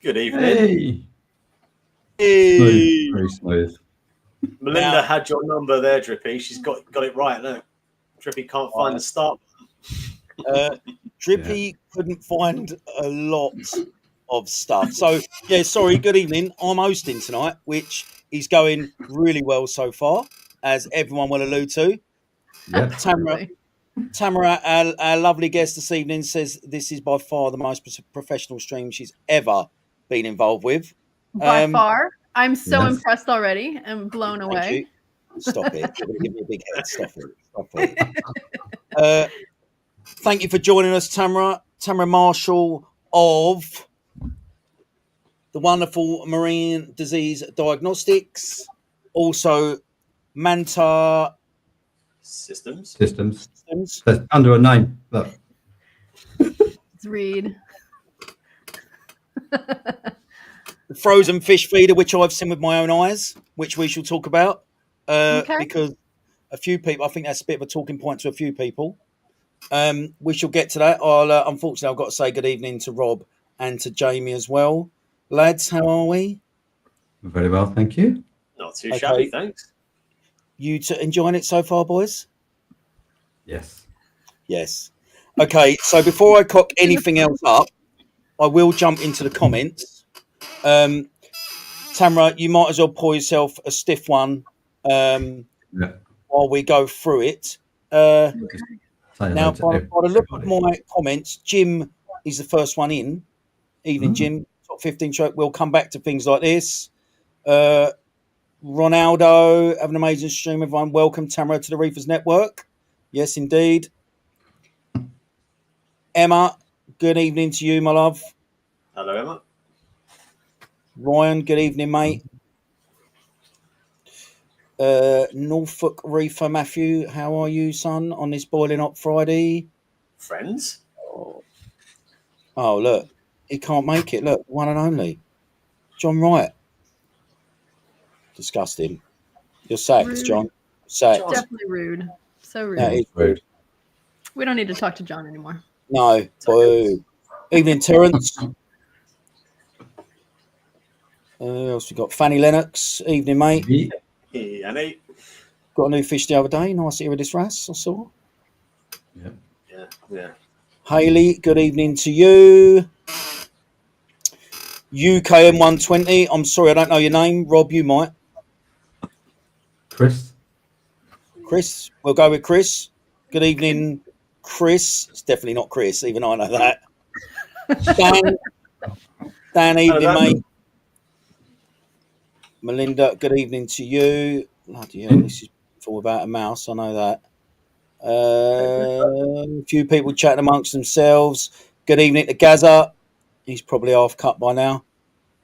Good evening. Hey. Hey. Smooth, very smooth. Melinda had your number there, Drippy. She's got it right. Look, Drippy can't find the start. Drippy couldn't find a lot of stuff. So, yeah, sorry, good evening. I'm hosting tonight, which is going really well so far, as everyone will allude to. Yeah. Tamara, our lovely guest this evening, says this is by far the most professional stream she's ever been involved with. By far. I'm so impressed already and blown away. Stop it. You're going to give me a big head. Stop it. Thank you for joining us, Tamara. Tamara Marshall of the wonderful Marine Disease Diagnostics. Also, Manta Systems. That's under a name. Look. Let's read. The frozen fish feeder, which I've seen with my own eyes, which we shall talk about. Because a few people, I think that's a bit of a talking point to a few people. We shall get to that. Unfortunately, I've got to say good evening to Rob and to Jamie as well. Lads, how are we? Very well, thank you. Not too shabby, thanks. You enjoying it so far, boys? Yes. Okay, so before I cock anything else up, I will jump into the comments. Tamara, you might as well pour yourself a stiff one while we go through it. Now, by the look of my comments, Jim is the first one in. Evening, Jim. Top 15 stroke. We'll come back to things like this. Ronaldo, have an amazing stream, everyone. Welcome, Tamara, to the Reefers Network. Yes, indeed. Emma, good evening to you, my love. Hello, Emma. Ryan, good evening, mate. Norfolk Reefer Matthew, how are you, son, on this boiling hot Friday? Friends? Oh, look, he can't make it. Look, one and only. John Wright. Disgusting. You're sacked, Rude. John. Sacked. Definitely rude. So rude. That is rude. We don't need to talk to John anymore. No. Boo. Evening, Terence. Who else we got? Fanny Lennox. Evening, mate. Yeah, Annie. Got a new fish the other day. Nice Iridis wrasse, I saw. Yeah. Hayley, good evening to you. UKM 120. I'm sorry, I don't know your name. Rob, you might. Chris. We'll go with Chris. Good evening, Chris. It's definitely not Chris, even I know that. Dan, evening, mate. Melinda, good evening to you. Bloody hell, this is all about a mouse, I know that. A few people chatting amongst themselves. Good evening to Gaza. He's probably half cut by now.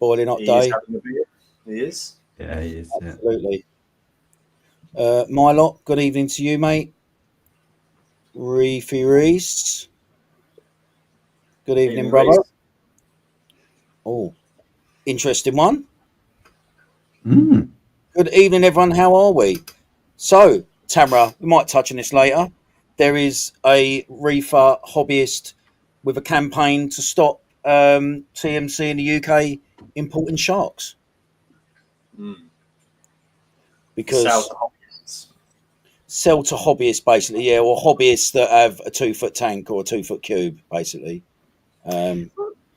Boiling hot day. He is. Yeah, he is. Absolutely. Mylot, good evening to you, mate. Reefy Reese. Good evening, brother. Reese. Oh, interesting one. Good evening, everyone. How are we? So, Tamara, we might touch on this later. There is a reefer hobbyist with a campaign to stop TMC in the UK importing sharks. Because sell to hobbyists, basically, yeah, or hobbyists that have a 2-foot tank or a 2-foot cube, basically.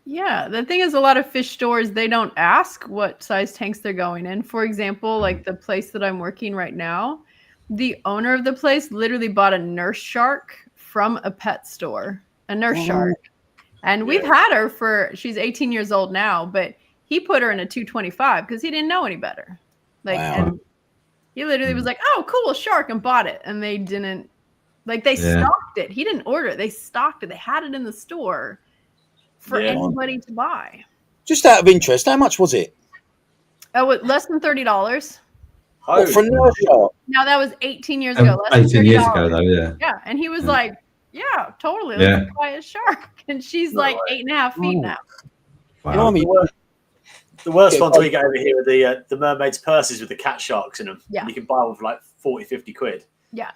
Yeah, the thing is, a lot of fish stores, they don't ask what size tanks they're going in. For example, like the place that I'm working right now, the owner of the place literally bought a nurse shark from a pet store, a nurse shark. And we've had her she's 18 years old now, but he put her in a 225 because he didn't know any better. And he literally was like, oh, cool, a shark, and bought it. And they didn't, they stocked it. He didn't order it. They stocked it. They had it in the store for anybody to buy. Just out of interest, how much was it? Oh, less than $30. Oh, for a nurse shark? Now, that was 18 years ago. 18 years ago, though, yeah. Yeah, and he was like, yeah, totally. Let's buy a shark. And she's like 8.5 feet now. Wow. The worst ones we get over here are the mermaids' purses with the cat sharks in them. Yeah. And you can buy them for like 40, 50 quid. Yeah.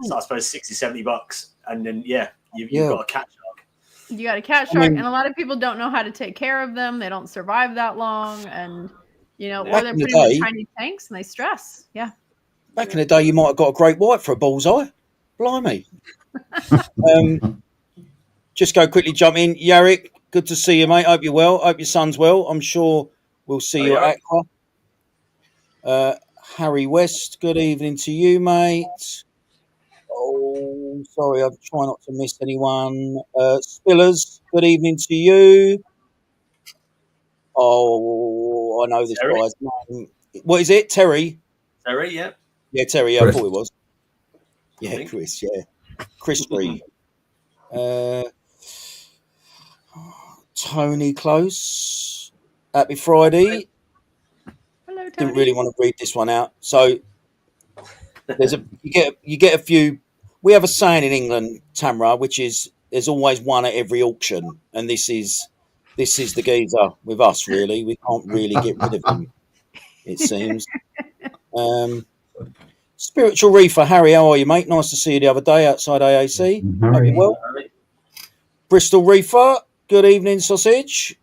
So I suppose $60, $70. And then, you've got a cat shark. You got a cat shark, and a lot of people don't know how to take care of them. They don't survive that long, and or they're put in tiny tanks and they stress. Yeah. Back in the day, you might have got a great white for a bullseye. Blimey. Just go quickly jump in. Yarrick, good to see you, mate. Hope you're well. Hope your son's well. I'm sure we'll see you at Aqua. Harry West, good evening to you, mate. Oh, sorry, I'm trying not to miss anyone. Spillers, good evening to you. Oh, I know this Terry? guy's name. What is it? Terry? Terry, yeah. Yeah, Terry, yeah, Chris. I thought it was. Yeah, Chris, yeah. Crispy. Tony Close. Happy Friday. Hello, Tony. Didn't really want to read this one out. So you get a few. We have a saying in England, Tamara, which is there's always one at every auction, and this is the geezer with us. Really, we can't really get rid of him. It seems. Spiritual Reefer, Harry, how are you, mate? Nice to see you the other day outside AAC. Hope you're well. Bristol Reefer, good evening, sausage.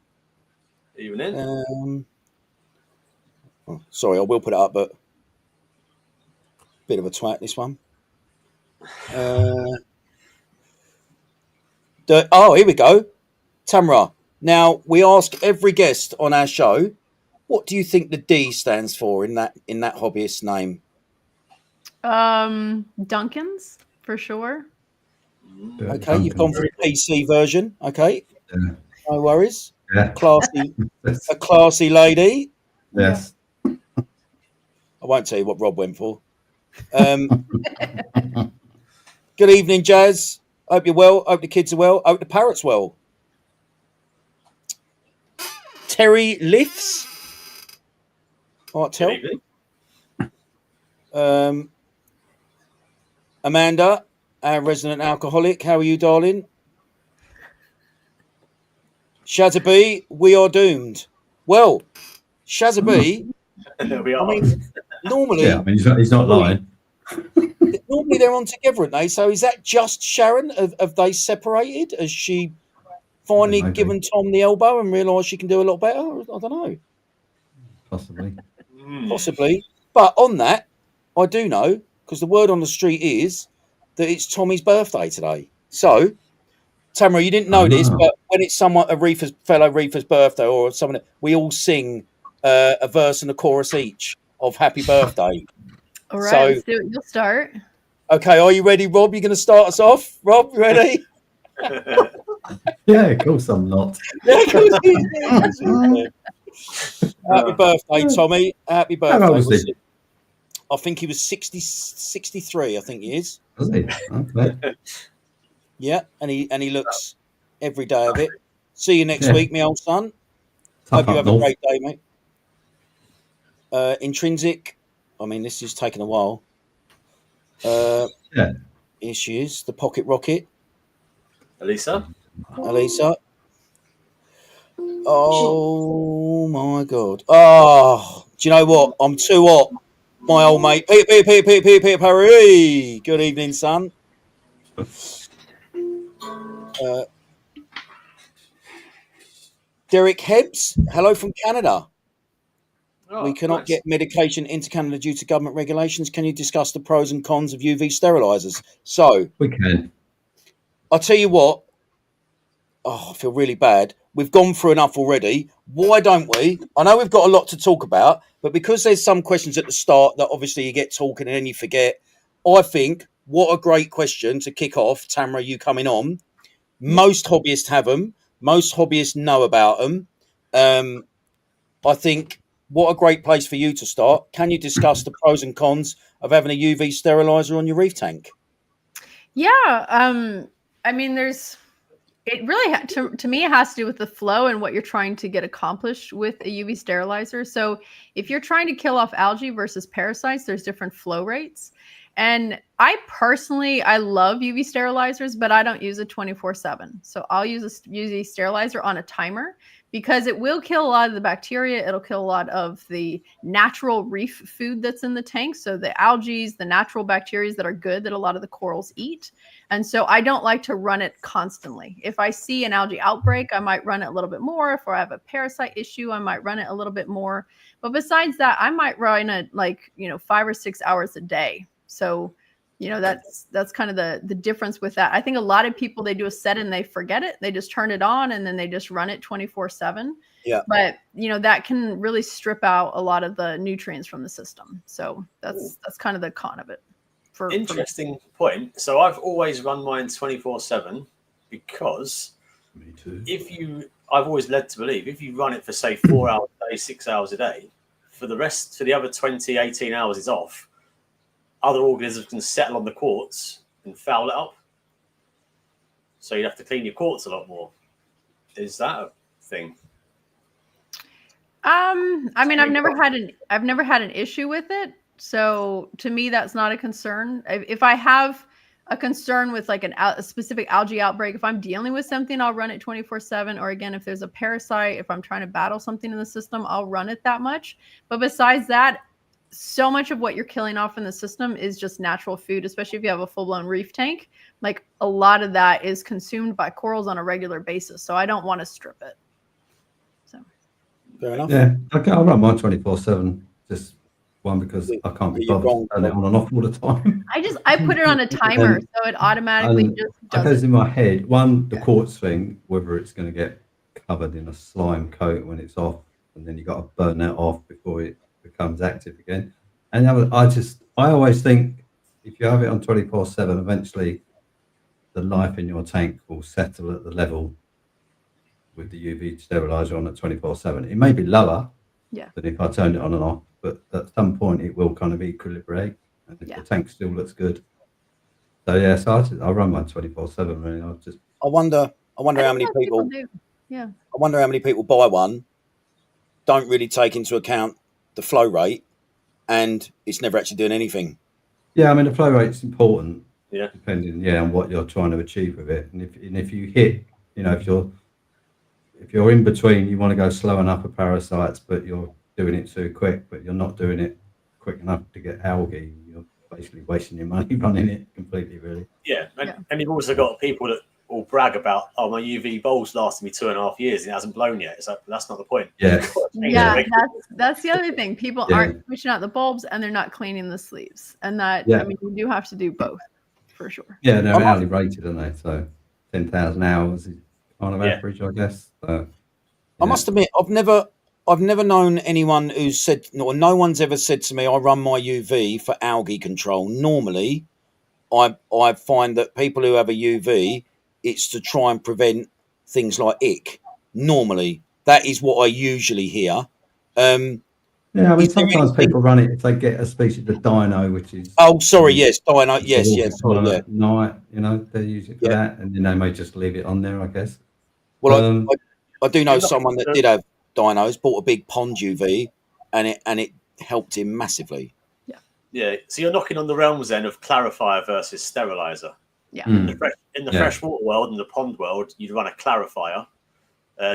Evening. Sorry, I will put it up, but bit of a twat, this one. Here we go. Tamara. Now, we ask every guest on our show, what do you think the D stands for in that hobbyist name? Duncan's, for sure. Okay, you've gone for the PC version. Okay. Yeah. No worries. Yeah. A classy lady. Yes. I won't tell you what Rob went for. Good evening, Jazz. Hope you're well. Hope the kids are well. Hope the parrot's well. Terry Lifts. All right, tell. Amanda, our resident alcoholic. How are you, darling? Shazzaby, we are doomed. Well, Shazzaby, We are. I mean, normally... Yeah, I mean, he's not lying. Normally they're on together, aren't they? So is that just Sharon? Have they separated? Has she finally given Tom the elbow and realised she can do a lot better? I don't know. Possibly. But on that, I do know, because the word on the street is that it's Tommy's birthday today. So, Tamara, you didn't know this, but when it's a fellow reefer's birthday or someone, we all sing a verse and a chorus each of Happy Birthday. All right, let's do it. You'll start. Okay, are you ready, Rob? You're going to start us off? Rob, you ready? Yeah, of course I'm not. Happy birthday, Tommy. Happy birthday. How old was he? I think he was 63, I think he is. Was he? Okay. Yeah, and he looks every day of it. See you next week, my old son. Hope you have a great day, mate. Intrinsic. I mean, this is taking a while. Here she is, the pocket rocket. Elisa. Oh my God. Oh, do you know what? I'm too hot. My old mate. Peter Parry. Good evening, son. Derek Hebbs. Hello from Canada. We cannot get medication into Canada due to government regulations. Can you discuss the pros and cons of UV sterilizers? So we can. I'll tell you what. Oh, I feel really bad. We've gone through enough already. Why don't we? I know we've got a lot to talk about, but because there's some questions at the start that obviously you get talking and then you forget, I think what a great question to kick off. Tamara, you coming on. Most hobbyists have them. Most hobbyists know about them. I think what a great place for you to start. Can you discuss the pros and cons of having a UV sterilizer on your reef tank? Yeah. I mean, it really, to me, it has to do with the flow and what you're trying to get accomplished with a UV sterilizer. So if you're trying to kill off algae versus parasites, there's different flow rates. And I love UV sterilizers, but I don't use it 24/7. So I'll use a UV sterilizer on a timer because it will kill a lot of the bacteria. It'll kill a lot of the natural reef food that's in the tank. So the algae, the natural bacteria that are good that a lot of the corals eat. And so I don't like to run it constantly. If I see an algae outbreak, I might run it a little bit more. If I have a parasite issue, I might run it a little bit more. But besides that, I might run it 5 or 6 hours a day. So, that's kind of the difference with that. I think a lot of people, they do a set and they forget it. They just turn it on and then they just run it 24/7. Yeah. But, that can really strip out a lot of the nutrients from the system. So that's kind of the con of it. Interesting point. So I've always run mine 24/7 because Me too. I've always led to believe if you run it for say 4 hours a day, 6 hours a day, for the other 20, 18 hours it's off, other organisms can settle on the quartz and foul it up. So you'd have to clean your quartz a lot more. Is that a thing? I mean, I've never had an issue with it. So to me, that's not a concern. If I have a concern with like a specific algae outbreak, if I'm dealing with something, I'll run it 24/7. Or again, if there's a parasite, if I'm trying to battle something in the system, I'll run it that much. But besides that, so much of what you're killing off in the system is just natural food, especially if you have a full-blown reef tank. Like a lot of that is consumed by corals on a regular basis. So I don't want to strip it. So fair enough. Yeah, okay, I'll run mine 24/7. Just one because I can't be bothered to turn it on and off all the time. I put it on a timer, so it automatically just It does goes it. in my head. The quartz thing, whether it's going to get covered in a slime coat when it's off, and then you got to burn that off before it becomes active again. And I always think if you have it on 24/7, eventually the life in your tank will settle at the level with the UV sterilizer on at 24/7. It may be lower than if I turned it on and off, but at some point it will kind of equilibrate, and if the tank still looks good. So yeah, I run mine 24/7. Really, I wonder how many people do. Yeah. I wonder how many people buy one, don't really take into account the flow rate, and it's never actually doing anything. Yeah, I mean the flow rate's important. Yeah. Depending on what you're trying to achieve with it, and if you hit, if you're in between, you want to go slow enough for parasites, but you're doing it too quick, but you're not doing it quick enough to get algae. You're basically wasting your money running it completely, really. Yeah, and you've also got people that will brag about, oh, my UV bulb's lasted me 2.5 years and it hasn't blown yet. It's like, that's not the point. Yeah. Yeah, that's the other thing. People aren't switching out the bulbs and they're not cleaning the sleeves. And that, I mean, you do have to do both for sure. Yeah, they're hourly rated, aren't they? So 10,000 hours is kind of average, I guess. So, I must admit, I've never known anyone who's said, no one's ever said to me, I run my UV for algae control. Normally, I find that people who have a UV, it's to try and prevent things like ick. Normally, that is what I usually hear. Yeah, I mean, sometimes people run it if they get a species of dino, which is... Oh, sorry, yes, dino, yes. At night, they use it for that, and then they may just leave it on there, I guess. Well, I do know someone that did have dinos, bought a big pond UV, and it helped him massively. Yeah, so you're knocking on the realms then of clarifier versus sterilizer. Yeah. In the freshwater world and the pond world, you'd run a clarifier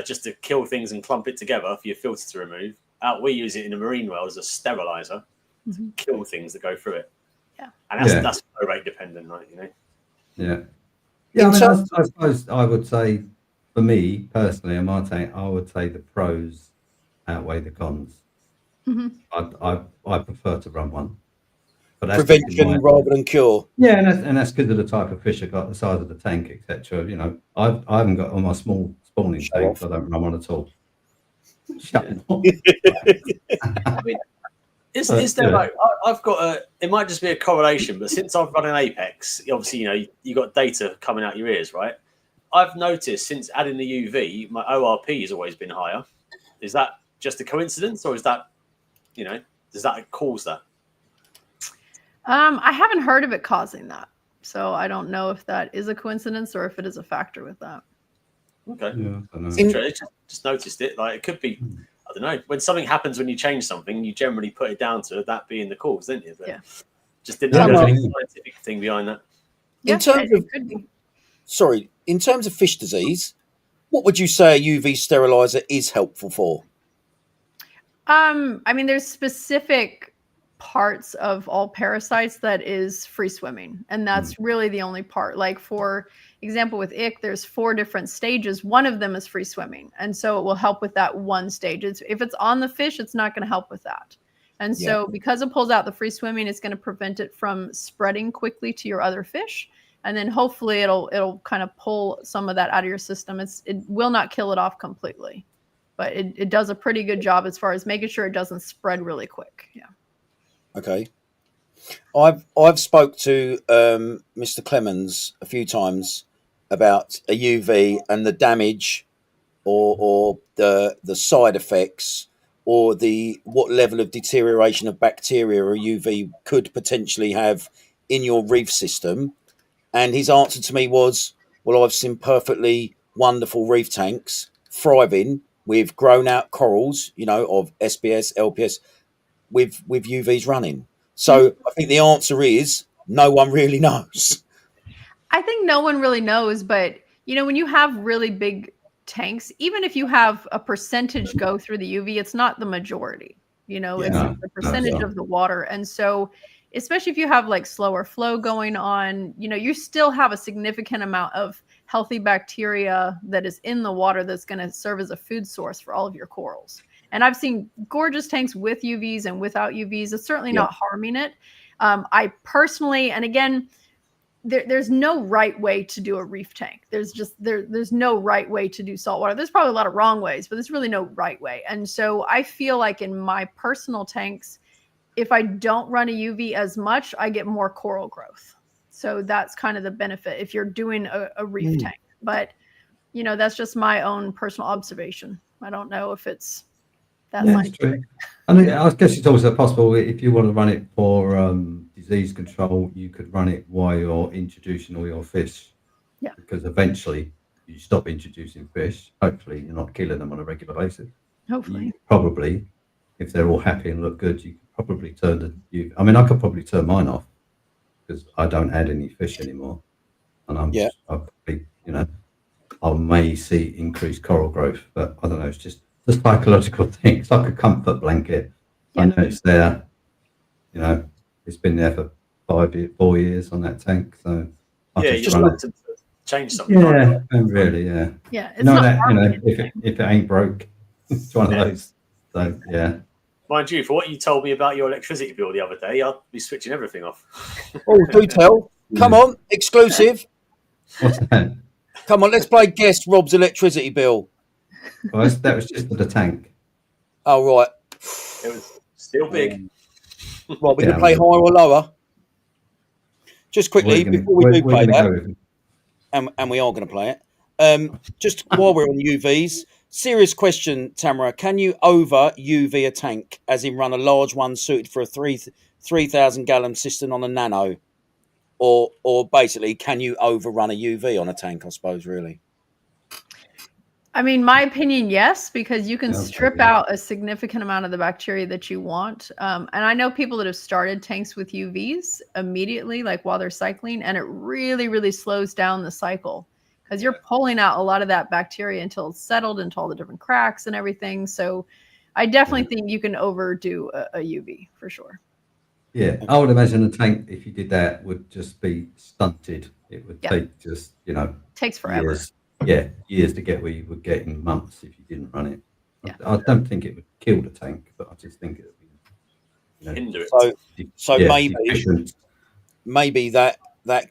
just to kill things and clump it together for your filter to remove. We use it in the marine world as a sterilizer to kill things that go through it. Yeah. And that's flow rate dependent, right? Yeah. Yeah, I mean, I suppose I would say, for me personally, in my tank, I would say the pros outweigh the cons. I prefer to run one. But that's prevention rather than cure. Yeah, and that's because of the type of fish I got, the size of the tank, etc. I haven't got on my small spawning tanks. I don't run one at all. Shut up. I mean, is there like I've got it might just be a correlation, but since I've run an Apex, obviously you got data coming out your ears, right? I've noticed since adding the UV, my ORP has always been higher. Is that just a coincidence, or is that does that cause that? I haven't heard of it causing that, so I don't know if that is a coincidence or if it is a factor with that. Okay, yeah, just noticed it. Like it could be, I don't know. When something happens when you change something, you generally put it down to that being the cause, don't you? But just didn't know there was any scientific thing behind that. In terms of fish disease, What would you say a UV sterilizer is helpful for? I mean, there's specific parts of all parasites that is free swimming, and that's really the only part. Like, for example, with ick, there's 4 different stages. One of them is free swimming, and so it will help with that one stage. If it's on the fish, it's not going to help with that. And so because it pulls out the free swimming, it's going to prevent it from spreading quickly to your other fish. And then hopefully it'll kind of pull some of that out of your system. It will not kill it off completely, but it does a pretty good job as far as making sure it doesn't spread really quick. Yeah. Okay. I've spoke to Mr. Clemens a few times about a UV and the damage or the side effects or what level of deterioration of bacteria a UV could potentially have in your reef system. And his answer to me was, well, I've seen perfectly wonderful reef tanks thriving with grown out corals, of SBS, LPS, with UVs running. So I think the answer is no one really knows. I think no one really knows, but when you have really big tanks, even if you have a percentage go through the UV, it's not the majority. It's the percentage of the water. And so especially if you have like slower flow going on, you still have a significant amount of healthy bacteria that is in the water that's going to serve as a food source for all of your corals. And I've seen gorgeous tanks with UVs and without UVs. It's certainly not harming it. I personally, and again, there's no right way to do a reef tank. There's no right way to do saltwater. There's probably a lot of wrong ways, but there's really no right way. And so I feel like in my personal tanks, if I don't run a UV as much, I get more coral growth. So that's kind of the benefit if you're doing a reef tank. But, that's just my own personal observation. I don't know if it's that scientific. I mean, I guess it's also possible if you want to run it for disease control, you could run it while you're introducing all your fish. Yeah. Because eventually you stop introducing fish. Hopefully you're not killing them on a regular basis. Hopefully. Probably, if they're all happy and look good, you could probably turn the. I mean, I could probably turn mine off because I don't add any fish anymore, and I may see increased coral growth, but I don't know. It's just a psychological thing. It's like a comfort blanket. Yeah. I know it's there. It's been there for 4 years on that tank. So you just want to change something. Yeah, really, yeah. Yeah, it's not if it ain't broke, it's one of those. So yeah. Mind you, for what you told me about your electricity bill the other day, I'll be switching everything off. Oh, do tell. Come on, exclusive. What's that? Come on, let's play guess Rob's electricity bill. Well, that was just for the tank. Oh, right. It was still big. Right, we can play higher or lower. Just quickly, before we do play that, and we are going to play it, just while we're on UVs, serious question, Tamara. Can you over UV a tank, as in run a large one suited for a 3,000 gallon cistern on a nano? Or basically, can you overrun a UV on a tank, I suppose, really? I mean, my opinion, yes, because you can strip out a significant amount of the bacteria that you want. And I know people that have started tanks with UVs immediately, like while they're cycling, and it really, really slows down the cycle because you're pulling out a lot of that bacteria until it's settled into all the different cracks and everything. So I definitely think you can overdo a UV for sure. Yeah, I would imagine a tank, if you did that, would just be stunted. It would take just, takes forever. Years to get where you would get in months if you didn't run it. Yeah. I don't think it would kill the tank, but I just think it would be, hinder it. So maybe that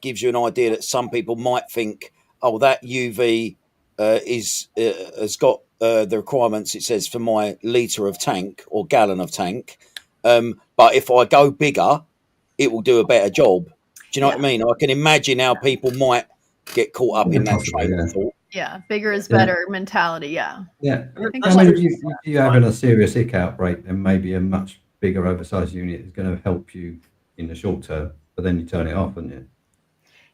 gives you an idea that some people might think, oh, that UV has got the requirements it says for my litre of tank or gallon of tank. But if I go bigger, it will do a better job. Do you know what I mean? I can imagine how people might get caught up in that train of thought. Yeah, bigger is better mentality. Yeah. Yeah. I mean, if you're having a serious ick outbreak, then maybe a much bigger oversized unit is going to help you in the short term, but then you turn it off, aren't you?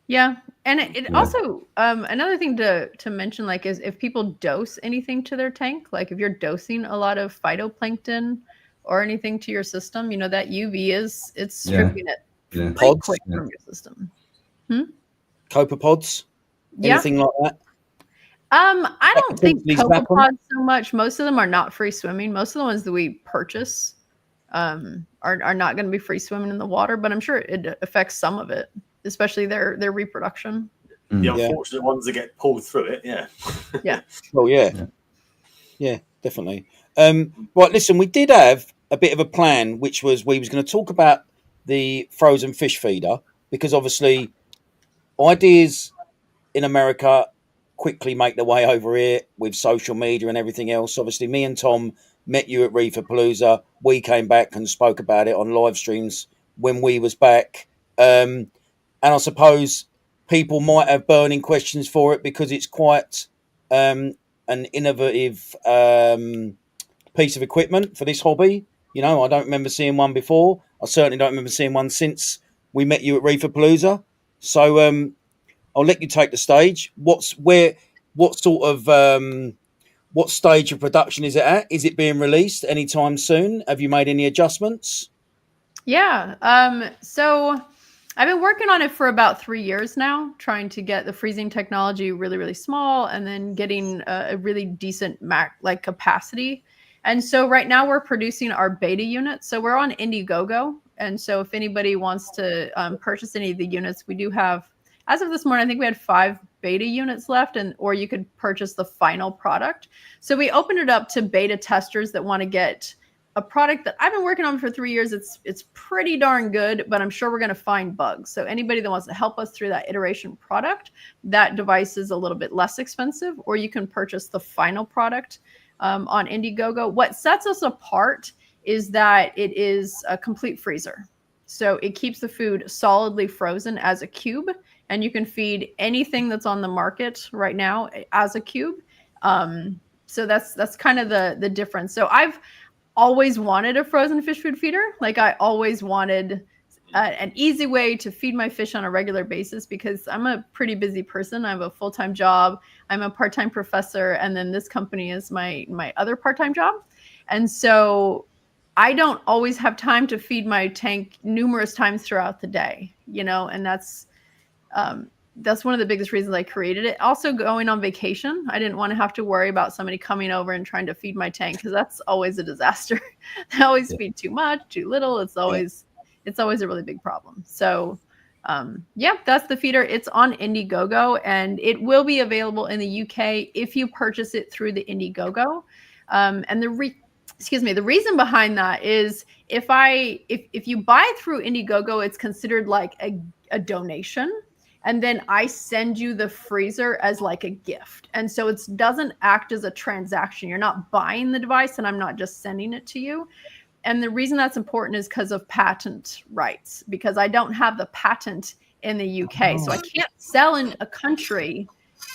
Yeah. And it also, another thing to mention, like, is if people dose anything to their tank, like if you're dosing a lot of phytoplankton or anything to your system, that UV it's stripping it pods quick from your system. Copepods? Anything like that? I don't think These copepods so much. Most of them are not free swimming. Most of the ones that we purchase are not going to be free swimming in the water, but I'm sure it affects some of it, especially their reproduction. The unfortunate ones that get pulled through it, yeah. Yeah. Oh, yeah, definitely. Right, listen, we did have a bit of a plan, which was we was going to talk about the frozen fish feeder, because obviously ideas in America quickly make their way over here with social media and everything else. Obviously, me and Tom met you at Reefapalooza. We came back and spoke about it on live streams when we was back. And I suppose people might have burning questions for it because it's quite an innovative piece of equipment for this hobby. You know, I don't remember seeing one before. I certainly don't remember seeing one since we met you at Reefapalooza. So I'll let you take the stage. What stage of production is it at? Is it being released anytime soon? Have you made any adjustments? Yeah. So I've been working on it for about 3 years now, trying to get the freezing technology really, really small and then getting a really decent capacity. And so right now we're producing our beta units. So we're on Indiegogo. And so if anybody wants to purchase any of the units, we do have, as of this morning, I think we had 5 beta units left, or you could purchase the final product. So we opened it up to beta testers that want to get a product that I've been working on for 3 years. It's pretty darn good, but I'm sure we're going to find bugs. So anybody that wants to help us through that iteration product, that device is a little bit less expensive, or you can purchase the final product on Indiegogo. What sets us apart is that it is a complete freezer. So it keeps the food solidly frozen as a cube, and you can feed anything that's on the market right now as a cube. So that's kind of the difference. So I've always wanted a frozen fish food feeder. Like I always wanted an easy way to feed my fish on a regular basis, because I'm a pretty busy person. I have a full-time job. I'm a part-time professor. And then this company is my other part-time job. And so I don't always have time to feed my tank numerous times throughout the day, you know, and that's one of the biggest reasons I created it. Also, going on vacation, I didn't want to have to worry about somebody coming over and trying to feed my tank, because that's always a disaster. They always feed too much, too little. It's always a really big problem. So that's the feeder. It's on Indiegogo, and it will be available in the UK if you purchase it through the Indiegogo. And the reason behind that is if you buy through Indiegogo, it's considered like a donation. And then I send you the freezer as like a gift. And so it doesn't act as a transaction. You're not buying the device, and I'm not just sending it to you. And the reason that's important is because of patent rights, because I don't have the patent in the UK. So I can't sell in a country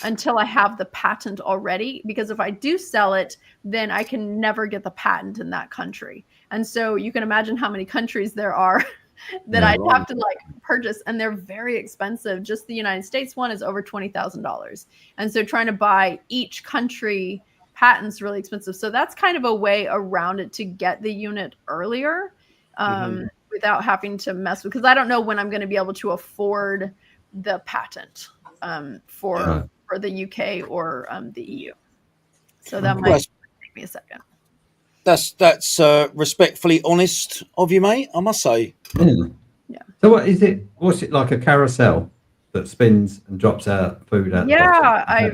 until I have the patent already, because if I do sell it, then I can never get the patent in that country. And so you can imagine how many countries there are that I'd have to like purchase, and they're very expensive. Just the United States one is over $20,000. And so trying to buy each country patents really expensive. So that's kind of a way around it to get the unit earlier without having to mess with, because I don't know when I'm going to be able to afford the patent for the UK or the EU. So that might take me a second. That's respectfully honest of you, mate, I must say. Yeah. So what is it? What's it like, a carousel that spins and drops out food out? Yeah, I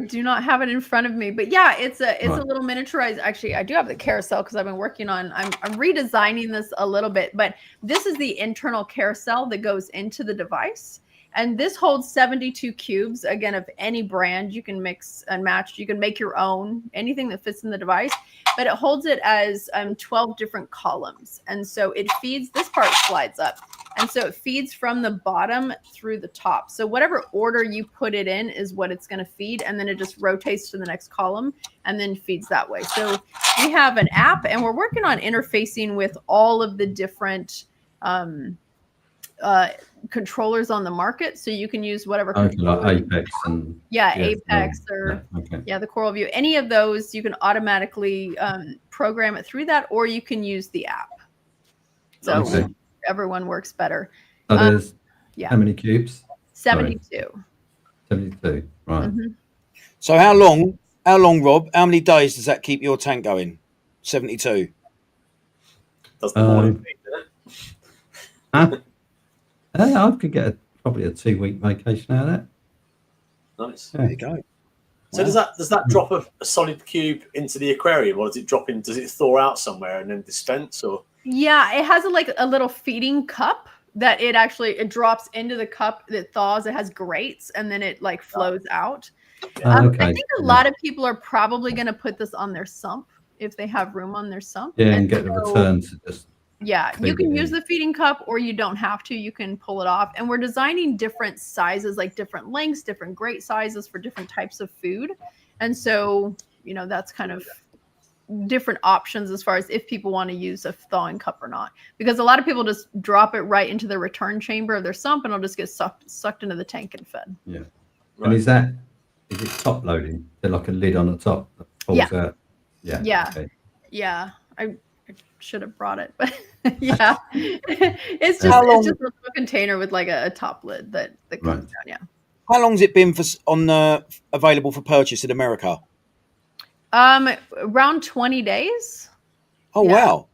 do not have it in front of me, but yeah, it's a little miniaturized. Actually, I do have the carousel because I've been working on. I'm redesigning this a little bit, but this is the internal carousel that goes into the device. And this holds 72 cubes, again, of any brand. You can mix and match. You can make your own, anything that fits in the device. But it holds it as 12 different columns. And so it feeds, this part slides up. And so it feeds from the bottom through the top. So whatever order you put it in is what it's going to feed. And then it just rotates to the next column and then feeds that way. So we have an app, and we're working on interfacing with all of the different controllers on the market, so you can use whatever like Apex and Apex or the Coral View, any of those. You can automatically program it through that, or you can use the app. So everyone works better. How many cubes? 72. 72, right. So how long, Rob? How many days does that keep your tank going? 72. Does the morning feed, doesn't it? I could get probably a 2-week vacation out of that. Nice. There you go. So does that drop a solid cube into the aquarium, or does it drop in? Does it thaw out somewhere and then dispense, or? Yeah, it has a little feeding cup that it drops into the cup that thaws. It has grates and then it like flows out. I think a lot of people are probably going to put this on their sump if they have room on their sump. Yeah, and get the returns. Yeah, you can use the feeding cup, or you don't have to. You can pull it off. And we're designing different sizes, like different lengths, different grate sizes for different types of food. And so, that's kind of different options as far as if people want to use a thawing cup or not. Because a lot of people just drop it right into the return chamber of their sump, and it'll just get sucked into the tank and fed. Yeah. Right. And is it top loading? They're like a lid on the top that pulls out? Yeah. Yeah. Okay. Yeah. I should have brought it, but yeah, it's just a little container with like a top lid that comes down. Yeah. How long has it been available for purchase in America? Around 20 days. Oh, wow.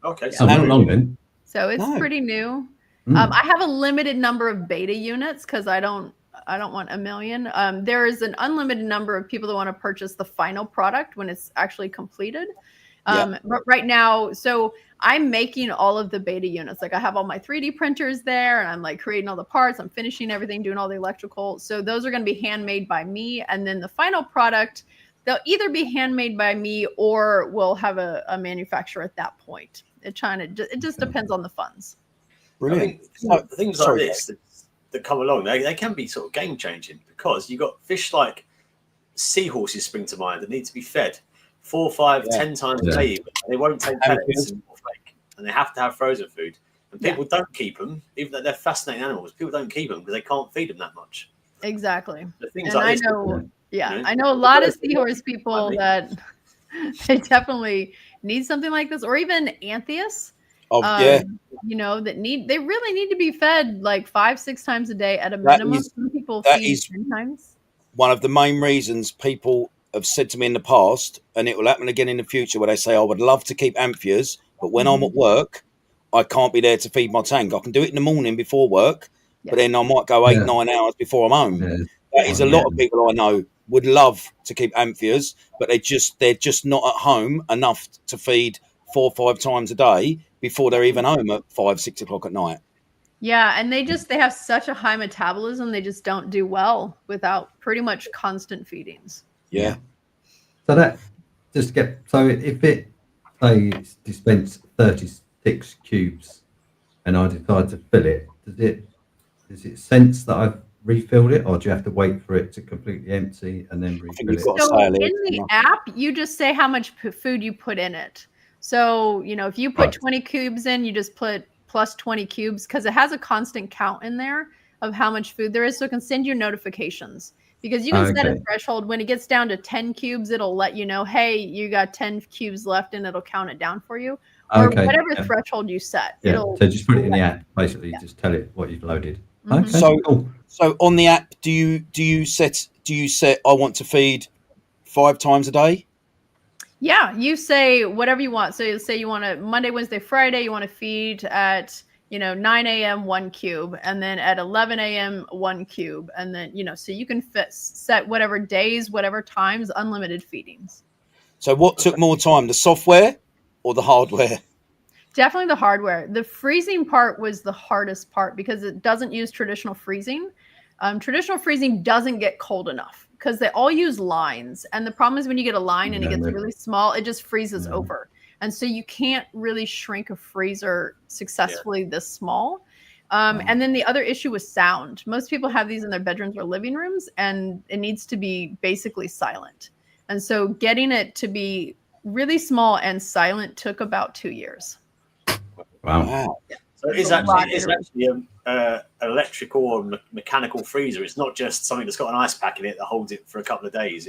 Okay. So not long then. So it's pretty new. I have a limited number of beta units because I don't want a million. There is an unlimited number of people that want to purchase the final product when it's actually completed. But right now, so I'm making all of the beta units. Like I have all my 3D printers there, and I'm like creating all the parts. I'm finishing everything, doing all the electrical. So those are going to be handmade by me. And then the final product, they'll either be handmade by me or we'll have a manufacturer at that point. It just depends on the funds. Brilliant. Things like this that come along, they can be sort of game changing, because you've got fish like seahorses spring to mind that need to be fed 4, 5, 10 times a day. They won't take pellets and they have to have frozen food. And people don't keep them, even though they're fascinating animals. People don't keep them because they can't feed them that much. Exactly. Things like I know a lot of seahorse people that they definitely need something like this, or even Anthias. They really need to be fed like 5-6 times a day at a minimum. Some people feed 10 times. One of the main reasons people have said to me in the past, and it will happen again in the future, where they say, I would love to keep Amphias, but when I'm at work, I can't be there to feed my tank. I can do it in the morning before work, but then I might go 8-9 hours before I'm home. Yeah. That is a lot of people I know would love to keep Amphias, but they're just not at home enough to feed 4 or 5 times a day before they're even home at 5-6 o'clock at night. Yeah, and they have such a high metabolism, they just don't do well without pretty much constant feedings. Yeah. So if it dispense 36 cubes and I decide to fill it, does it sense that I've refilled it, or do you have to wait for it to completely empty and then refill it? So in the app, you just say how much food you put in it. So, if you put 20 cubes in, you just put plus 20 cubes, because it has a constant count in there of how much food there is. So it can send you notifications. Because you can set a threshold. When it gets down to 10 cubes, it'll let you know, hey, you got 10 cubes left, and it'll count it down for you. Or whatever threreshold you set. Yeah. So just put it in the app, basically. Just tell it what you've loaded. Okay. So on the app, do you set I want to feed 5 times a day? Yeah, you say whatever you want. So you say you want to Monday, Wednesday, Friday, you want to feed at 9 a.m. 1 cube, and then at 11 a.m. 1 cube, and then so you can set whatever days, whatever times, unlimited feedings. So what took more time, the software or the hardware? Definitely the hardware. The freezing part was the hardest part because it doesn't use traditional freezing. Traditional freezing doesn't get cold enough because they all use lines, and the problem is when you get a line and it gets really small, it just freezes over. And so you can't really shrink a freezer successfully this small. And then the other issue was sound. Most people have these in their bedrooms or living rooms, and it needs to be basically silent. And so getting it to be really small and silent took about 2 years. Wow. Yeah. So it's actually an electrical or mechanical freezer. It's not just something that's got an ice pack in it that holds it for a couple of days.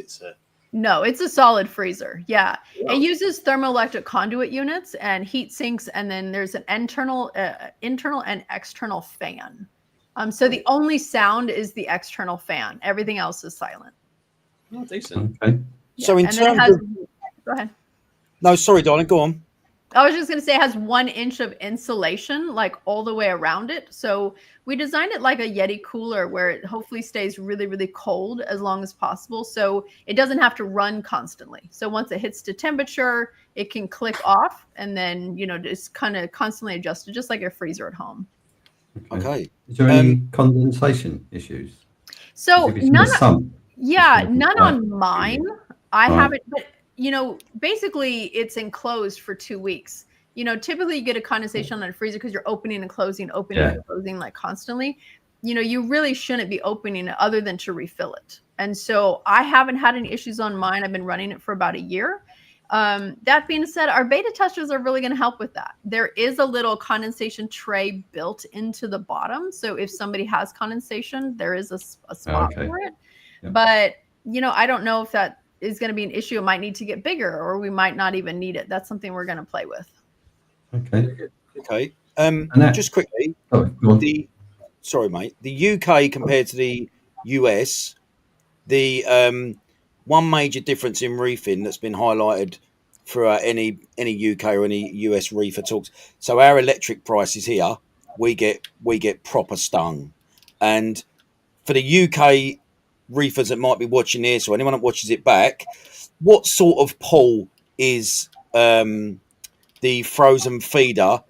No, it's a solid freezer. Yeah. It uses thermoelectric conduit units and heat sinks, and then there's an internal and external fan. So the only sound is the external fan. Everything else is silent. Oh, decent. Okay. Yeah. So in and then it terms has, of, go ahead. no, sorry, darling, go on. I was just going to say it has 1 inch of insulation like all the way around it. So we designed it like a Yeti cooler where it hopefully stays really, really cold as long as possible. So it doesn't have to run constantly. So once it hits to temperature, it can click off and then, you know, just kind of constantly adjust it, just like a freezer at home. Okay. Is there any condensation issues? So If it's in the sun, none quite on mine. I Right. haven't, but you know, basically it's enclosed for 2 weeks. You know, typically you get a condensation on a freezer because you're opening and closing like constantly. You know, you really shouldn't be opening it other than to refill it. And so I haven't had any issues on mine. I've been running it for about a year. That being said, our beta testers are really going to help with that. There is a little condensation tray built into the bottom. So if somebody has condensation, there is a spot for it. Yep. But, you know, I don't know if that is going to be an issue. It might need to get bigger or we might not even need it. That's something we're going to play with. Okay. Just quickly, sorry, mate. The UK compared to the US, the one major difference in reefing that's been highlighted throughout any UK or any US reefer talks. So our electric prices here, we get proper stung, and for the UK reefers that might be watching this or anyone that watches it back, what sort of pull is the frozen feeder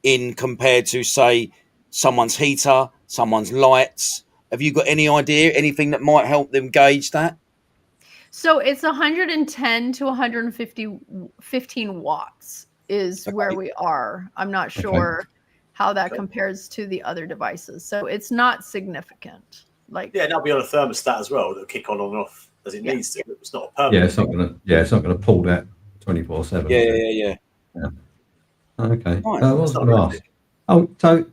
in compared to, say, someone's heater, someone's lights? Have you got any idea, anything that might help them gauge that? So it's 110 to 115 watts is where we are. I'm not sure how that compares to the other devices. So it's not significant. Like, yeah, that'll be on a thermostat as well. That'll kick on and off as it needs to. It's not a permanent. Yeah, it's not gonna pull that 24/7. Yeah. Okay. Right. I was going to ask. Oh, so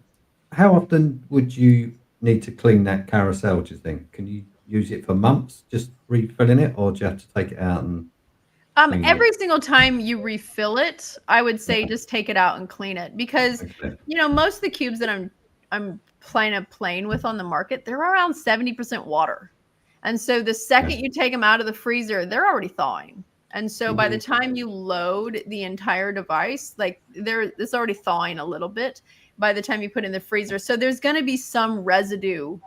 how often would you need to clean that carousel? Do you think? Can you use it for months, just refilling it, or do you have to take it out and? Every single time you refill it, I would say just take it out and clean it because you know most of the cubes that I'm playing with on the market, they're around 70% water, and so the second you take them out of the freezer, they're already thawing. And so by the time you load the entire device, like it's already thawing a little bit by the time you put it in the freezer. So there's going to be some residue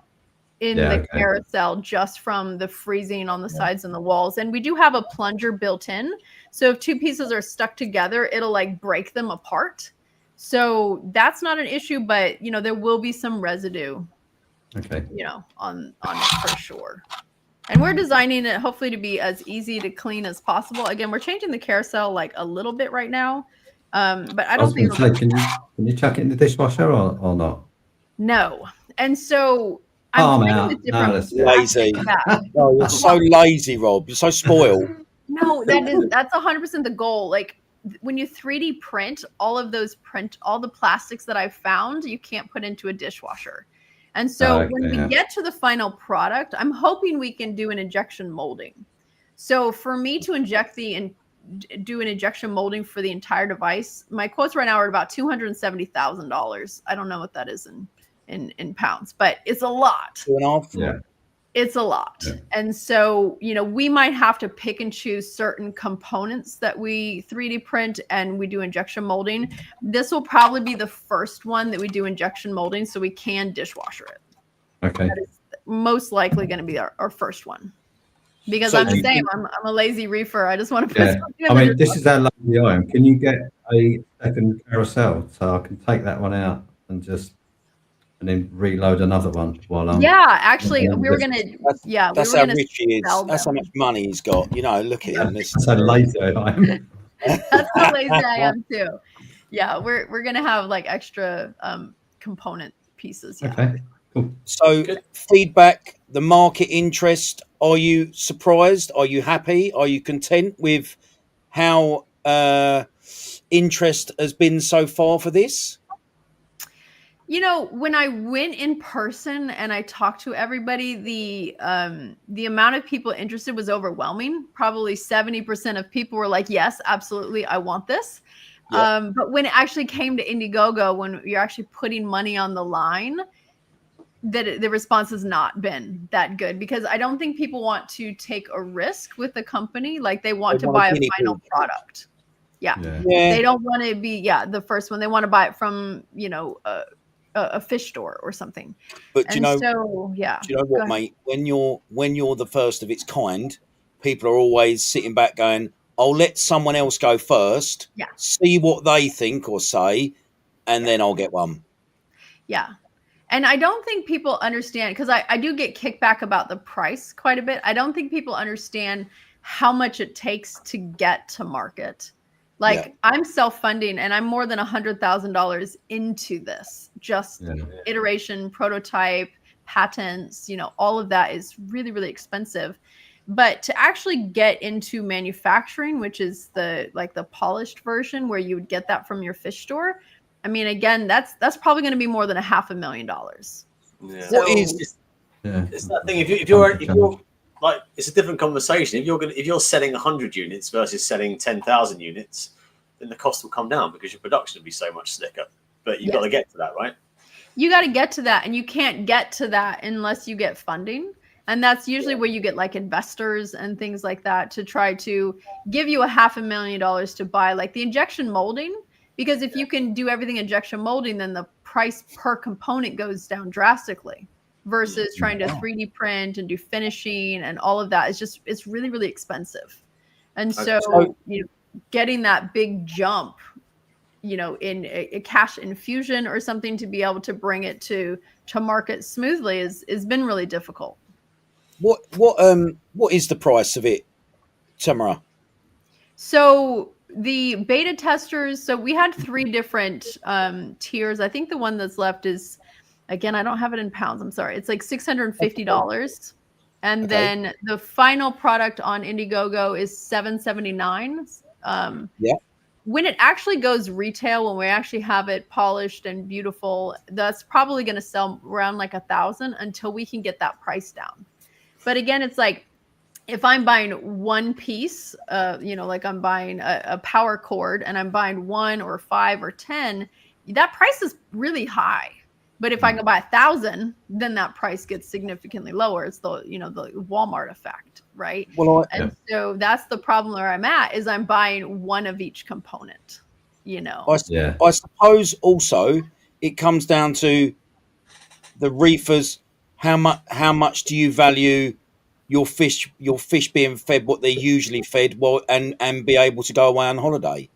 in the carousel just from the freezing on the sides and the walls. And we do have a plunger built in. So if 2 pieces are stuck together, it'll like break them apart. So that's not an issue, but you know, there will be some residue, you know, on it for sure. And we're designing it hopefully to be as easy to clean as possible. Again, we're changing the carousel like a little bit right now, but I don't think. Can you chuck it in the dishwasher or not? No, and so I'm playing with different lazy. Oh, you're so lazy, Rob. You're so spoiled. No, that's 100% the goal. Like when you 3D print, all the plastics that I've found, you can't put into a dishwasher. And so when we get to the final product, I'm hoping we can do an injection molding. So for me to do an injection molding for the entire device, my quotes right now are about $270,000. I don't know what that is in pounds, but it's a lot. 2.5. Yeah. It's a lot. Yeah. And so, you know, we might have to pick and choose certain components that we 3D print and we do injection molding. This will probably be the first one that we do injection molding so we can dishwasher it. Okay. That is most likely going to be our first one. Because I'm the same. I'm a lazy reefer. I just want to put something in there. This is how lazy I am. Can you get a second carousel so I can take that one out and then reload another one while I'm. Yeah, actually, we were gonna. That's how rich he is. That's how much money he's got. You know, look at him. That's how lazy I am. That's how lazy I am too. Yeah, we're gonna have like extra component pieces. Yeah. Okay. Cool. So feedback, the market interest. Are you surprised? Are you happy? Are you content with how interest has been so far for this? You know, when I went in person and I talked to everybody, the amount of people interested was overwhelming. Probably 70% of people were like, yes, absolutely, I want this. But when it actually came to Indiegogo, when you're actually putting money on the line, the response has not been that good, because I don't think people want to take a risk with the company. Like they want to buy a final product. Yeah. They don't want to be the first one. They want to buy it from a fish store or something. But do you know what, mate? When you're the first of its kind, people are always sitting back going, I'll let someone else go first, see what they think or say, and then I'll get one. Yeah. And I don't think people understand, because I do get kickback about the price quite a bit. I don't think people understand how much it takes to get to market. Like I'm self-funding and I'm more than $100,000 into this, just iteration, prototype, patents, all of that is really, really expensive. But to actually get into manufacturing, which is the polished version where you would get that from your fish store, I mean, again, that's probably going to be more than $500,000. Yeah. So, it's that thing. If you're like, it's a different conversation. If you're selling 100 units versus selling 10,000 units, then the cost will come down because your production will be so much slicker. But you've got to get to that, right? You got to get to that, and you can't get to that unless you get funding. And that's usually where you get like investors and things like that to try to give you $500,000 to buy like the injection molding. Because if you can do everything injection molding, then the price per component goes down drastically versus trying to 3D print and do finishing and all of that. It's really, really expensive. And so, getting that big jump, in a cash infusion or something to be able to bring it to market smoothly has been really difficult. What is the price of it, Tamara? So the beta testers, so we had 3 different tiers. I think the one that's left is, again, I don't have it in pounds. I'm sorry. It's like $650. And then the final product on Indiegogo is $779. When it actually goes retail, when we actually have it polished and beautiful, that's probably going to sell around like $1,000 until we can get that price down. But again, it's like, if I'm buying one piece, like I'm buying a power cord and I'm buying 1 or 5 or 10, that price is really high. But if I can buy 1,000, then that price gets significantly lower. It's the Walmart effect, right? So that's the problem where I'm at, is I'm buying one of each component, I suppose also it comes down to the reefers. How much do you value your fish being fed what they're usually fed, and be able to go away on holiday?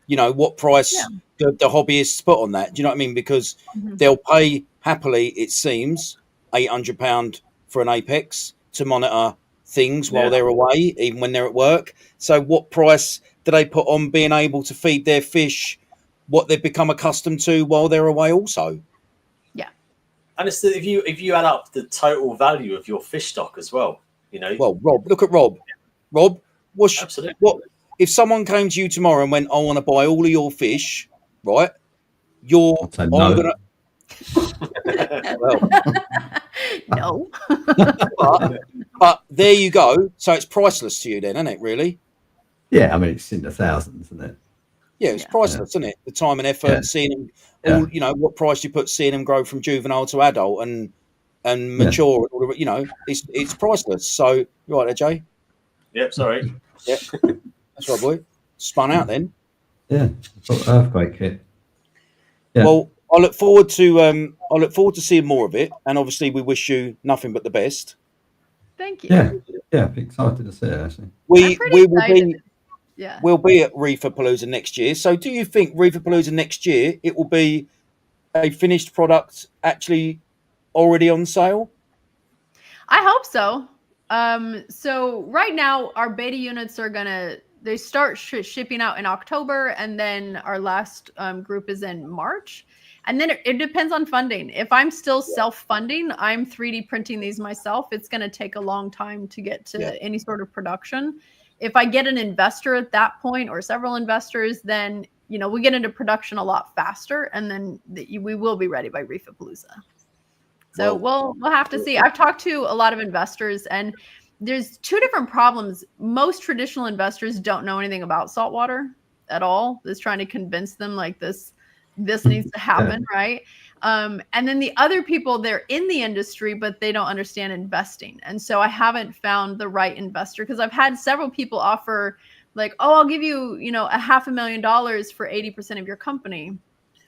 What price the hobbyists put on that? Do you know what I mean? Because they'll pay happily, it seems, £800 for an Apex to monitor things while they're away, even when they're at work. So what price do they put on being able to feed their fish what they've become accustomed to while they're away also? And it's if you add up the total value of your fish stock as well, Well, Rob, look at Rob. Rob, what if someone came to you tomorrow and went, I want to buy all of your fish, right? No. But there you go. So it's priceless to you then, isn't it, really? Yeah, I mean, it's in the thousands, isn't it? Yeah, it's priceless, isn't it? The time and effort, seeing them, what price you put seeing them grow from juvenile to adult and mature, it's priceless. So, you right there, Jay? Yep, sorry. Yep. That's right, boy. Spun out then. Yeah, earthquake hit. Yeah. Well, I look forward to seeing more of it, and obviously we wish you nothing but the best. Thank you. Yeah, I'm excited to see it actually. We'll be at Reefapalooza next year. So do you think Reefapalooza next year it will be a finished product actually already on sale? I hope so. So right now our beta units they start shipping out in October, and then our last group is in March. And then it depends on funding. If I'm still self-funding, I'm 3D printing these myself. It's going to take a long time to get to any sort of production. If I get an investor at that point, or several investors, then we get into production a lot faster, and then we will be ready by Reefapalooza. So we'll have to see. I've talked to a lot of investors, and there's 2 different problems. Most traditional investors don't know anything about saltwater at all. It's trying to convince them like this this needs to happen, right? And then the other people, they're in the industry, but they don't understand investing. And so I haven't found the right investor, because I've had several people offer like, oh, I'll give you, $500,000 for 80% of your company.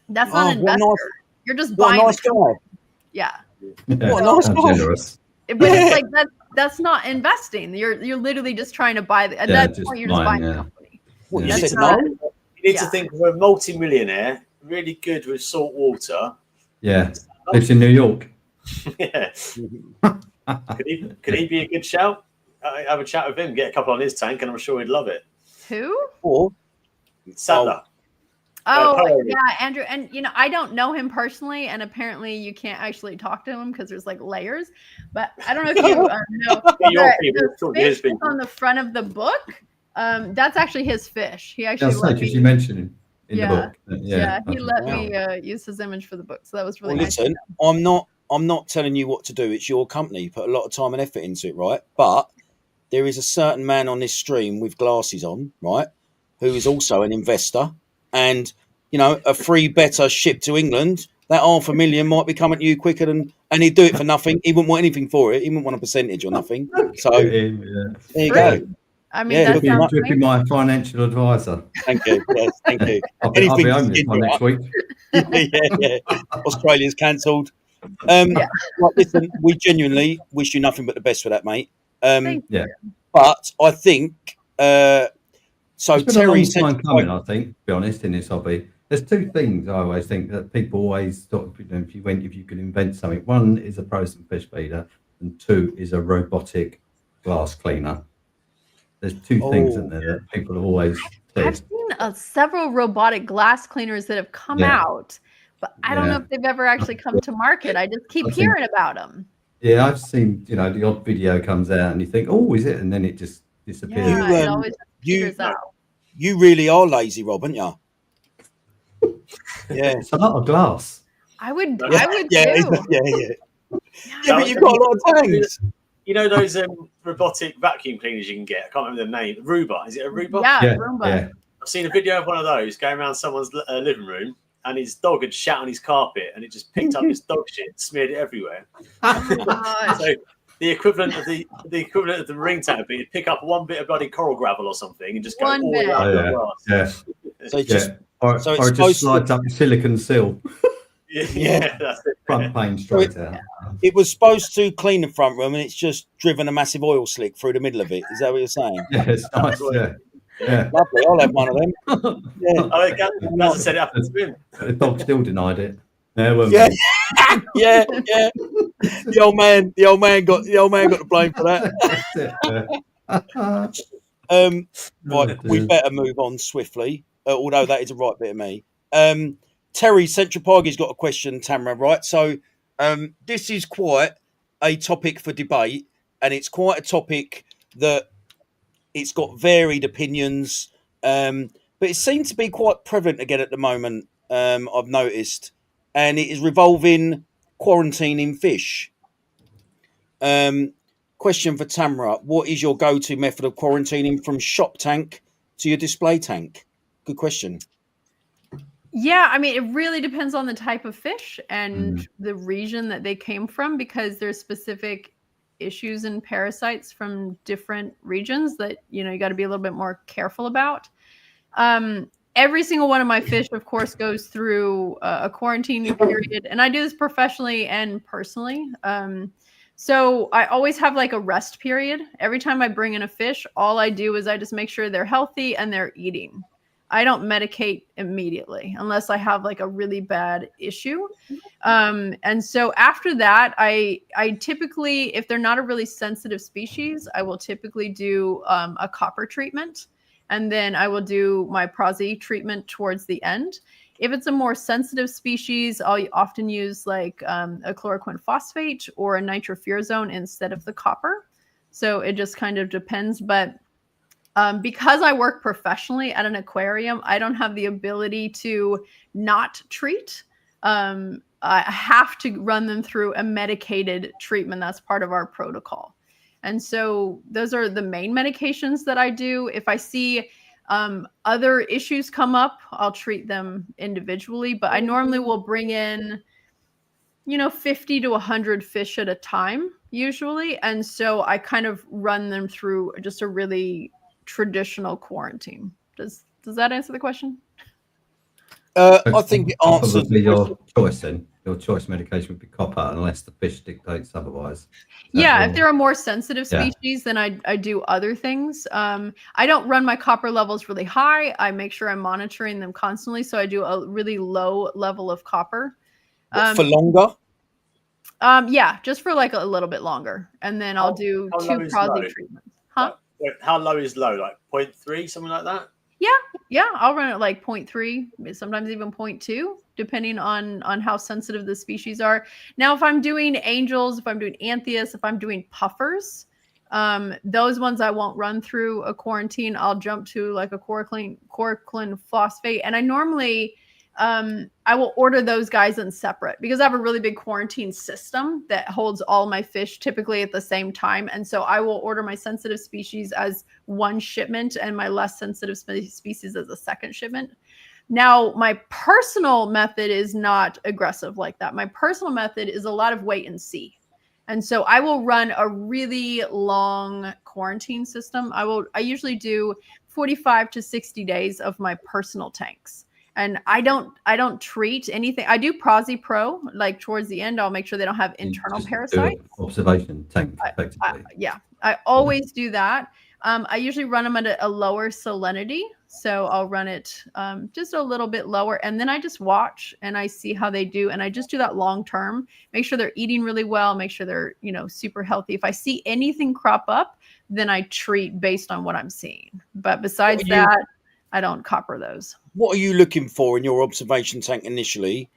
That's not an investor. You're just buying. Nice guy. Yeah. What a nice guy. Generous. But it's like that's not investing. You're literally just trying to buy. At that point, you're just buying a company. What, You need to think of a multi-millionaire, really good with salt water. Yeah, lives in New York. Yeah. Could he be a good shout? Have a chat with him, get a couple on his tank, and I'm sure he'd love it. Who? Or Sadler. Yeah, Andrew. And I don't know him personally, and apparently you can't actually talk to him because there's like layers. But I don't know if you know. The fish on the front of the book. That's actually his fish. He actually let me. You mentioned him in the book. Yeah, he let me use his image for the book, so that was really nice. Listen, I'm not telling you what to do. It's your company. You put a lot of time and effort into it, right? But there is a certain man on this stream with glasses on, right, who is also an investor. And, a free better shipped to England, that $500,000 might be coming to you quicker and he'd do it for nothing. He wouldn't want anything for it. He wouldn't want a percentage or nothing. So there you go. I mean, that sounds be my financial advisor. Thank you. Yes, thank you. I'll be homeless by next week. yeah. Australia's cancelled. Well, listen, we genuinely wish you nothing but the best for that, mate. But I think so. It's been Terry's a long time coming, I think, to be honest, in this hobby. There's two things I always think that people always thought, if you could invent something. One is a frozen fish feeder, and two is a robotic glass cleaner. There's two things, isn't there, that people have always said. I've seen several robotic glass cleaners that have come out, but I don't know if they've ever actually come to market. I just keep hearing about them. Yeah, I've seen, the odd video comes out and you think, oh, is it? And then it just disappears. Yeah, it always figures out. You really are lazy, Rob, aren't you? Yeah. It's a lot of glass. I would too. Yeah, but you've got a lot of tanks. Those robotic vacuum cleaners you can get? I can't remember the name. Roomba. Is it a Roomba? Yeah, Roomba. Yeah. I've seen a video of one of those going around someone's living room, and his dog had shat on his carpet, and it just picked up his dog shit and smeared it everywhere. So the equivalent of the marine tank would be to pick up one bit of bloody coral gravel or something and just go all around the glass. Yeah. Or it just slides up a silicon sill. Yeah, that's it. Front pane straight out. It was supposed to clean the front room, and it's just driven a massive oil slick through the middle of it. Is that what you're saying? Yeah, it's nice. Yeah. Lovely. I'll have one of them. Yeah. Gaz said it happened to him. The dog still denied it. Yeah. The old man got the blame for that. That's it. Right, we better move on swiftly. Although that is a right bit of me. Terry Centropaga's got a question, Tamara. Right, so this is quite a topic for debate, and it's quite a topic that it's got varied opinions, but it seems to be quite prevalent again at the moment. I've noticed, and it is revolving quarantining fish. Question for Tamara: what is your go-to method of quarantining from shop tank to your display tank? Good question. Yeah, I mean, it really depends on the type of fish and the region that they came from, because there's specific issues and parasites from different regions that, you got to be a little bit more careful about. Every single one of my fish, of course, goes through a quarantine period, and I do this professionally and personally. So I always have like a rest period. Every time I bring in a fish, all I do is I just make sure they're healthy and they're eating. I don't medicate immediately unless I have like a really bad issue. And so after that, I typically, if they're not a really sensitive species, I will typically do a copper treatment. And then I will do my Prozi treatment towards the end. If it's a more sensitive species, I'll often use like a chloroquine phosphate or a nitrofurazone instead of the copper. So it just kind of depends. But because I work professionally at an aquarium, I don't have the ability to not treat. I have to run them through a medicated treatment. That's part of our protocol. And so those are the main medications that I do. If I see Other issues come up, I'll treat them individually, but I normally will bring in, 50 to 100 fish at a time usually. And so I kind of run them through just a really traditional quarantine. Does that answer the question? I think it answers probably your choice then. Your choice medication would be copper unless the fish dictates otherwise. Yeah, if there are more sensitive species, then I do other things. I don't run my copper levels really high. I make sure I'm monitoring them constantly. So I do a really low level of copper. For longer? Yeah, just for like a little bit longer. And then I'll do 2 prosy treatments. Huh? How low is low? Like 0.3, something like that? Yeah, I'll run it like 0.3, sometimes even 0.2, depending on how sensitive the species are. Now, if I'm doing angels, if I'm doing anthias, if I'm doing puffers, those ones I won't run through a quarantine. I'll jump to like a chloroquine phosphate. And I normally, I will order those guys in separate because I have a really big quarantine system that holds all my fish typically at the same time. And so I will order my sensitive species as one shipment and my less sensitive species as a second shipment. Now, my personal method is not aggressive like that. My personal method is a lot of wait and see. And so I will run a really long quarantine system. I usually do 45 to 60 days of my personal tanks. And I don't treat anything. I do prosy pro, like towards the end, I'll make sure they don't have internal parasites. Observation tank, effectively. I always do that. I usually run them at a lower salinity. So I'll run it just a little bit lower. And then I just watch and I see how they do. And I just do that long term. Make sure they're eating really well. Make sure they're, super healthy. If I see anything crop up, then I treat based on what I'm seeing. But besides that, I don't copper those. What are you looking for in your observation tank initially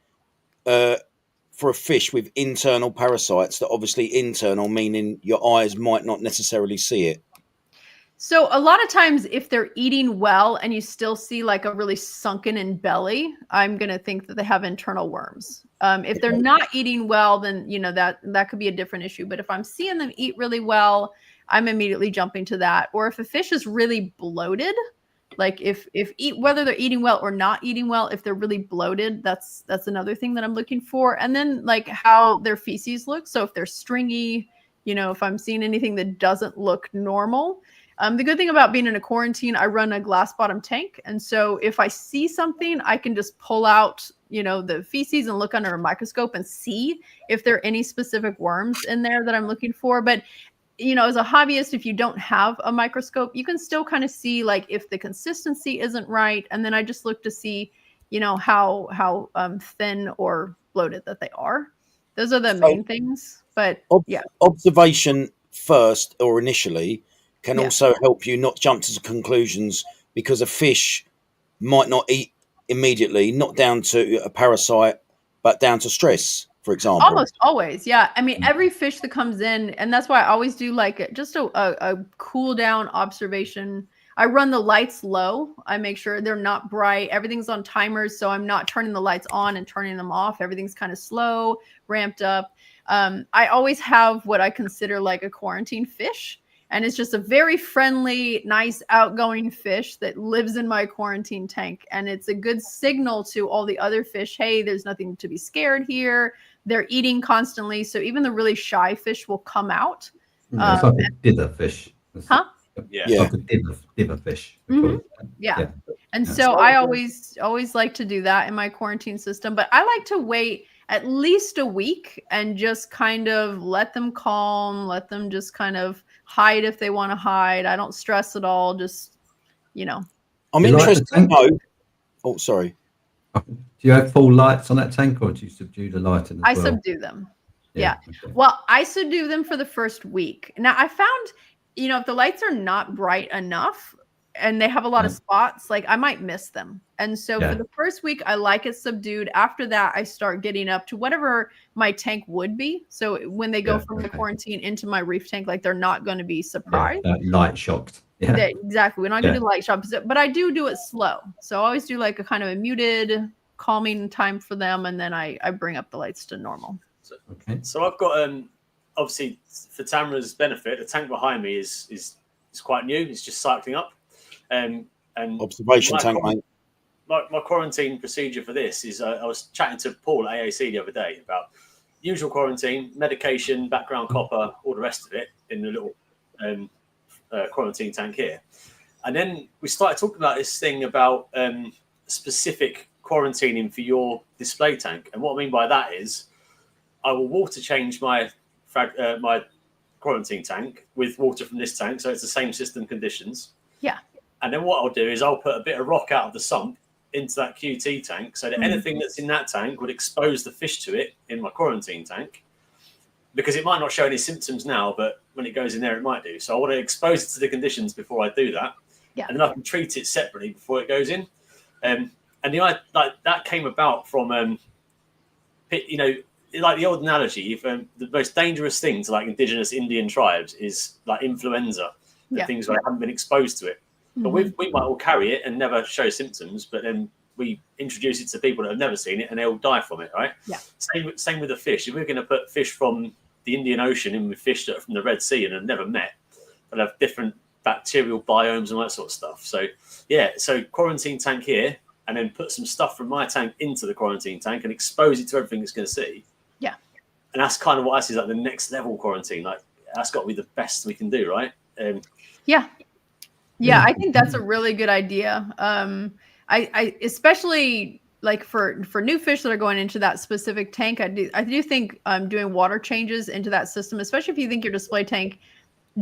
for a fish with internal parasites that obviously internal, meaning your eyes might not necessarily see it? So a lot of times if they're eating well and you still see like a really sunken in belly, I'm going to think that they have internal worms. If they're not eating well, then, that could be a different issue. But if I'm seeing them eat really well, I'm immediately jumping to that. Or if a fish is really bloated, like whether they're eating well or not eating well, if they're really bloated, that's another thing that I'm looking for. And then like how their feces look. So if they're stringy, if I'm seeing anything that doesn't look normal. The good thing about being in a quarantine, I run a glass bottom tank. And so if I see something, I can just pull out, the feces and look under a microscope and see if there are any specific worms in there that I'm looking for. But as a hobbyist, if you don't have a microscope, you can still kind of see like if the consistency isn't right. And then I just look to see, how thin or bloated that they are. Those are the main things. But observation first or initially can also help you not jump to conclusions, because a fish might not eat immediately, not down to a parasite, but down to stress. For example, almost always. Yeah. I mean, every fish that comes in, and that's why I always do like just a cool down observation. I run the lights low. I make sure they're not bright. Everything's on timers. So I'm not turning the lights on and turning them off. Everything's kind of slow, ramped up. I always have what I consider like a quarantine fish. And it's just a very friendly, nice, outgoing fish that lives in my quarantine tank. And it's a good signal to all the other fish, hey, there's nothing to be scared here. They're eating constantly. So even the really shy fish will come out. It's like a dither fish. Huh? Yeah. Like a dither fish. Mm-hmm. Yeah. And so I always like to do that in my quarantine system. But I like to wait at least a week and just kind of let them calm, let them just kind of hide if they want to hide. I don't stress at all. Just, I'm interested to know. Oh, sorry. Do you have full lights on that tank, or do you subdue the lighting as well? I subdue them. Yeah. Okay. Well, I subdue them for the first week. Now I found, if the lights are not bright enough and they have a lot of spots, like I might miss them. And so for the first week, I like it subdued. After that, I start getting up to whatever my tank would be. So when they go from the quarantine into my reef tank, like they're not going to be surprised. Light shocked. Yeah. Exactly. We're not going to do light shots, but I do it slow. So I always do like a kind of a muted, calming time for them. And then I bring up the lights to normal. So I've got, obviously for Tamara's benefit, the tank behind me is quite new. It's just cycling up. And observation tank, mate. My quarantine procedure for this is I was chatting to Paul at AAC the other day about usual quarantine, medication, background copper, all the rest of it in the little quarantine tank here. And then we started talking about this thing about specific quarantining for your display tank. And what I mean by that is I will water change my quarantine tank with water from this tank, so it's the same system conditions. Yeah. And then what I'll do is I'll put a bit of rock out of the sump into that QT tank, so that anything that's in that tank would expose the fish to it in my quarantine tank, because it might not show any symptoms now, but when it goes in there, it might do. So I want to expose it to the conditions before I do that. Yeah. And then I can treat it separately before it goes in. And that came about from, you know, like the old analogy, if the most dangerous thing to like indigenous Indian tribes is like influenza, things where I haven't been exposed to it. But we might all carry it and never show symptoms, but then we introduce it to people that have never seen it and they'll die from it, right? Yeah. Same with the fish. If we're going to put fish from the Indian Ocean in with fish that are from the Red Sea and have never met, they'll have different bacterial biomes and all that sort of stuff. So so quarantine tank here, and then put some stuff from my tank into the quarantine tank and expose it to everything it's going to see. Yeah. And that's kind of what I see as like the next level quarantine. Like that's got to be the best we can do, right? Yeah, I think that's a really good idea. I especially like for new fish that are going into that specific tank, I do think doing water changes into that system, especially if you think your display tank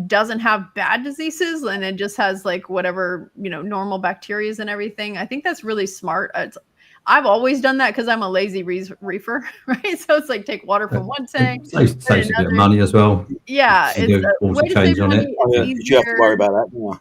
doesn't have bad diseases and it just has like whatever, you know, normal bacteria and everything. I think that's really smart. I've always done that because I'm a lazy reefer, right? So it's like take water from one tank. Saves a bit of money as well. Yeah, it's a way to save money. You have to worry about that.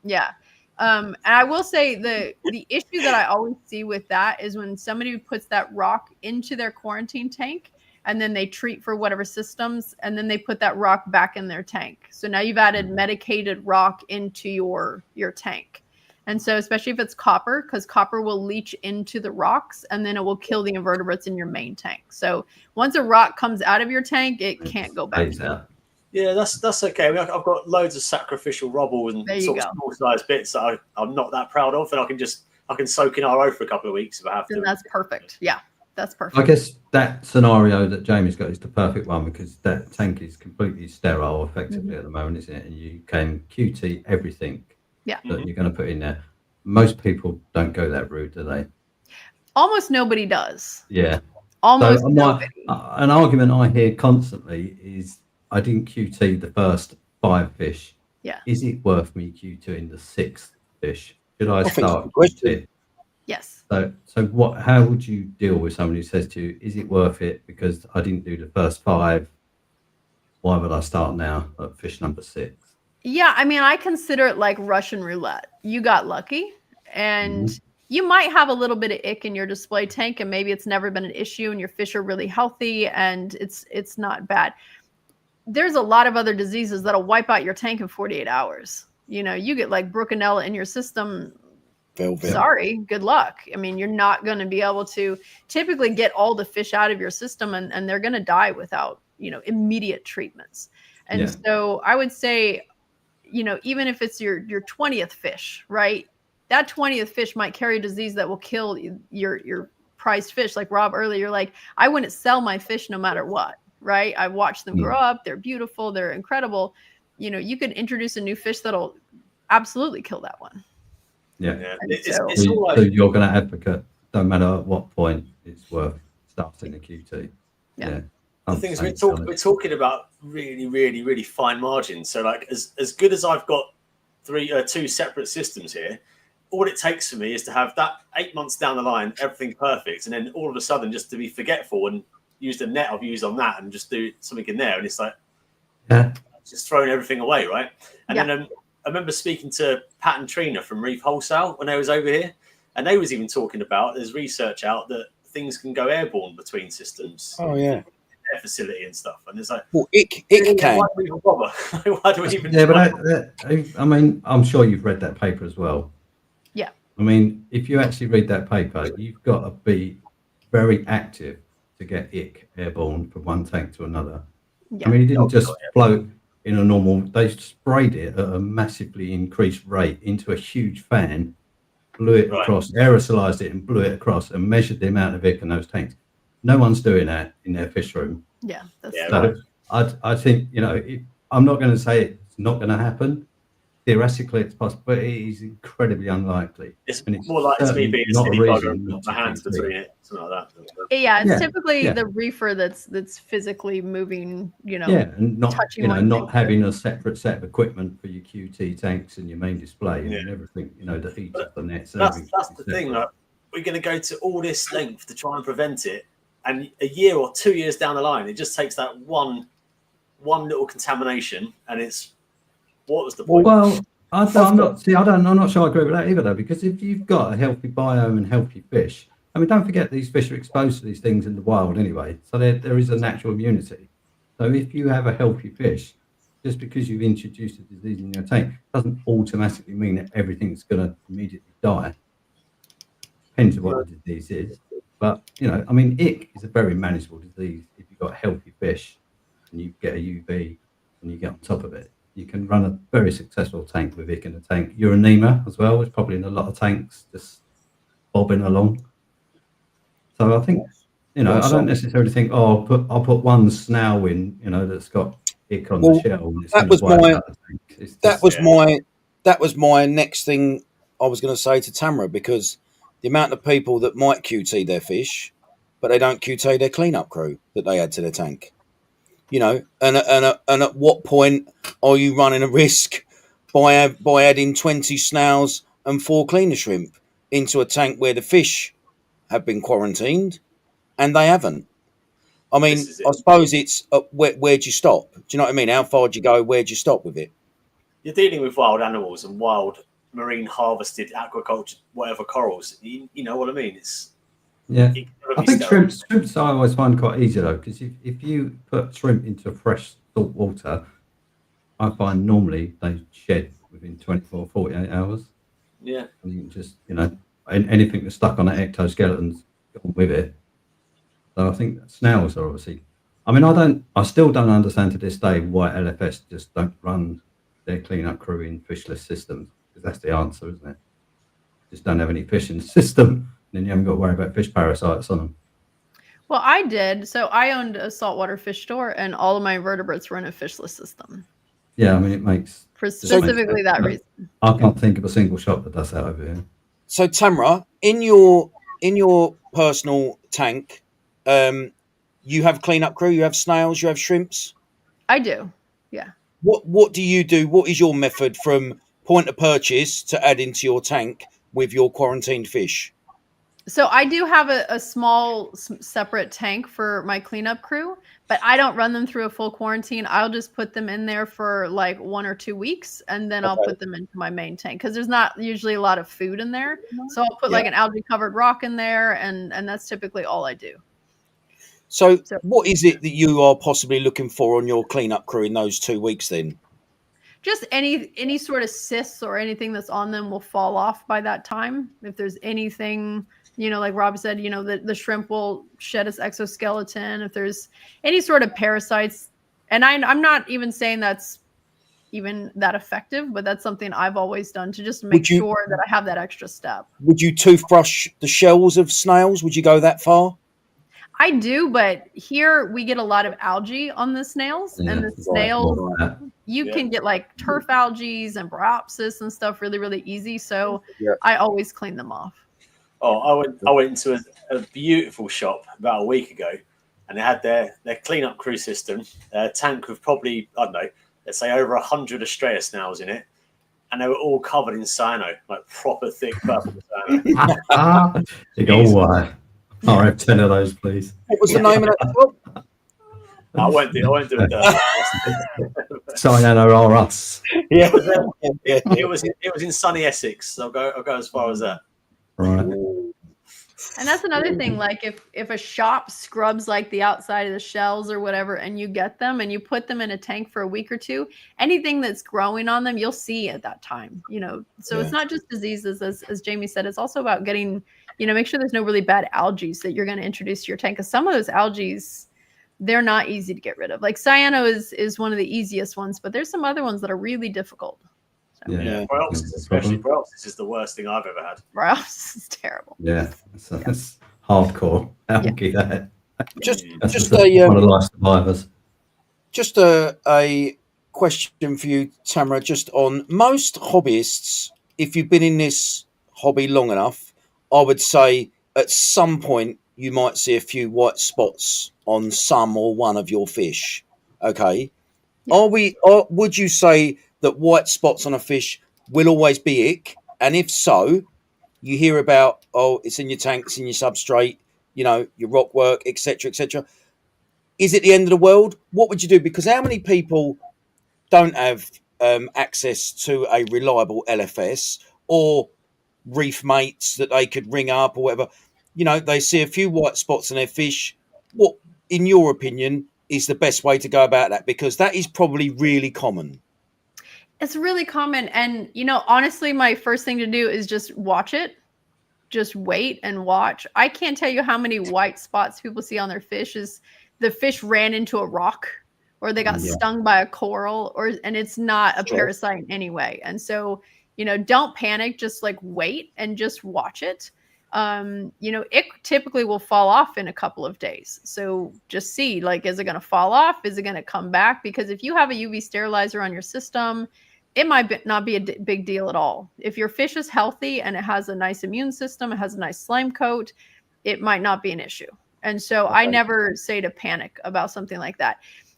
Yeah. And I will say the issue that I always see with that is when somebody puts that rock into their quarantine tank and then they treat for whatever systems and then they put that rock back in their tank. So now you've added medicated rock into your tank. And so especially if it's copper, because copper will leach into the rocks and then it will kill the invertebrates in your main tank. So once a rock comes out of your tank, it can't go back. Yeah, that's okay. I mean, I've got loads of sacrificial rubble and sort of small sized bits that I'm not that proud of, and I can soak in RO for a couple of weeks if I have to. And that's perfect. Yeah, that's perfect. I guess that scenario that Jamie's got is the perfect one because that tank is completely sterile effectively at the moment, isn't it? And you can QT everything that you're going to put in there. Most people don't go that route, do they? Almost nobody does. Yeah. Almost nobody. An argument I hear constantly is, I didn't QT the first 5 fish. Yeah. Is it worth me QTing the 6th fish? Should I start? Yes. So what? How would you deal with somebody who says to you, "Is it worth it because I didn't do the first 5? Why would I start now at fish number 6?" Yeah, I mean, I consider it like Russian roulette. You got lucky, and you might have a little bit of ick in your display tank, and maybe it's never been an issue, and your fish are really healthy, and it's not bad. There's a lot of other diseases that'll wipe out your tank in 48 hours. You know, you get like Bruchinella in your system. Sorry, good luck. I mean, you're not going to be able to typically get all the fish out of your system and they're going to die without, you know, immediate treatments. And so I would say, you know, even if it's your 20th fish, right? That 20th fish might carry a disease that will kill your prized fish. Like Rob earlier, like I wouldn't sell my fish no matter what. Right. I watched them grow up. They're beautiful. They're incredible. You know, you could introduce a new fish that'll absolutely kill that one. Yeah. It's all like, so you're going to advocate, no matter at what point it's worth starting a QT. Yeah. The thing is, we're talking about really, really, really fine margins. So like as good as I've got 2 separate systems here, all it takes for me is to have that 8 months down the line, everything perfect. And then all of a sudden just to be forgetful and use the net I've used on that and just do something in there, and it's like just throwing everything away, right? And then I remember speaking to Pat and Trina from Reef Wholesale when they was over here, and they was even talking about there's research out that things can go airborne between systems. Oh yeah, their facility and stuff, and it's like, well, it can. Why do we even bother? Why do we even? Yeah, but I mean, I'm sure you've read that paper as well. Yeah. I mean, if you actually read that paper, you've got to be very active to get ick airborne from one tank to another. I mean, it didn't just float in a normal, they sprayed it at a massively increased rate into a huge fan blew it across, aerosolized it and blew it across and measured the amount of ick in those tanks. No one's doing that in their fish room. Yeah. So I think, I'm not going to say it's not going to happen. Theoretically, it's possible, but it is incredibly unlikely. It's more likely to be being a silly bugger with the hands between it, something like that. Yeah, it's typically the reefer that's physically moving, and not, touching not having a separate set of equipment for your QT tanks and your main display and everything, the heat of the nets. That's the thing, like, we're going to go to all this length to try and prevent it, and a year or 2 years down the line, it just takes that one little contamination, and it's. What was the point? Well, I'm not sure I agree with that either, though, because if you've got a healthy biome and healthy fish, I mean, don't forget these fish are exposed to these things in the wild anyway, so there is a natural immunity. So if you have a healthy fish, just because you've introduced a disease in your tank doesn't automatically mean that everything's going to immediately die. Depends on what the disease is. But, I mean, ick is a very manageable disease if you've got healthy fish and you get a UV and you get on top of it. You can run a very successful tank with ick in the tank. Uranema as well is probably in a lot of tanks, just bobbing along. So I think, I don't necessarily think, I'll put one snail in, that's got ick on the shell. That was my next thing I was going to say to Tamara, because the amount of people that might QT their fish, but they don't QT their cleanup crew that they add to their tank. And at what point are you running a risk by adding 20 snails and 4 cleaner shrimp into a tank where the fish have been quarantined and they haven't? I mean, I suppose it's where'd you stop? Do you know what I mean? How far do you go? Where'd you stop with it? You're dealing with wild animals and wild marine harvested aquaculture, whatever corals. You know what I mean? I think shrimps I always find quite easy though, because if you put shrimp into fresh salt water, I find normally they shed within 24, 48 hours. Yeah. And you can just, anything that's stuck on an ectoskeleton's gone with it. So I think snails are obviously, I still don't understand to this day why LFS just don't run their cleanup crew in fishless systems, because that's the answer, isn't it? Just don't have any fish in the system. Then you haven't got to worry about fish parasites on them. Well, I did. So I owned a saltwater fish store, and all of my invertebrates were in a fishless system. Yeah, I mean, it makes... For specifically that reason. I can't think of a single shop that does that over here. So, Tamara, in your personal tank, you have cleanup crew, you have snails, you have shrimps? I do, yeah. What do you do? What is your method from point of purchase to add into your tank with your quarantined fish? So I do have a small separate tank for my cleanup crew, but I don't run them through a full quarantine. I'll just put them in there for like 1 or 2 weeks, and then I'll put them into my main tank because there's not usually a lot of food in there. So I'll put like an algae covered rock in there, and that's typically all I do. So what is it that you are possibly looking for on your cleanup crew in those 2 weeks then? Just any sort of cysts or anything that's on them will fall off by that time. If there's anything, like Rob said, the shrimp will shed its exoskeleton. If there's any sort of parasites, and I'm not even saying that's even that effective, but that's something I've always done to just make sure that I have that extra step. Would you toothbrush the shells of snails? Would you go that far? I do, but here we get a lot of algae on the snails, and the snails, you can get like turf algae and bryopsis and stuff really, really easy. So I always clean them off. Oh, I went into a beautiful shop about a week ago, and they had their cleanup crew system, a tank with probably, I don't know, let's say over 100 Australia snails in it, and they were all covered in cyano, like proper thick purple cyano. You go, why? I'll have 10 of those, please. What was the name of that shop? I won't do it. Cyano are us. Yeah. It was in sunny Essex. So I'll go as far as that. Right. And that's another thing. Like if a shop scrubs like the outside of the shells or whatever, and you get them and you put them in a tank for a week or two, anything that's growing on them, you'll see at that time. So it's not just diseases, as Jamie said. It's also about getting, make sure there's no really bad algae that you're going to introduce to your tank. Because some of those algae, they're not easy to get rid of. Like cyano is one of the easiest ones, but there's some other ones that are really difficult. Yeah. Paralysis, especially paralysis, is the worst thing I've ever had. Paralysis is terrible. Yeah, that's hardcore. Algae, that. Just one of life survivors. Just a question for you, Tamara. Just on most hobbyists, if you've been in this hobby long enough, I would say at some point you might see a few white spots on some or one of your fish. Okay, would you say that white spots on a fish will always be ick? And if so, you hear about, oh, it's in your tank, it's in your substrate, you know, your rock work, etc., etc. Is it the end of the world? What would you do? Because how many people don't have access to a reliable LFS or reef mates that they could ring up or whatever? You know, they see a few white spots on their fish. What, in your opinion, is the best way to go about that? Because that is probably really common. It's really common. And, you know, honestly, my first thing to do is just watch it. Just wait and watch. I can't tell you how many white spots people see on their fish is the fish ran into a rock or they got stung by a coral and it's not a parasite anyway. And so, you know, don't panic, just like wait and just watch it. You know, it typically will fall off in a couple of days. So just see, like, is it going to fall off? Is it going to come back? Because if you have a UV sterilizer on your system, it might not be a big deal at all. If your fish is healthy and it has a nice immune system, it has a nice slime coat, it might not be an issue. And so I never say to panic about something like that.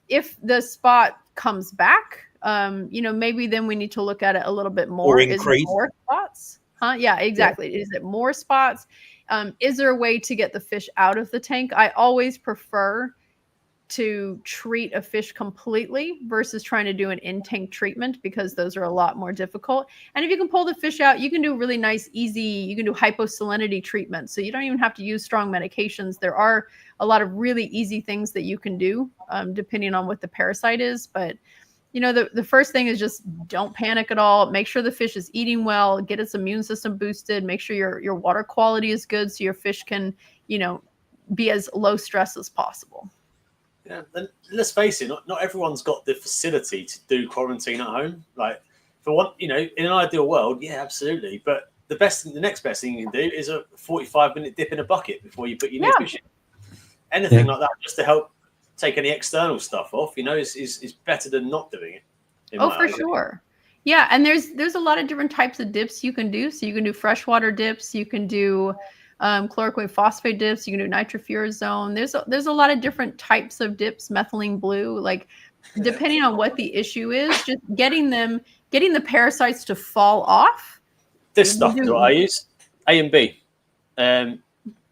If the spot comes back, you know, maybe then we need to look at it a little bit more. Or Is increase. it more spots? Huh? Yeah, exactly. Yeah. Is it more spots? Is there a way to get the fish out of the tank? I always prefer to treat a fish completely versus trying to do an in-tank treatment because those are a lot more difficult. And if you can pull the fish out, you can do really nice, easy, you can do hyposalinity treatment. So you don't even have to use strong medications. There are a lot of really easy things that you can do depending on what the parasite is. But, you know, the first thing is just don't panic at all. Make sure the fish is eating well, get its immune system boosted, make sure your water quality is good so your fish can, you know, be as low stress as possible. Yeah, and let's face it, not everyone's got the facility to do quarantine at home. Like, for one, you know, in an ideal world, yeah, absolutely. But the next best thing you can do is a 45-minute dip in a bucket before you put your new fish in. Anything like that, just to help take any external stuff off, you know, is better than not doing it. Oh, for sure. Yeah, and there's a lot of different types of dips you can do. So you can do freshwater dips, you can do chloroquine phosphate dips, you can do nitrofurazone. There's a lot of different types of dips, methylene blue, like depending on what the issue is, just getting the parasites to fall off. This stuff is what I use, A and B.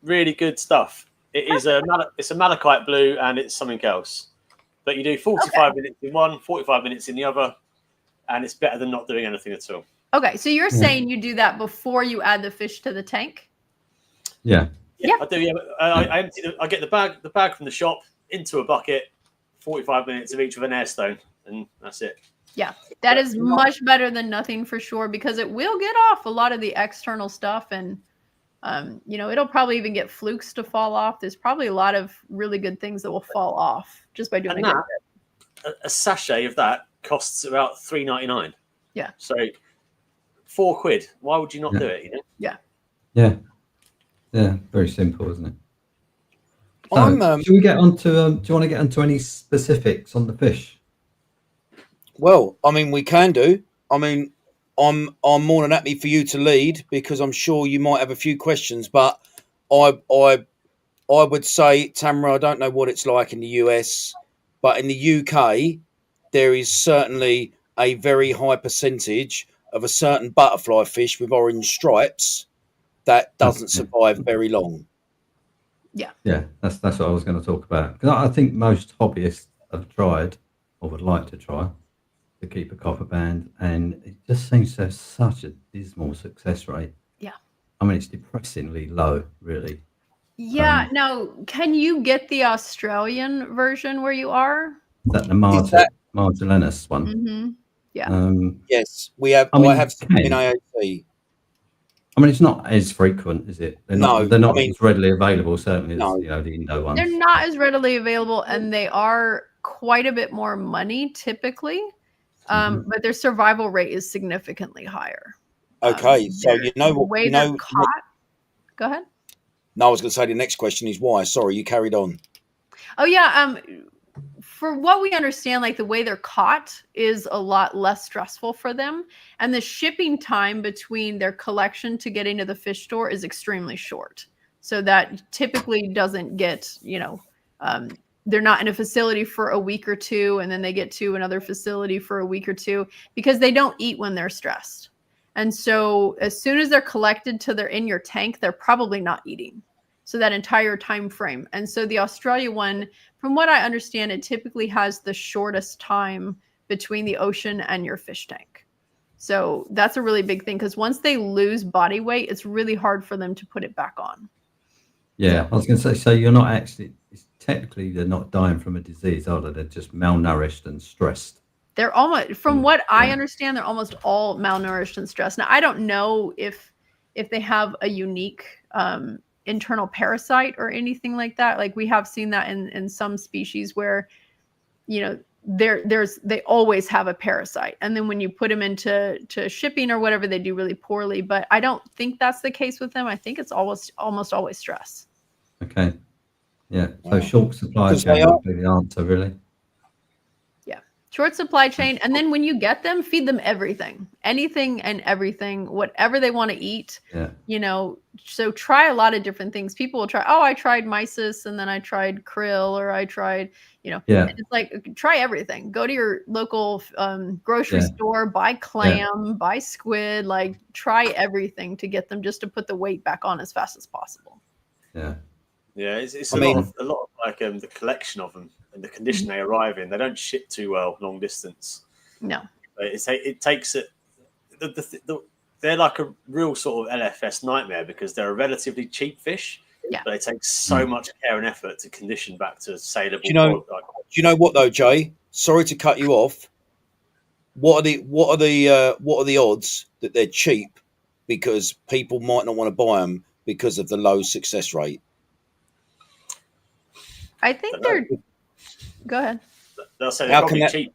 Really good stuff. It's a malachite blue and it's something else. But you do 45 minutes in one, 45 minutes in the other, and it's better than not doing anything at all. Okay, so you're saying you do that before you add the fish to the tank? Yeah, I do. Yeah, I get the bag from the shop into a bucket, 45 minutes of each with an air stone, and that's it. Yeah, that is much better than nothing for sure, because it will get off a lot of the external stuff, and you know, it'll probably even get flukes to fall off. There's probably a lot of really good things that will fall off just by doing a sachet of that costs about $3.99. Yeah. So £4. Why would you not do it? You know? Yeah. Yeah. Yeah. Very simple, isn't it? Should we get onto? Do you want to get onto any specifics on the fish? Well, I mean, we can do. I mean, I'm more than happy for you to lead because I'm sure you might have a few questions. But I would say, Tamara, I don't know what it's like in the US, but in the UK, there is certainly a very high percentage of a certain butterfly fish with orange stripes that doesn't survive very long. Yeah. Yeah, that's what I was going to talk about. Because I think most hobbyists have tried or would like to try to keep a copper band, and it just seems to have such a dismal success rate. Yeah. I mean, it's depressingly low, really. Yeah. Now, can you get the Australian version where you are? Is that the Margellinus one? Mm-hmm. Yeah. Yes, we have. I have some in AOC. I mean, it's not as frequent, is it? They're not as readily available, certainly, as you know, the Indo ones. They're not as readily available, and they are quite a bit more money typically. but their survival rate is significantly higher. Okay, so you know what? Way they're caught. Go ahead. No, I was going to say the next question is why. Sorry, you carried on. Oh yeah. For what we understand, like the way they're caught is a lot less stressful for them, and the shipping time between their collection to getting to the fish store is extremely short. So that typically doesn't get, they're not in a facility for a week or two, and then they get to another facility for a week or two, because they don't eat when they're stressed. And so as soon as they're collected till they're in your tank, they're probably not eating. So that entire time frame. And so the Australia one, from what I understand, it typically has the shortest time between the ocean and your fish tank. So that's a really big thing, because once they lose body weight, it's really hard for them to put it back on. Yeah, I was going to say, so you're not actually, technically they're not dying from a disease, are they? They're just malnourished and stressed. They're almost, from what I understand, they're almost all malnourished and stressed. Now, I don't know if they have a unique internal parasite or anything like that. Like we have seen that in some species where, they always have a parasite, and then when you put them into shipping or whatever, they do really poorly. But I don't think that's the case with them. I think it's almost always stress. Okay. Yeah. So short supply chain would be the answer, really. Yeah. Short supply chain. And then when you get them, feed them everything, anything and everything, whatever they want to eat. Yeah. So try a lot of different things. People will try, I tried mysis, and then I tried krill, or I tried, and it's like, try everything. Go to your local grocery store, buy clam, buy squid, like try everything to get them, just to put the weight back on as fast as possible. Yeah. Yeah, it's a lot of like the collection of them and the condition they arrive in. They don't ship too well long distance. No, it takes it. They're like a real sort of LFS nightmare, because they're a relatively cheap fish. Yeah, but it takes so much care and effort to condition back to saleable. Do you know what though, Jay? Sorry to cut you off. What are the odds that they're cheap because people might not want to buy them because of the low success rate? I think they're. Go ahead. They'll say they're probably cheap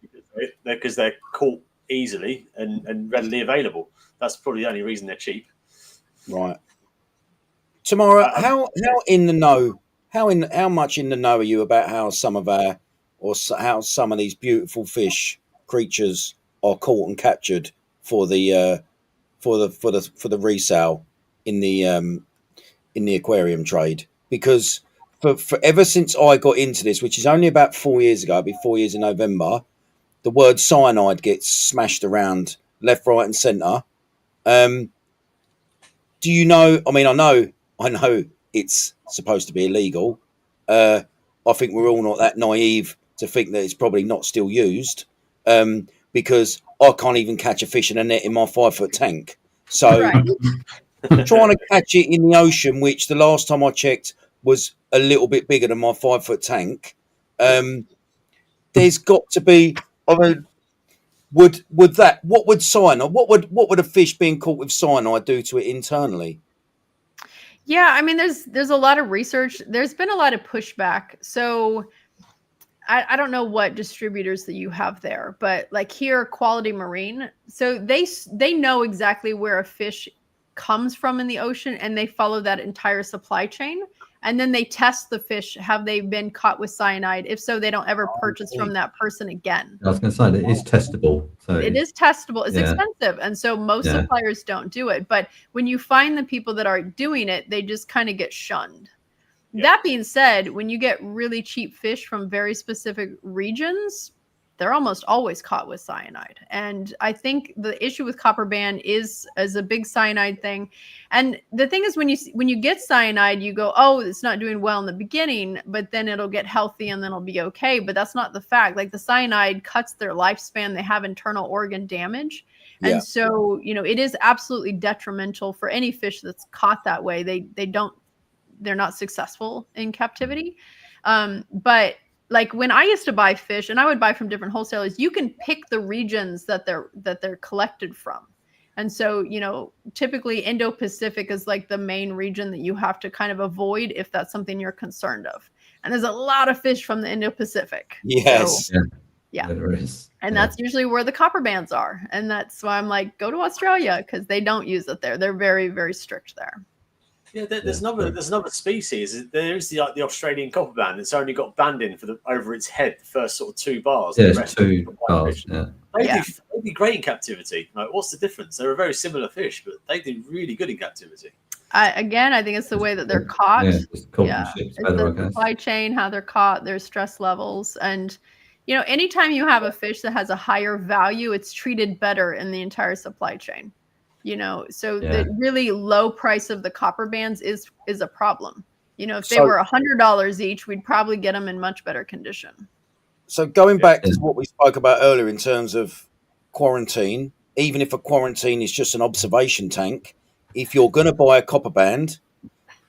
because they're caught easily and readily available. That's probably the only reason they're cheap. Right. Tamara, how in the know? How much in the know are you about how some of these beautiful fish creatures are caught and captured for the resale in the aquarium trade? Because for ever since I got into this, which is only about 4 years ago, it'll be 4 years in November, the word cyanide gets smashed around left, right, and centre. Do you know? I mean, I know it's supposed to be illegal. I think we're all not that naive to think that it's probably not still used, because I can't even catch a fish in a net in my 5-foot tank. So trying to catch it in the ocean, which the last time I checked was a little bit bigger than my 5-foot tank. There's got to be. I mean, what would cyanide? What would a fish being caught with cyanide do to it internally? Yeah, I mean, there's a lot of research. There's been a lot of pushback. So I don't know what distributors that you have there, but like here, Quality Marine. So they know exactly where a fish comes from in the ocean, and they follow that entire supply chain. And then they test the fish. Have they been caught with cyanide? If so, they don't ever purchase from that person again. I was going to say that it is testable. So it is testable. It's expensive. And so most suppliers don't do it. But when you find the people that are doing it, they just kind of get shunned. Yeah. That being said, when you get really cheap fish from very specific regions, they're almost always caught with cyanide. And I think the issue with copper band is a big cyanide thing. And the thing is, when you get cyanide, you go, oh, it's not doing well in the beginning, but then it'll get healthy and then it'll be okay. But that's not the fact. Like the cyanide cuts their lifespan. They have internal organ damage. And so, it is absolutely detrimental for any fish that's caught that way. They're not successful in captivity. But like when I used to buy fish, and I would buy from different wholesalers, you can pick the regions that they're collected from. And so, typically Indo-Pacific is like the main region that you have to kind of avoid if that's something you're concerned of. And there's a lot of fish from the Indo-Pacific. Yes. So, Yeah, there is. And that's usually where the copper bands are. And that's why I'm like, go to Australia, because they don't use it there. They're very, very strict there. Yeah, there's another species. There is the Australian copper band. It's only got banding for over its head, the first sort of 2 bars. Yeah, the rest 2 bars. Yeah. They do great in captivity. Like, what's the difference? They're a very similar fish, but they do really good in captivity. I think it's the way that they're caught. It's the supply chain, how they're caught, their stress levels. And, anytime you have a fish that has a higher value, it's treated better in the entire supply chain. So the really low price of the copper bands is a problem. If they were $100 each, we'd probably get them in much better condition. So going back to what we spoke about earlier in terms of quarantine, even if a quarantine is just an observation tank, if you're going to buy a copper band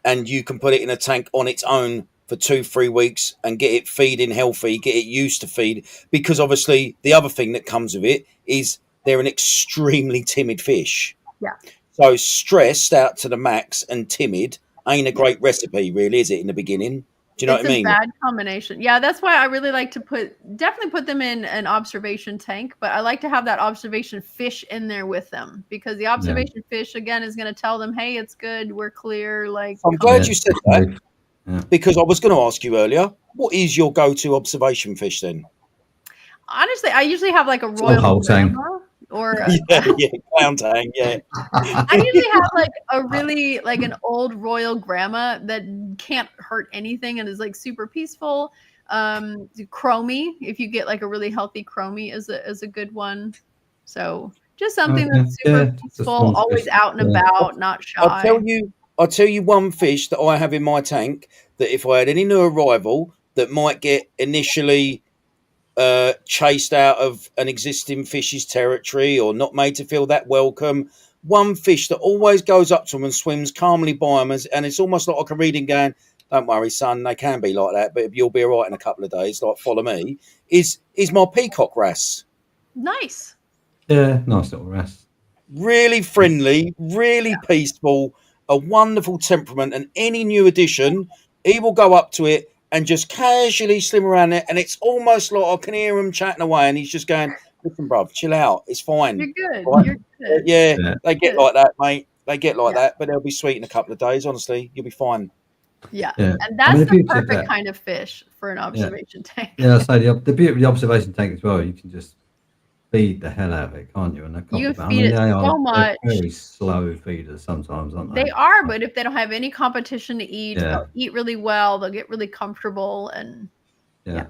and you can put it in a tank on its own for 2-3 weeks and get it feeding healthy, get it used to feed, because obviously the other thing that comes with it is they're an extremely timid fish. Yeah. So stressed out to the max and timid ain't a great recipe, really, is it, in the beginning? Do you know what I mean? It's a bad combination. Yeah, that's why I really like to definitely put them in an observation tank, but I like to have that observation fish in there with them, because the observation fish, again, is going to tell them, hey, it's good, we're clear. I'm glad you said that, because I was going to ask you earlier, what is your go-to observation fish then? Honestly, I usually have like a royal tank. Or clown tang, I usually have like a really an old royal grandma that can't hurt anything and is like super peaceful. Chromie, if you get like a really healthy chromie, is a good one. So just something that's super peaceful, always out and about, not shy. I'll tell you one fish that I have in my tank that if I had any new arrival that might get initially chased out of an existing fish's territory or not made to feel that welcome. One fish that always goes up to them and swims calmly by them, and it's almost like I can read him going, don't worry, son, they can be like that, but you'll be all right in a couple of days, like follow me, is my peacock wrasse. Nice. Yeah, nice little wrasse. Really friendly, really peaceful, a wonderful temperament, and any new addition, he will go up to it and just casually slim around it, and it's almost like I can hear him chatting away, and he's just going, listen, bruv, chill out. It's fine. You're good. Right? You're good. Yeah, they get like that, mate. They get like that, but they'll be sweet in a couple of days. Honestly, you'll be fine. Yeah. And that's the perfect kind of fish for an observation tank. Yeah, I say the beauty of the observation tank as well, you can just feed the hell out of it, can't you? And you feed it so much. Very slow feeders sometimes, aren't they? They are, but if they don't have any competition to eat, they'll eat really well. They'll get really comfortable, and and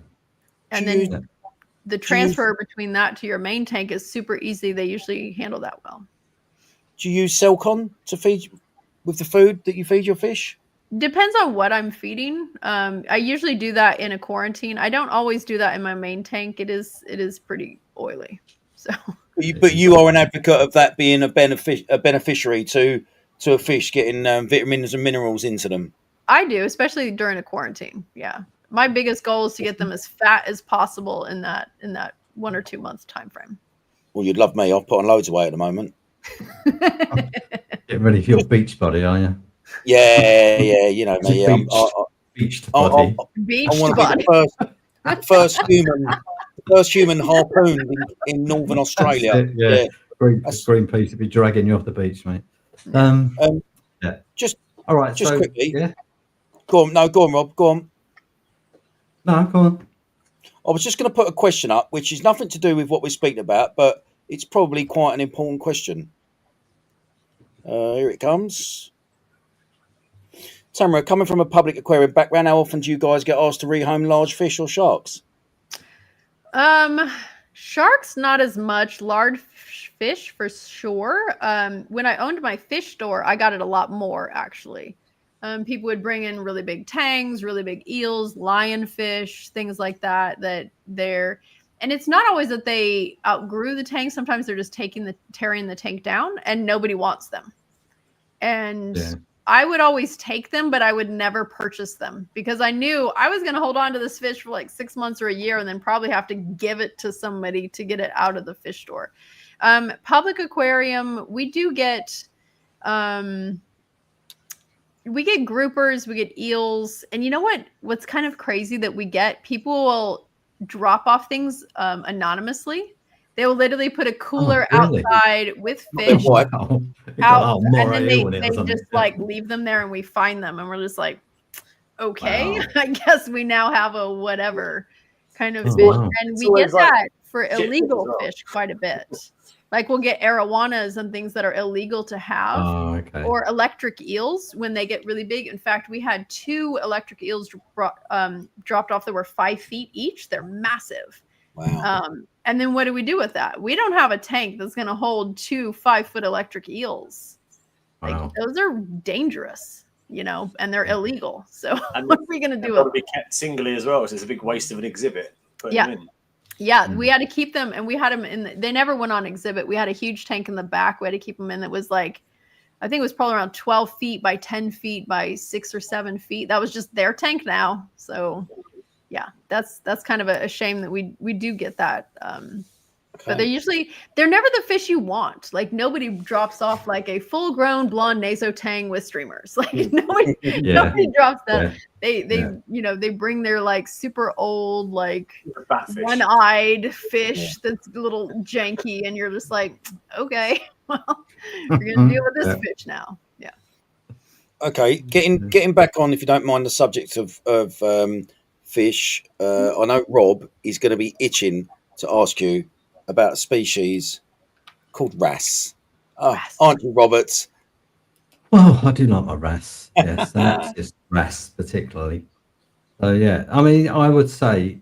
then the transfer between that to your main tank is super easy. They usually handle that well. Do you use Selcon to feed with the food that you feed your fish? Depends on what I'm feeding. I usually do that in a quarantine. I don't always do that in my main tank. It is pretty oily. So, but you are an advocate of that being a beneficiary to a fish getting vitamins and minerals into them. I do, especially during a quarantine. Yeah, my biggest goal is to get them as fat as possible in that 1 or 2 month time frame. Well, you'd love me. I've put on loads of weight at the moment. Getting ready for your beach body, are you? Yeah, you know me. Beached body. Beached I want to be the first human harpooned in Northern Australia. Yeah. Greenpeace would be dragging you off the beach, mate. Just all right. Just quickly. Yeah. Go on, Rob. Go on. No, go on. I was just going to put a question up, which is nothing to do with what we're speaking about, but it's probably quite an important question. Here it comes. Tamara, coming from a public aquarium background, how often do you guys get asked to rehome large fish or sharks? Sharks, not as much. Large fish for sure. When I owned my fish store, I got it a lot more actually. People would bring in really big tangs, really big eels, lionfish, things like that. And it's not always that they outgrew the tank. Sometimes they're just tearing the tank down, and nobody wants them. And I would always take them, but I would never purchase them because I knew I was going to hold on to this fish for like 6 months or a year and then probably have to give it to somebody to get it out of the fish store. Public aquarium, we do get, we get groupers, we get eels. And you know what's kind of crazy that we get? People will drop off things anonymously. They will literally put a cooler outside with fish out, and then they just like leave them there, and we find them, and we're just like, okay, I guess we now have a whatever kind of fish, and we get that for illegal fish quite a bit. Like we'll get arowanas and things that are illegal to have, or electric eels when they get really big. In fact, we had 2 electric eels dropped off that were 5 feet each. They're massive. Wow. And then what do we do with that? We don't have a tank that's going to hold 2 5-foot electric eels. Like those are dangerous, you know, and they're illegal. So what are we going to do? Got to be kept singly as well. So it's a big waste of an exhibit. Yeah, we had to keep them, and we had them in. They never went on exhibit. We had a huge tank in the back. We had to keep them in. That was like, I think it was probably around 12 feet by 10 feet by 6 or 7 feet. That was just their tank now. So, yeah, that's kind of a shame that we do get that. But they're never the fish you want. Like nobody drops off like a full-grown blonde nasotang with streamers. Like nobody drops that. They bring their like super old, like one-eyed fish that's a little janky, and you're just like, okay, well, we're gonna deal with this fish now. Yeah. Okay, getting back on, if you don't mind, the subject of fish. I know Rob is going to be itching to ask you about a species called wrasse. Aren't you, Robert? Well, I do like my wrasse. Yes, that's just wrasse particularly. So yeah, I mean, I would say,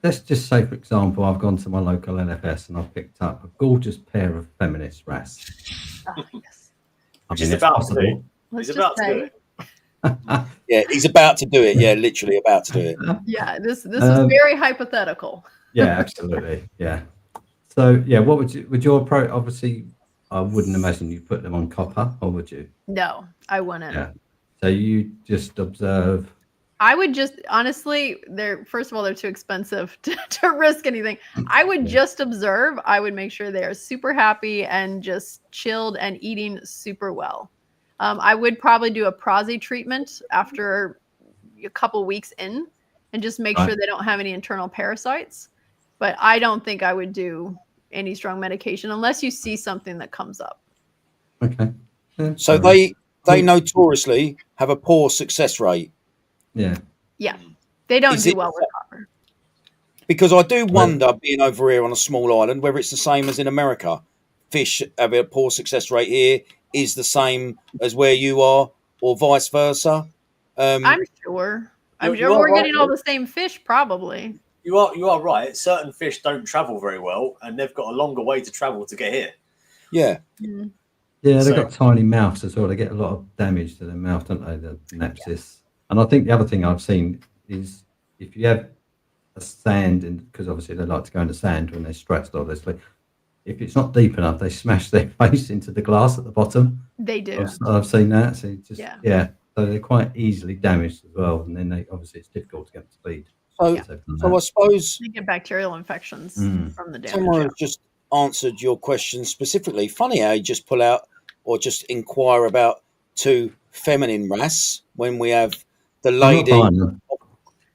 let's just say, for example, I've gone to my local LFS and I've picked up a gorgeous pair of feminist wrasse. Oh, yes. I mean, it's possible. He's about to do it. Yeah, he's about to do it. Yeah, literally about to do it. Yeah, this is very hypothetical. Yeah, absolutely. Yeah. So yeah, what would your approach? Obviously, I wouldn't imagine you'd put them on copper, or would you? No, I wouldn't. Yeah. So you just observe. I would just honestly, first of all, they're too expensive to risk anything. I would just observe. I would make sure they are super happy and just chilled and eating super well. I would probably do a prosy treatment after a couple weeks in, and just make sure they don't have any internal parasites. But I don't think I would do any strong medication unless you see something that comes up. Okay. Yeah, so they notoriously have a poor success rate. Yeah. Yeah. They don't do well with copper. Because I do wonder, being over here on a small island, whether it's the same as in America. Fish have a poor success rate here is the same as where you are, or vice versa. I'm sure we're getting all the same fish, probably. You are right. Certain fish don't travel very well, and they've got a longer way to travel to get here. Yeah. Mm-hmm. Yeah, they've got tiny mouths as well. They get a lot of damage to their mouth, don't they? The napsis. And I think the other thing I've seen is if you have a sand, because obviously they like to go into sand when they're stressed, obviously. If it's not deep enough, they smash their face into the glass at the bottom. They do. I've seen that. So so they're quite easily damaged as well. And then obviously it's difficult to get them to feed. So I suppose you get bacterial infections from the damage. Tamara just answered your question specifically. Funny how you just pull out or just inquire about 2 feminine wrasse when we have the lady.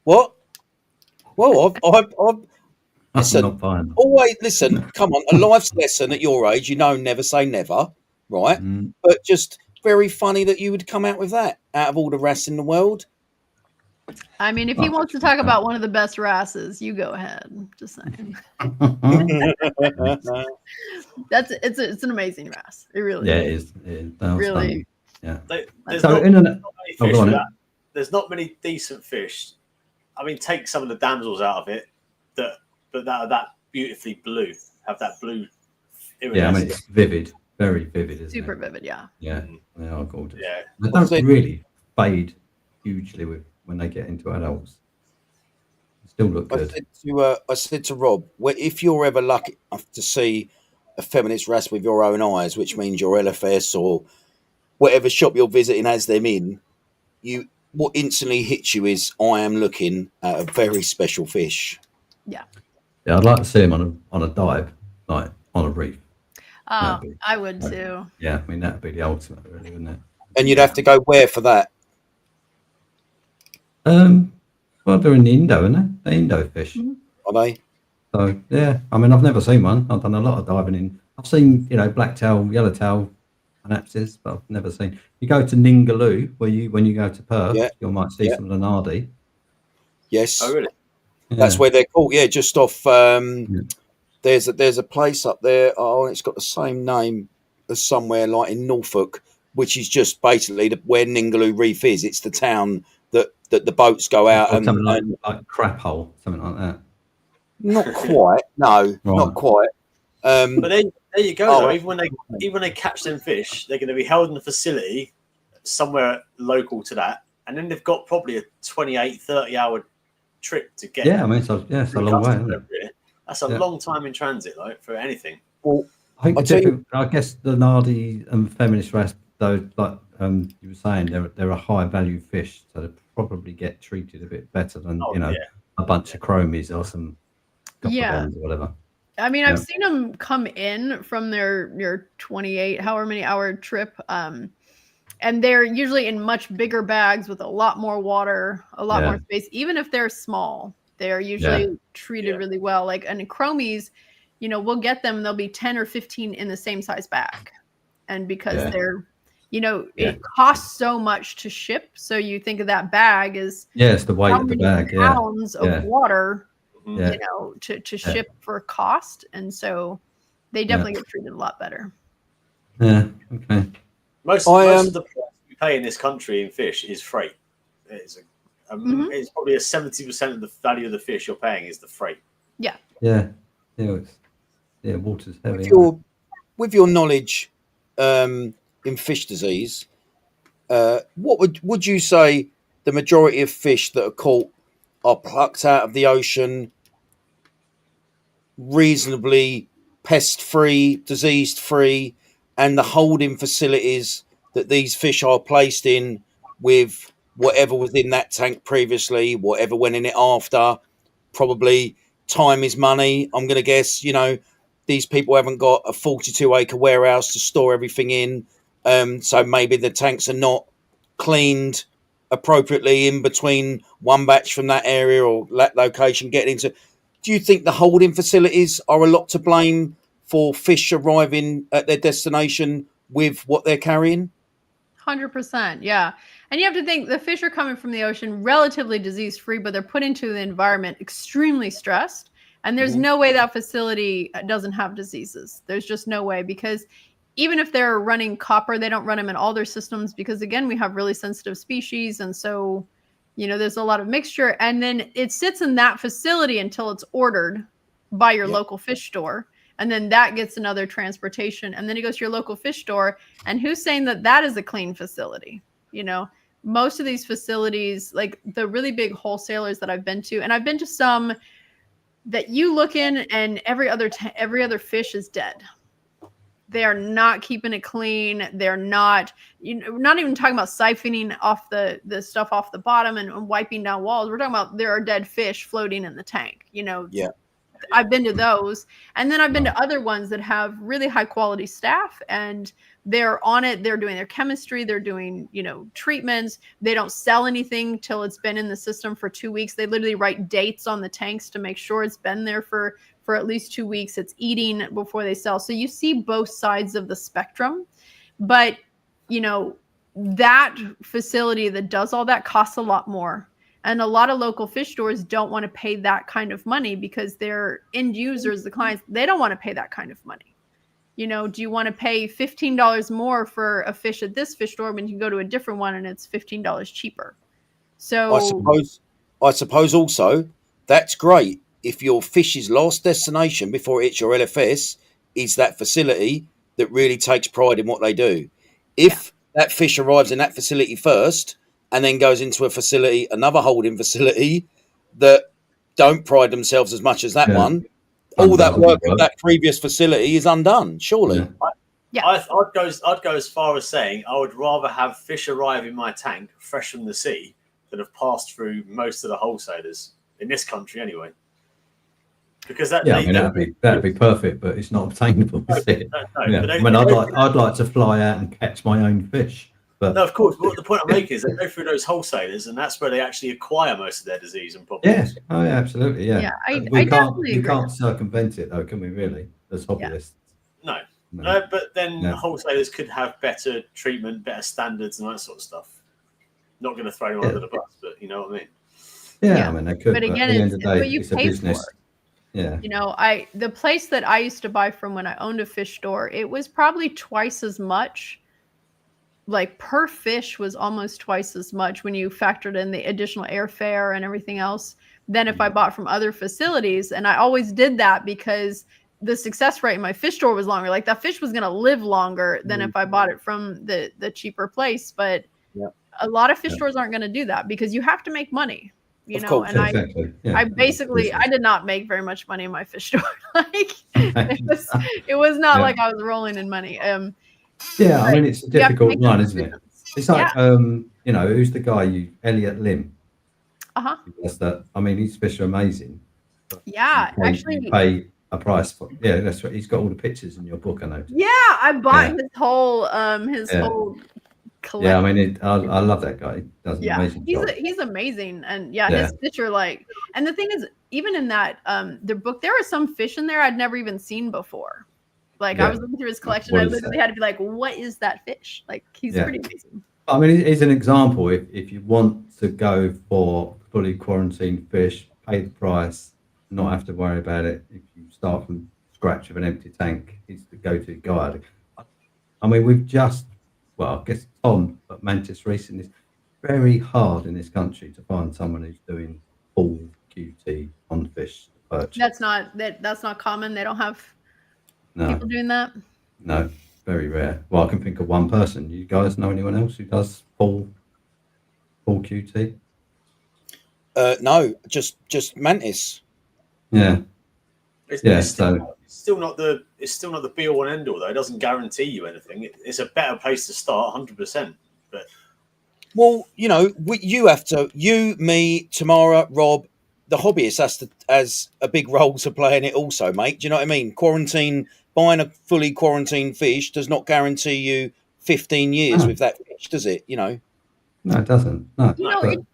What? Well, I've listen. Always listen. Come on, a life's lesson at your age. Never say never, right? But just very funny that you would come out with that out of all the wrasse in the world. I mean, if he wants to talk about one of the best wrasses, you go ahead. Just saying. It's an amazing wrasse. It really is. It is. Really. Yeah. There's not many decent fish. I mean, take some of the damsels out of it, that are that beautifully blue. Have that blue. Yeah, I mean, it's vivid, very vivid, isn't Super it? vivid, yeah. Yeah, they are gorgeous. Yeah. They don't really fade hugely when they get into adults. They still look good. I said to Rob, if you're ever lucky enough to see a feminist wrasse with your own eyes, which means your LFS or whatever shop you're visiting has them in, what instantly hits you is, I am looking at a very special fish. Yeah. Yeah, I'd like to see him on a dive, like on a reef. I would too. Yeah, I mean, that'd be the ultimate, really, wouldn't it? And you'd have to go where for that? Well, they're in the Indo, aren't they? The Indo fish. Mm-hmm. Are they? So yeah, I mean, I've never seen one. I've done a lot of diving in. I've seen, blacktail, yellowtail, and apsis, but I've never seen. You go to Ningaloo, when you go to Perth, you might see some of the nardi. Yes. Oh, really? Yeah. That's where they're caught. Yeah, just off. There's a place up there. Oh, it's got the same name as somewhere like in Norfolk, which is just basically where Ningaloo Reef is. It's the town that the boats go out and like Crap Hole, something like that. Not quite. No, not quite. But there you go. Though. Even when they catch them fish, they're going to be held in a facility somewhere local to that, and then they've got probably a 28, 30-hour trip to get. Yeah, I mean, it's a long way. Isn't it? That's a long time in transit, like for anything. Well, I think I guess the nardi and feminist wrasse, though, like you were saying, they're a high value fish, so they probably get treated a bit better than a bunch of chromies or some or whatever. I mean, I've seen them come in from their 28 however many hour trip, and they're usually in much bigger bags with a lot more water, a lot more space. Even if they're small, they're usually treated really well. Like, and chromies, we'll get them, they'll be 10 or 15 in the same size bag. And because they're, it costs so much to ship. So you think of that bag as it's the weight of the bag, pounds of water, to ship for cost. And so they definitely get treated a lot better. Yeah. Okay. Most of the price we pay in this country in fish is freight. It's probably 70% of the value of the fish you're paying is the freight. Yeah. Yeah. Water's heavy. With your knowledge in fish disease, what would you say the majority of fish that are caught are plucked out of the ocean reasonably pest-free, disease-free, and the holding facilities that these fish are placed in with whatever was in that tank previously, whatever went in it after, probably time is money. I'm going to guess, these people haven't got a 42-acre warehouse to store everything in. So maybe the tanks are not cleaned appropriately in between one batch from that area or that location getting into. Do you think the holding facilities are a lot to blame for fish arriving at their destination with what they're carrying? 100%. Yeah. And you have to think the fish are coming from the ocean relatively disease-free, but they're put into the environment extremely stressed. And there's no way that facility doesn't have diseases. There's just no way, because even if they're running copper, they don't run them in all their systems because, again, we have really sensitive species. And so, there's a lot of mixture. And then it sits in that facility until it's ordered by your local fish store. And then that gets another transportation. And then it goes to your local fish store. And who's saying that is a clean facility? Most of these facilities, like the really big wholesalers that I've been to, and I've been to some that you look in and every other fish is dead. They are not keeping it clean. They're not, not even talking about siphoning off the stuff off the bottom and wiping down walls. We're talking about there are dead fish floating in the tank, I've been to those. And then I've been to other ones that have really high quality staff and they're on it. They're doing their chemistry. They're doing, treatments. They don't sell anything till it's been in the system for 2 weeks. They literally write dates on the tanks to make sure it's been there for at least 2 weeks. It's eating before they sell. So you see both sides of the spectrum, but that facility that does all that costs a lot more. And a lot of local fish stores don't want to pay that kind of money because their end users, the clients, they don't want to pay that kind of money. Do you want to pay $15 more for a fish at this fish store when you can go to a different one and it's $15 cheaper? So I suppose also that's great if your fish's last destination before it hits your LFS is that facility that really takes pride in what they do. If that fish arrives in that facility first and then goes into a facility, another holding facility that don't pride themselves as much as that one, all that work at that previous facility is undone, surely. I'd go as far as saying I would rather have fish arrive in my tank fresh from the sea than have passed through most of the wholesalers in this country anyway. Because that'd be perfect, but it's not obtainable, is it? I'd like to fly out and catch my own fish. But no, of course. But the point I'm making is they go through those wholesalers, and that's where they actually acquire most of their disease and problems. yes, oh, yeah, absolutely, yeah. Yeah, I we definitely can't circumvent it though, can we? Really, as hobbyists? No. No. But then wholesalers could have better treatment, better standards, and that sort of stuff. Not going to throw them under the bus, but you know what I mean. Yeah, I mean they could. But again, at the end of the day, what you it's a pay business. for. Yeah. You know, the place that I used to buy from when I owned a fish store, it was probably twice as much. Like per fish was almost twice as much when you factored in the additional airfare and everything else than if I bought from other facilities. And I always did that because the success rate in my fish store was longer. Like that fish was going to live longer than if I bought it from the cheaper place. But a lot of fish stores aren't going to do that because you have to make money. You know, and exactly. I basically I did not make very much money in my fish store. Like it was not like I was rolling in money. Yeah, I mean it's a difficult one, isn't it? It's like you know, who's the guy? Elliot Lim. That's that. I mean, his fish are amazing. Actually, you pay a price for. Yeah, that's right. He's got all the pictures in your book, I know. Yeah, I bought his whole whole collection. Yeah, I mean, I love that guy. He does an amazing job. He's amazing, and his fish are like. And the thing is, even in that the book, there are some fish in there I'd never even seen before. Like I was looking through his collection, I literally had to be like, "What is that fish?" Like he's pretty amazing. I mean, it's an example. If you want to go for fully quarantined fish, pay the price, not have to worry about it. If you start from scratch with an empty tank, it's the go-to guide. I mean, I guess Tom at Mantis Racing is very hard in this country to find someone who's doing full QT on fish to purchase. That's not common. They don't have people doing that. No, very rare. Well, I can think of one person. You guys know anyone else who does full QT? No, just Mantis. Yeah. It's still not the be all and end all though. It doesn't guarantee you anything. It's a better place to start, 100%. But well, you know, you, me, Tamara, Rob, the hobbyist has a big role to play in it also, mate. Do you know what I mean? Buying a fully quarantined fish does not guarantee you 15 years with that fish, does it? You know. No, it doesn't. No,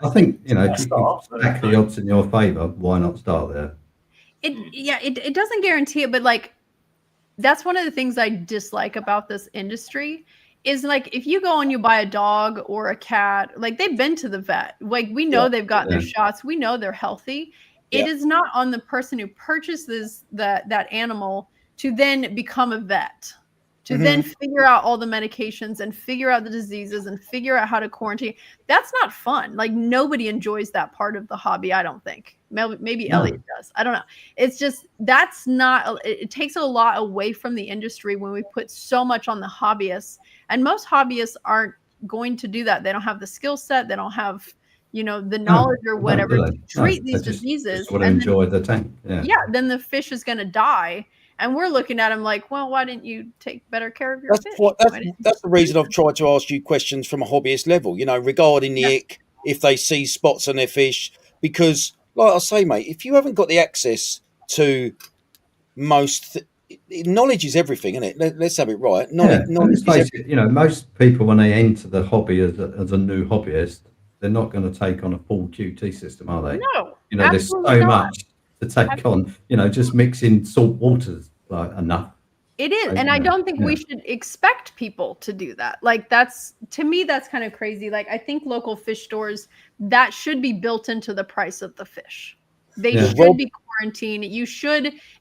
I think if you stack the odds in your favour, why not start there? It doesn't guarantee it, but like that's one of the things I dislike about this industry is like if you go and you buy a dog or a cat, like they've been to the vet, like we know they've gotten their shots, we know they're healthy. It is not on the person who purchases that animal to then become a vet, to then figure out all the medications and figure out the diseases and figure out how to quarantine. That's not fun. Like nobody enjoys that part of the hobby. I don't think. Maybe Elliot does. I don't know. It's just it takes a lot away from the industry when we put so much on the hobbyists, and most hobbyists aren't going to do that. They don't have the skill set. They don't have, the knowledge or whatever to treat these diseases. Just want to enjoy the tank. Then the fish is going to die. And we're looking at them like, well, why didn't you take better care of your fish? That's the reason I've tried to ask you questions from a hobbyist level, regarding the ick, if they see spots on their fish. Because, like I say, mate, if you haven't got the access to knowledge is everything, isn't it? Let's have it right. Knowledge face it, most people, when they enter the hobby as a new hobbyist, they're not going to take on a full QT system, are they? No. There's so much to take on, just mixing salt waters like enough. It is. And I don't think we should expect people to do that. Like to me, that's kind of crazy. Like I think local fish stores, that should be built into the price of the fish. They should be quarantined.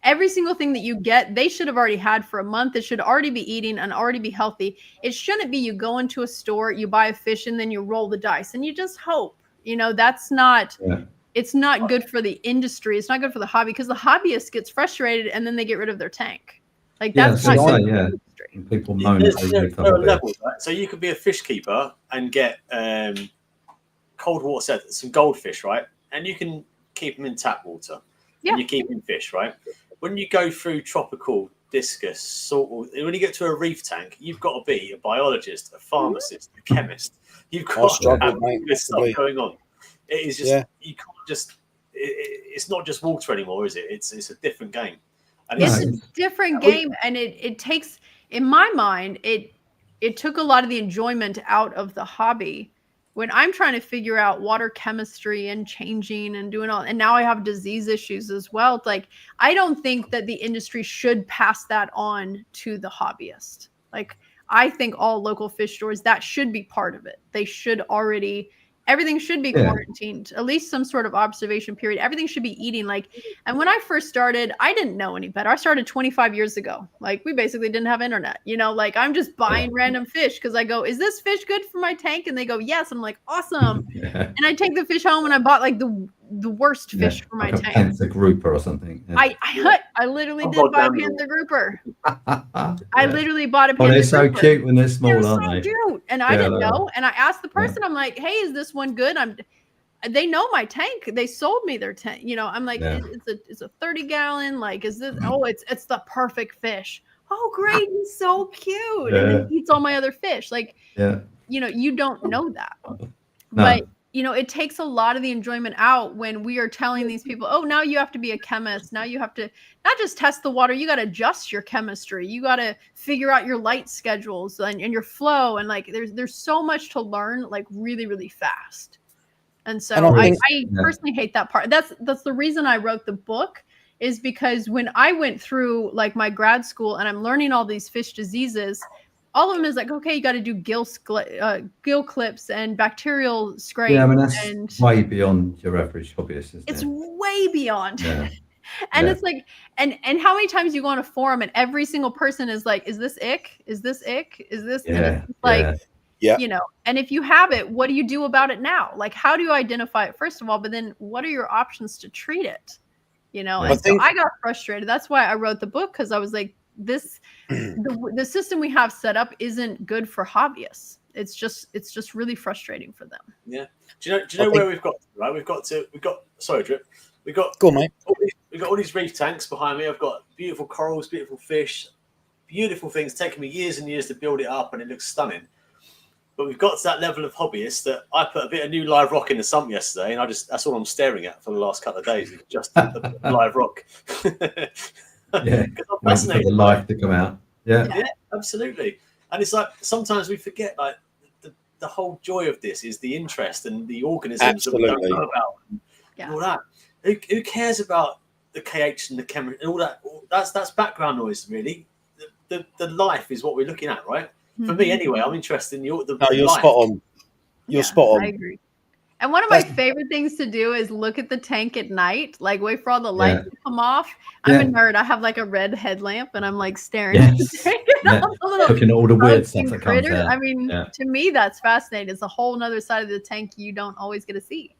Every single thing that you get, they should have already had for a month. It should already be eating and already be healthy. It shouldn't be you go into a store, you buy a fish, and then you roll the dice and you just hope. That's not... It's not good for the industry. It's not good for the hobby because the hobbyist gets frustrated and then they get rid of their tank. Like that's not good for the industry. And people moan. Levels, right? So you could be a fish keeper and get cold water set some goldfish, right? And you can keep them in tap water. Yeah. And you're keeping fish, right? When you go through tropical discus, salt, when you get to a reef tank, you've got to be a biologist, a pharmacist, a chemist. You've got to have this stuff going on. It is just you can't just. It's not just water anymore, is it? It's a different game. And it's a different game, and it takes, in my mind, it it took a lot of the enjoyment out of the hobby. When I'm trying to figure out water chemistry and changing and doing all, and now I have disease issues as well. It's like, I don't think that the industry should pass that on to the hobbyist. Like, I think all local fish stores, that should be part of it. They should already, everything should be quarantined, at least some sort of observation period. Everything should be eating. Like, and when I first started, I didn't know any better. I started 25 years ago. Like, we basically didn't have internet, you know, like I'm just buying random fish because I go, is this fish good for my tank? And they go, yes. I'm like, awesome. And I take the fish home and I bought like the worst fish for my tank. Panther grouper or something. I literally did buy a panther grouper. I literally bought a panther they're so grouper. cute when they're small, aren't they? Cute. And I didn't know. And I asked the person, I'm like, hey, is this one good? They know my tank. They sold me their tank. You know, I'm like, it's a 30-gallon. Like, is this? Oh, it's the perfect fish. Oh, great. He's so cute. And he eats all my other fish. Like, you know, you don't know that. But you know, it takes a lot of the enjoyment out when we are telling these people, oh, now you have to be a chemist. Now you have to not just test the water, you got to adjust your chemistry. You got to figure out your light schedules and your flow. And like, there's so much to learn, like really, really fast. And so I personally hate that part. That's the reason I wrote the book, is because when I went through like my grad school and I'm learning all these fish diseases, all of them is like, okay, you got to do gill clips and bacterial scrape. Yeah, I mean, that's way beyond your average hobbyist, isn't it? It's way beyond. And it's like, and how many times you go on a forum and every single person is like, is this ick? Is this ick? Is this like, you know, and if you have it, what do you do about it now? Like, how do you identify it, first of all, but then what are your options to treat it? You know, and so I got frustrated. That's why I wrote the book, because I was like, the system we have set up isn't good for hobbyists. It's just really frustrating for them. Yeah. Do you know where we've got to, right? We've got sorry, Drip. Go on, mate. We've got all these reef tanks behind me. I've got beautiful corals, beautiful fish, beautiful things. Taking me years and years to build it up, and it looks stunning. But we've got to that level of hobbyist that I put a bit of new live rock in the sump yesterday, and that's all I'm staring at for the last couple of days. Just the live rock. Yeah, I'm fascinated for the life to come out. Yeah, absolutely. And it's like sometimes we forget, like the whole joy of this is the interest and the organisms that we don't know about and all that. Who cares about the KH and the chemistry and all that? That's background noise, really. The life is what we're looking at, right? For me, anyway, I'm interested in you're life. Spot on. You're spot on. I agree. And one of my favorite things to do is look at the tank at night, like wait for all the lights to come off. I'm a nerd. I have like a red headlamp and I'm like staring at the tank. Looking at all the weird stuff that comes out. I mean, to me, that's fascinating. It's a whole nother side of the tank you don't always get to see.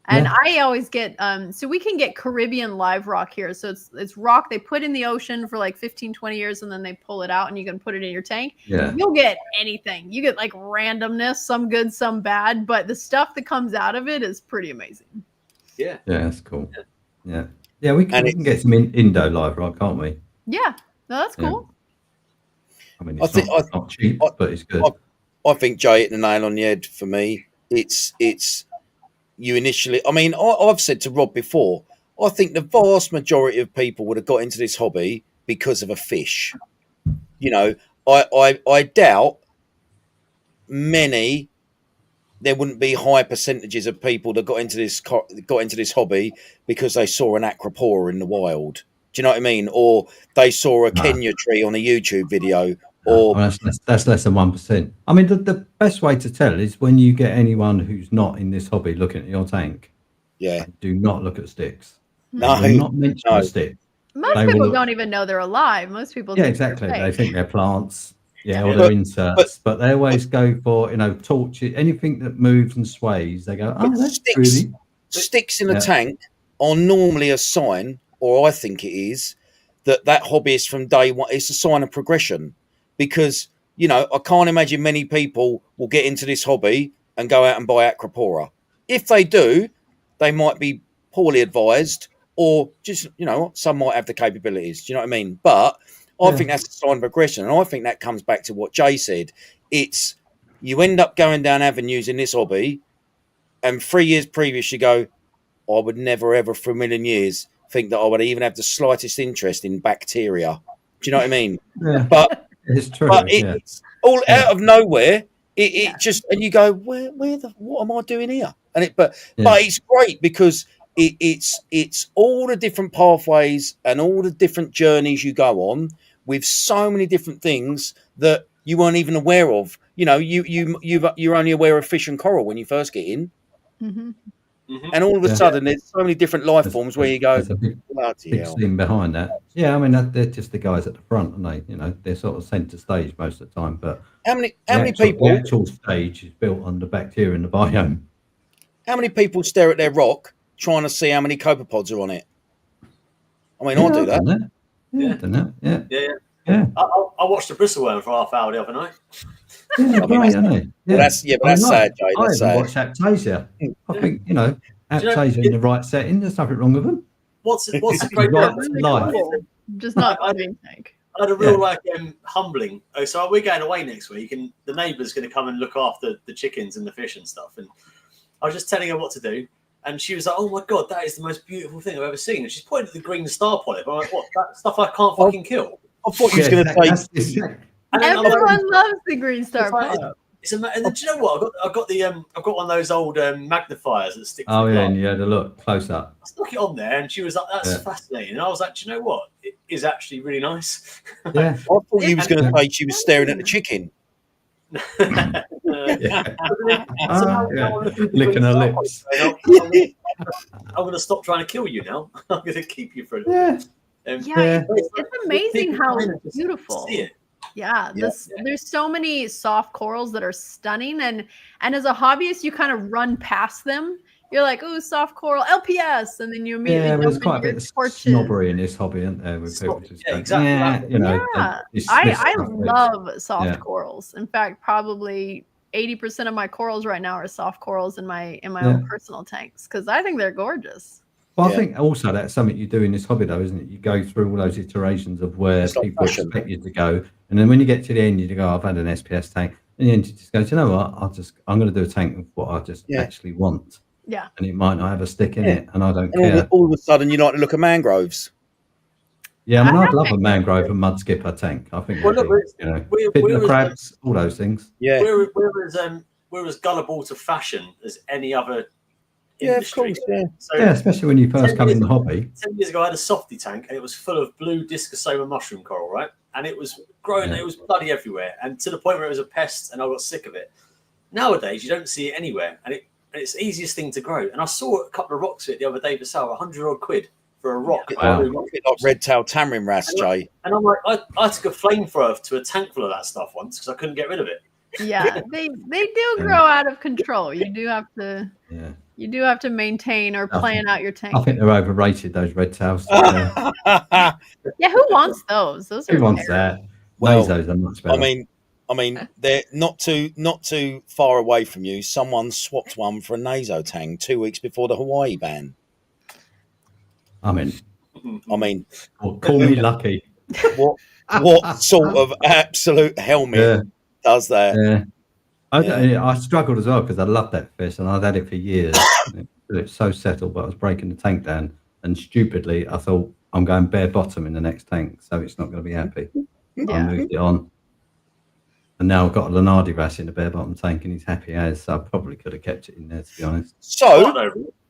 And I always get, so we can get Caribbean live rock here. So it's rock they put in the ocean for like 15, 20 years, and then they pull it out and you can put it in your tank. Yeah. You'll get anything. You get like randomness, some good, some bad, but the stuff that comes out of it is pretty amazing. Yeah. Yeah, that's cool. Yeah. Yeah, we can get some Indo live rock, can't we? Yeah. No, that's cool. I mean, it's not cheap, but it's good. I think Jay hit the nail on the head for me. It's you initially, I mean, I've said to Rob before, I think the vast majority of people would have got into this hobby because of a fish. You know, I doubt there wouldn't be high percentages of people that got into this hobby because they saw an acropora in the wild. Do you know what I mean? Or they saw a Kenya tree on a YouTube video. Or that's less than 1%. I mean, the best way to tell is when you get anyone who's not in this hobby looking at your tank. Yeah. Do not look at sticks. No, not mention a stick. Most people don't even know they're alive. Most people. Yeah, exactly. They think they're plants. Yeah, or they're inserts. But they always go for, torches, anything that moves and sways. They go, that's pretty. Sticks in a tank are normally a sign, or I think it is, that hobbyist from day one. It's a sign of progression. Because, I can't imagine many people will get into this hobby and go out and buy acropora. If they do, they might be poorly advised, or just, some might have the capabilities. Do you know what I mean? But I think that's a sign of progression. And I think that comes back to what Jay said. It's you end up going down avenues in this hobby, and 3 years previous you go, I would never, ever for a million years think that I would even have the slightest interest in bacteria. Do you know what I mean? Yeah. But It's true. But it's all out of nowhere. It just, and you go, what am I doing here? And but it's great because it's all the different pathways and all the different journeys you go on with so many different things that you weren't even aware of. You know, you're only aware of fish and coral when you first get in. Mm-hmm. And all of a sudden, there's so many different life forms where you go, there's a big scene behind that. Yeah, I mean, they're just the guys at the front, aren't they? You know, they're sort of centre stage most of the time. But how many people? The actual stage is built on the bacteria in the biome. How many people stare at their rock trying to see how many copepods are on it? I mean, I do that. Yeah. I watched the bristleworm for half hour the other night. Yeah, great, isn't it? Well, that's sad, Jay. That's sad. Watch Aptasia. I think, you know, Aptasia in the right setting, there's nothing wrong with them. What's a great life? Just not I had a real humbling. Oh, so we're going away next week, and the neighbour's going to come and look after the chickens and the fish and stuff. And I was just telling her what to do, and she was like, "Oh my god, that is the most beautiful thing I've ever seen." And she's pointing at the green star polyp. I'm like, "What? That stuff I can't fucking kill." I thought you was going to say. Everyone loves the green star polyp. And then, do you know what? I've got one of those old magnifiers that stick. Oh yeah, and you had a look close up. I stuck it on there, and she was like, "That's fascinating." And I was like, "Do you know what? It is actually really nice." Yeah, I thought you was going to say she was staring at the chicken. Licking her lips. I'm going to stop trying to kill you now. I'm going to keep you for a little bit. It's amazing how beautiful. Yeah, there's so many soft corals that are stunning, and as a hobbyist, you kind of run past them. You're like, "Oh, soft coral, LPS," and then you immediately there's quite a bit of snobbery in this hobby, isn't there? With people just exactly. You know, I love soft corals. In fact, probably 80% of my corals right now are soft corals in my own personal tanks because I think they're gorgeous. Well, I think also that's something you do in this hobby, though, isn't it? You go through all those iterations of where people expect you to go, and then when you get to the end, you go, "I've had an SPS tank," and then you just go, "Do you know what? I'm going to do a tank of what I just actually want." Yeah, and it might not have a stick in it, and I don't care. All of a sudden, you like to look at mangroves. Yeah, I mean, I'd love a mangrove and mud skipper tank. I think, the crabs, all those things. Yeah, we're as gullible to fashion as any other. Industry. Of course, So, especially when you first come in the hobby. 10 years ago, I had a softy tank, and it was full of blue discosoma mushroom coral, right? And it was growing, it was bloody everywhere, and to the point where it was a pest, and I got sick of it. Nowadays, you don't see it anywhere, and it's the easiest thing to grow. And I saw a couple of rocks of it the other day for sale, 100 odd quid for a rock. Wow. Like red-tailed tamarin wrasse, Jay. And I'm like, I took a flamethrower to a tank full of that stuff once because I couldn't get rid of it. Yeah, they do grow out of control. You do have to. Yeah. You do have to maintain or plan out your tank. I think they're overrated, those red tails. Yeah, who wants those? Those are who wants that? Well, those are much better. I mean, they're not too far away from you. Someone swapped one for a Naso tang 2 weeks before the Hawaii ban. I mean, call me lucky. What sort of absolute helmet does that? Yeah. I struggled as well because I loved that fish and I'd had it for years. It's so settled, but I was breaking the tank down, and stupidly I thought I'm going bare bottom in the next tank, so it's not going to be happy. I moved it on, and now I've got a Lenardi wrasse in the bare bottom tank, and he's happy as. So I probably could have kept it in there, to be honest. So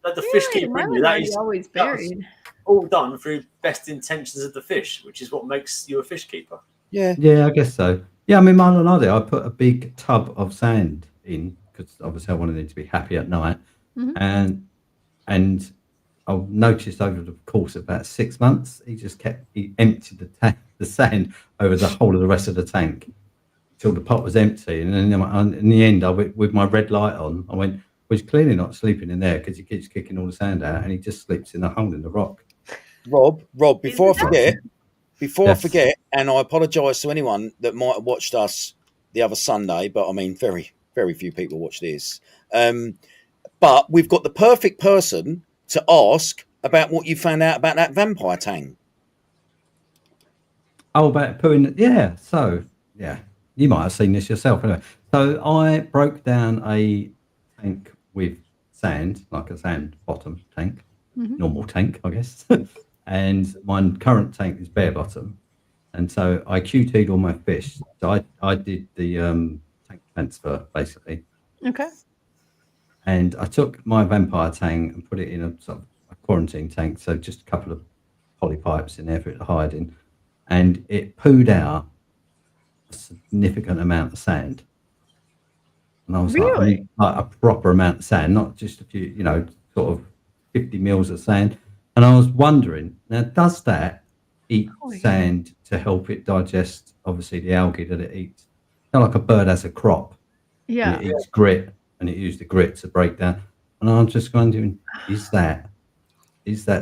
the fish keeper in you, that is always buried. All done through best intentions of the fish, which is what makes you a fish keeper. Yeah, I guess so. Yeah, I mean, my Lenardi, I put a big tub of sand in because obviously I wanted it to be happy at night, and I noticed over the course of about 6 months, he emptied the sand over the whole of the rest of the tank till the pot was empty, and then in the end, I went with my red light on. I went, well, he's clearly not sleeping in there because he keeps kicking all the sand out, and he just sleeps in a hole in the rock. Rob, before I forget, and I apologise to anyone that might have watched us the other Sunday, but I mean, very, very few people watch this. But we've got the perfect person to ask about what you found out about that vampire tang. Oh, about pooing? Yeah. So, you might have seen this yourself. Anyway. So I broke down a tank with sand, like a sand bottom tank, normal tank, I guess. And my current tank is bare bottom. And so I QT'd all my fish. So I did the tank transfer basically. Okay. And I took my vampire tank and put it in a sort of a quarantine tank. So just a couple of poly pipes in there for it to hide in. And it pooed out a significant amount of sand. And I was like, I need like a proper amount of sand, not just a few, you know, sort of 50 mils of sand. And I was wondering, now, does that eat sand to help it digest, obviously, the algae that it eats? Kind of like a bird has a crop. Yeah. And it eats grit, and it uses the grit to break down. And I'm just wondering, is that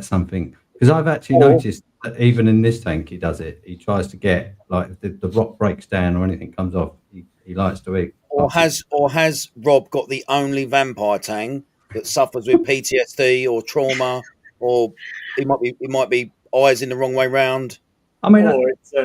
something? Because I've actually noticed that even in this tank, he does it. He tries to get, like, if the rock breaks down or anything comes off, he likes to eat. Or has Rob got the only vampire tank that suffers with PTSD or trauma, or it might be eyes in the wrong way round? I mean,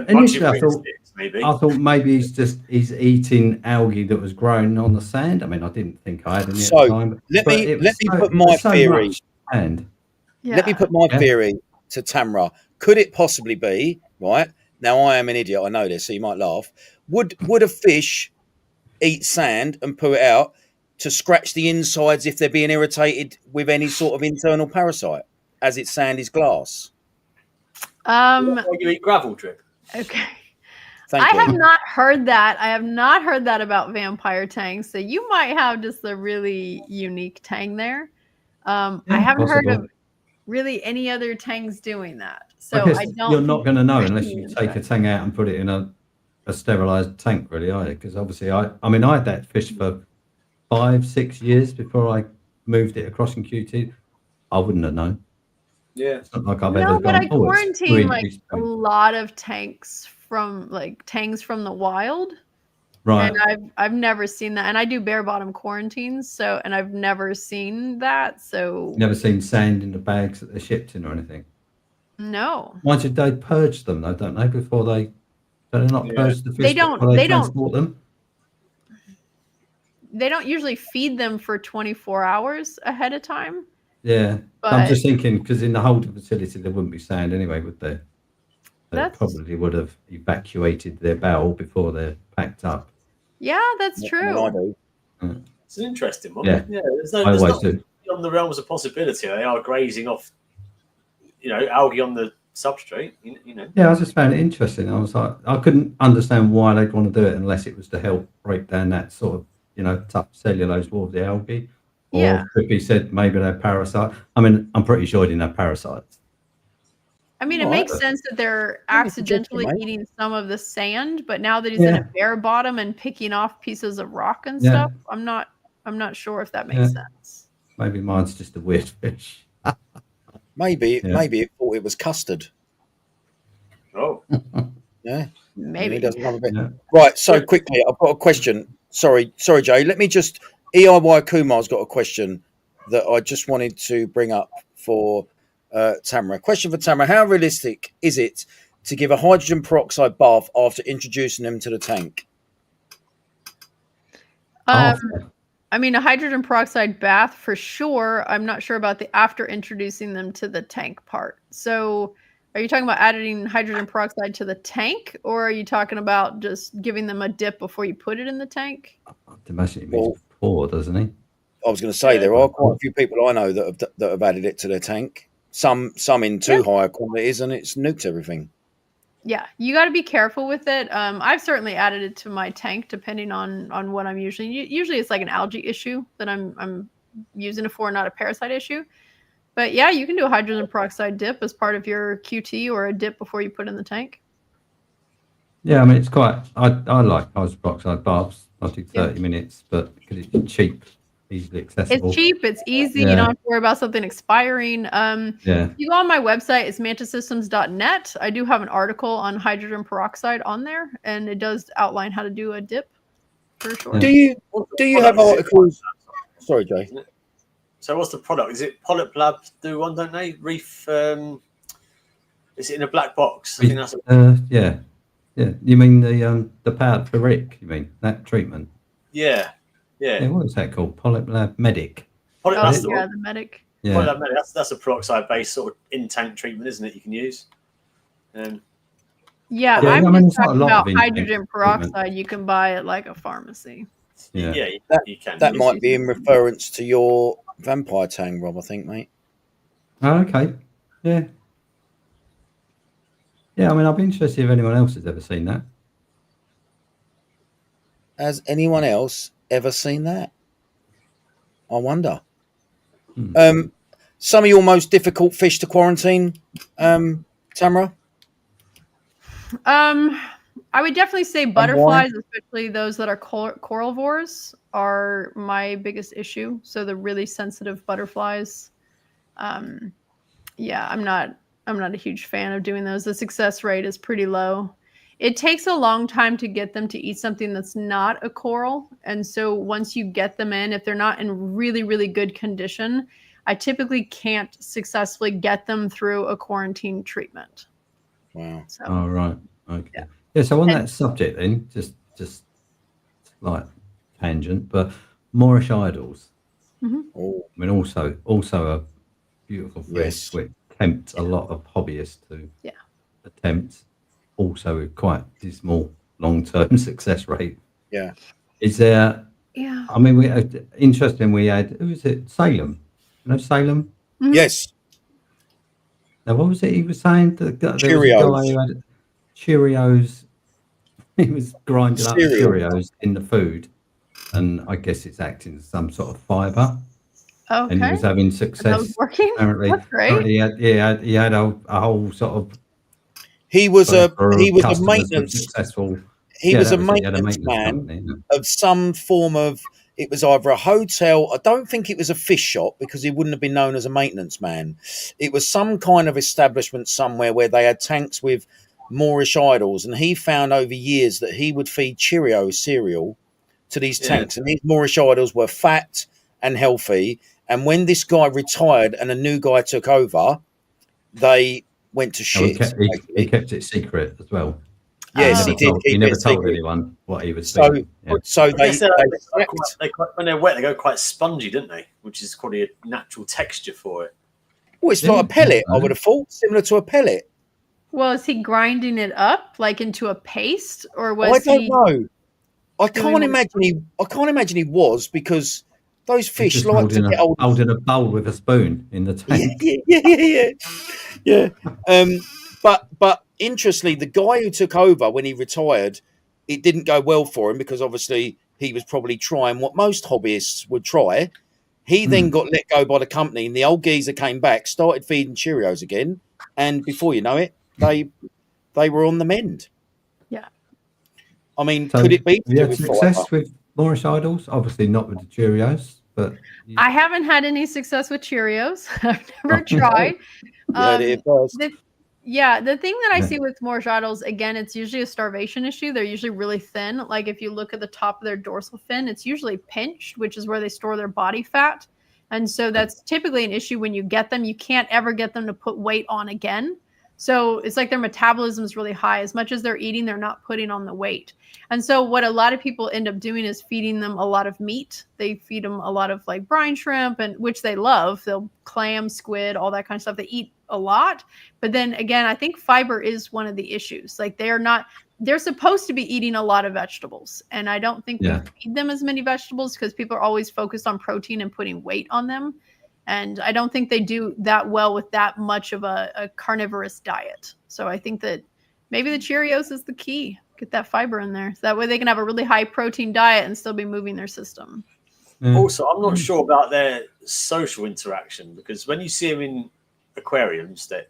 initially I thought maybe he's eating algae that was growing on the sand. I mean, I didn't think I had any at the time. Let me put my theory. Let me put my theory to Tamara. Could it possibly be, right? Now I am an idiot, I know this, so you might laugh. Would a fish eat sand and poo it out to scratch the insides if they're being irritated with any sort of internal parasite, as its sand is glass? You eat gravel drip. Okay. Thank you. have not heard that. I have not heard that about vampire tangs. So you might have just a really unique tang there. I haven't heard of really any other tangs doing that. So I don't. You're not going to know unless you take a tang out and put it in a sterilized tank, really, are you? Because obviously, I had that fish for 5-6 years before I moved it across in QT. I wouldn't have known. Yeah, it's not like I've ever but I quarantine like a lot of tanks from the wild, right? And I've never seen that, and I do bare bottom quarantines, and I've never seen that. So never seen sand in the bags that they're shipped in or anything. No. Why did they purge them though? Don't they before they? Do they not purge the fish? They don't. They transport them. They don't usually feed them for 24 hours ahead of time. Yeah, but I'm just thinking because in the holding facility there wouldn't be sand anyway, would there? They probably would have evacuated their barrel before they're packed up. Yeah, that's true. It's an interesting one. Yeah, there's not on the realms of possibility. They are grazing off, algae on the substrate. Yeah, I just found it interesting. I was like, I couldn't understand why they'd want to do it unless it was to help break down that sort of tough cellulose wall of the algae. Or if he said maybe they're parasites. I mean, I'm pretty sure he didn't have parasites. I mean, it makes sense that they're accidentally eating some of the sand, but now that he's in a bare bottom and picking off pieces of rock and stuff, I'm not sure if that makes sense. Maybe mine's just a weird fish. Maybe it thought it was custard. Oh. Yeah. Maybe. Right, so quickly, I've got a question. Sorry, Jay. Let me just EIY Kumar's got a question that I just wanted to bring up for Tamara. Question for Tamara: how realistic is it to give a hydrogen peroxide bath after introducing them to the tank? I mean, a hydrogen peroxide bath for sure. I'm not sure about the after introducing them to the tank part. So are you talking about adding hydrogen peroxide to the tank, or are you talking about just giving them a dip before you put it in the tank? I'd imagine it means pour, doesn't he? I was going to say there are quite a few people I know that have added it to their tank. Some in too high quantities, and it's nuked everything. Yeah, you got to be careful with it. I've certainly added it to my tank, depending on what I'm using. Usually, it's like an algae issue that I'm using it for, not a parasite issue. But yeah, you can do a hydrogen peroxide dip as part of your QT or a dip before you put in the tank. Yeah, I mean, it's quite. I like hydrogen peroxide baths. I do 30 minutes, but because it's cheap, easily accessible. It's cheap. It's easy. You don't have to worry about something expiring. If you go on my website, it's mantasystems.net. I do have an article on hydrogen peroxide on there, and it does outline how to do a dip for sure. Do you have articles? Sorry, Jay. So what's the product? Is it Polyp Lab do one, don't they? Reef. Is it in a black box? I think that's yeah. You mean the powder for Rick? You mean that treatment? Yeah. What is that called? Polyp Lab Medic. The Medic. Yeah. Polyp Lab Medic. That's a peroxide based sort of in tank treatment, isn't it? You can use. Yeah, Yeah, I'm I mean, just it's not a talking lot about of hydrogen in-tank peroxide you can buy at like a pharmacy. Yeah. You can. That might be in reference to your vampire tang, Rob, I think, mate. Oh, okay. Yeah. Yeah, I mean, I'd be interested if anyone else has ever seen that. Has anyone else ever seen that? I wonder. Some of your most difficult fish to quarantine, Tamara? I would definitely say why? butterflies, especially those that are coralivores, are my biggest issue. So the really sensitive butterflies. Yeah, I'm not a huge fan of doing those. The success rate is pretty low. It takes a long time to get them to eat something that's not a coral. And so once you get them in, if they're not in really, really good condition, I typically can't successfully get them through a quarantine treatment. Wow. So, Oh, right. Okay. Yeah, so on that subject then, just like tangent, but Moorish idols. Oh, I mean, also a beautiful fish, yes. which tempts a lot of hobbyists to attempt. Also, with quite dismal long-term success rate. Yeah. Is there? Yeah. I mean, we interesting. We had, who was it? Salem. You know Salem. Yes. Now, what was it he was saying? There was a Cheerios. guy who had Cheerios. He was grinding up Cereal. Cheerios in the food, and I guess it's acting as some sort of fibre. Okay. And he was having That success. was working. Apparently, That's great. Apparently he had a whole sort of. He was a customers with maintenance. successful. He was a He had maintenance man company, of some form of. It was either a hotel. I don't think it was a fish shop because he wouldn't have been known as a maintenance man. It was some kind of establishment somewhere where they had tanks with Moorish idols, and he found over years that he would feed Cheerio cereal to these tanks, and these Moorish idols were fat and healthy. And when this guy retired and a new guy took over, they went to shit. He kept it secret as well. Yes, he did. He never told anyone what he was so, doing. Yeah. So when they're wet, they go quite spongy, don't they? Which is probably a natural texture for it. Well, it's like a pellet, I would have thought, similar to a pellet. Well, is he grinding it up like into a paste, or was I don't know. I can't imagine he was, because those fish like to get old. Holding a bowl with a spoon in the tank. Yeah. But interestingly, the guy who took over when he retired, it didn't go well for him because obviously he was probably trying what most hobbyists would try. He then got let go by the company, and the old geezer came back, started feeding Cheerios again, and before you know it, they were on the mend. Yeah. I mean, so could it be have you had success with Moorish idols? Obviously not with the Cheerios, but I haven't had any success with Cheerios. I've never tried. The thing that I see with Moorish idols, again, it's usually a starvation issue. They're usually really thin. Like if you look at the top of their dorsal fin, it's usually pinched, which is where they store their body fat. And so that's typically an issue when you get them. You can't ever get them to put weight on again. So it's like their metabolism is really high. As much as they're eating, they're not putting on the weight. And so what a lot of people end up doing is feeding them a lot of meat. They feed them a lot of like brine shrimp, and which they love. They'll clam, squid, all that kind of stuff. They eat a lot. But then again, I think fiber is one of the issues. Like they're supposed to be eating a lot of vegetables. And I don't think we feed them as many vegetables because people are always focused on protein and putting weight on them. And I don't think they do that well with that much of a carnivorous diet. So I think that maybe the Cheerios is the key. Get that fiber in there. So that way they can have a really high protein diet and still be moving their system. Also, I'm not sure about their social interaction, because when you see them in aquariums, they're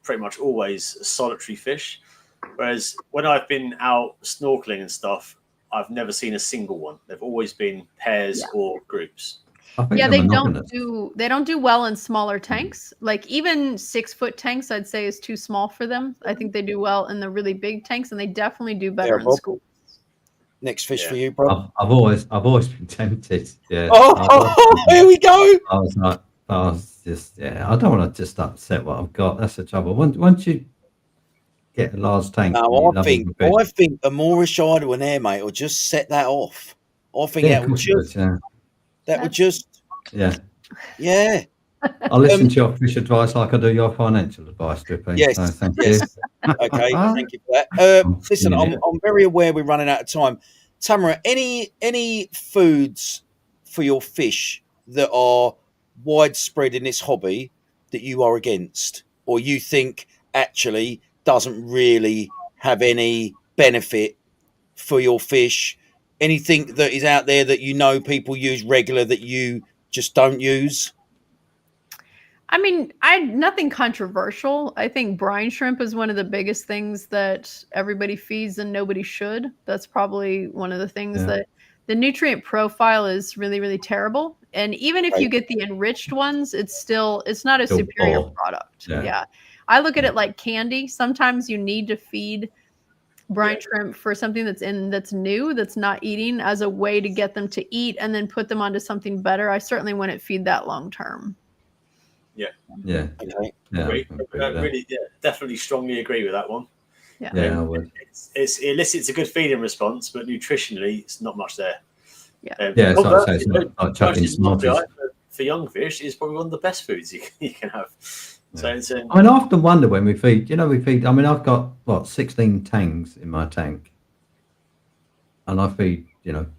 pretty much always solitary fish. Whereas when I've been out snorkeling and stuff, I've never seen a single one. They've always been pairs or groups. Yeah, they don't do well in smaller tanks. Like even 6-foot tanks, I'd say is too small for them. I think they do well in the really big tanks, and they definitely do better in school. Next fish for you, bro. I've always been tempted. Yeah. Here we go. I was just I don't want to just upset what I've got. That's the trouble. Once you get a large tank, no, I think a Moorish idol in there, mate, will just set that off. I think that would just. That would just, yeah. I'll listen to your fish advice like I do your financial advice, Drippy. Yes, so thank you. Okay, thank you for that. Listen, I'm very aware we're running out of time. Tamara, any foods for your fish that are widespread in this hobby that you are against, or you think actually doesn't really have any benefit for your fish? Anything that is out there that you know people use regular that you just don't use? I mean, nothing controversial. I think brine shrimp is one of the biggest things that everybody feeds and nobody should. That's probably one of the things that the nutrient profile is really, really terrible. And even if you get the enriched ones, it's not a superior product. Yeah. I look at it like candy. Sometimes you need to feed brine shrimp for something that's new, that's not eating, as a way to get them to eat and then put them onto something better. I certainly wouldn't feed that long term. Yeah. Okay. Really, definitely strongly agree with that one. I would. It elicits a good feeding response, but nutritionally, it's not much there. It's like chucking Smarties. For young fish, is probably one of the best foods you can have. So it's, I mean, I often wonder when we feed. I mean, I've got 16 tangs in my tank, and I feed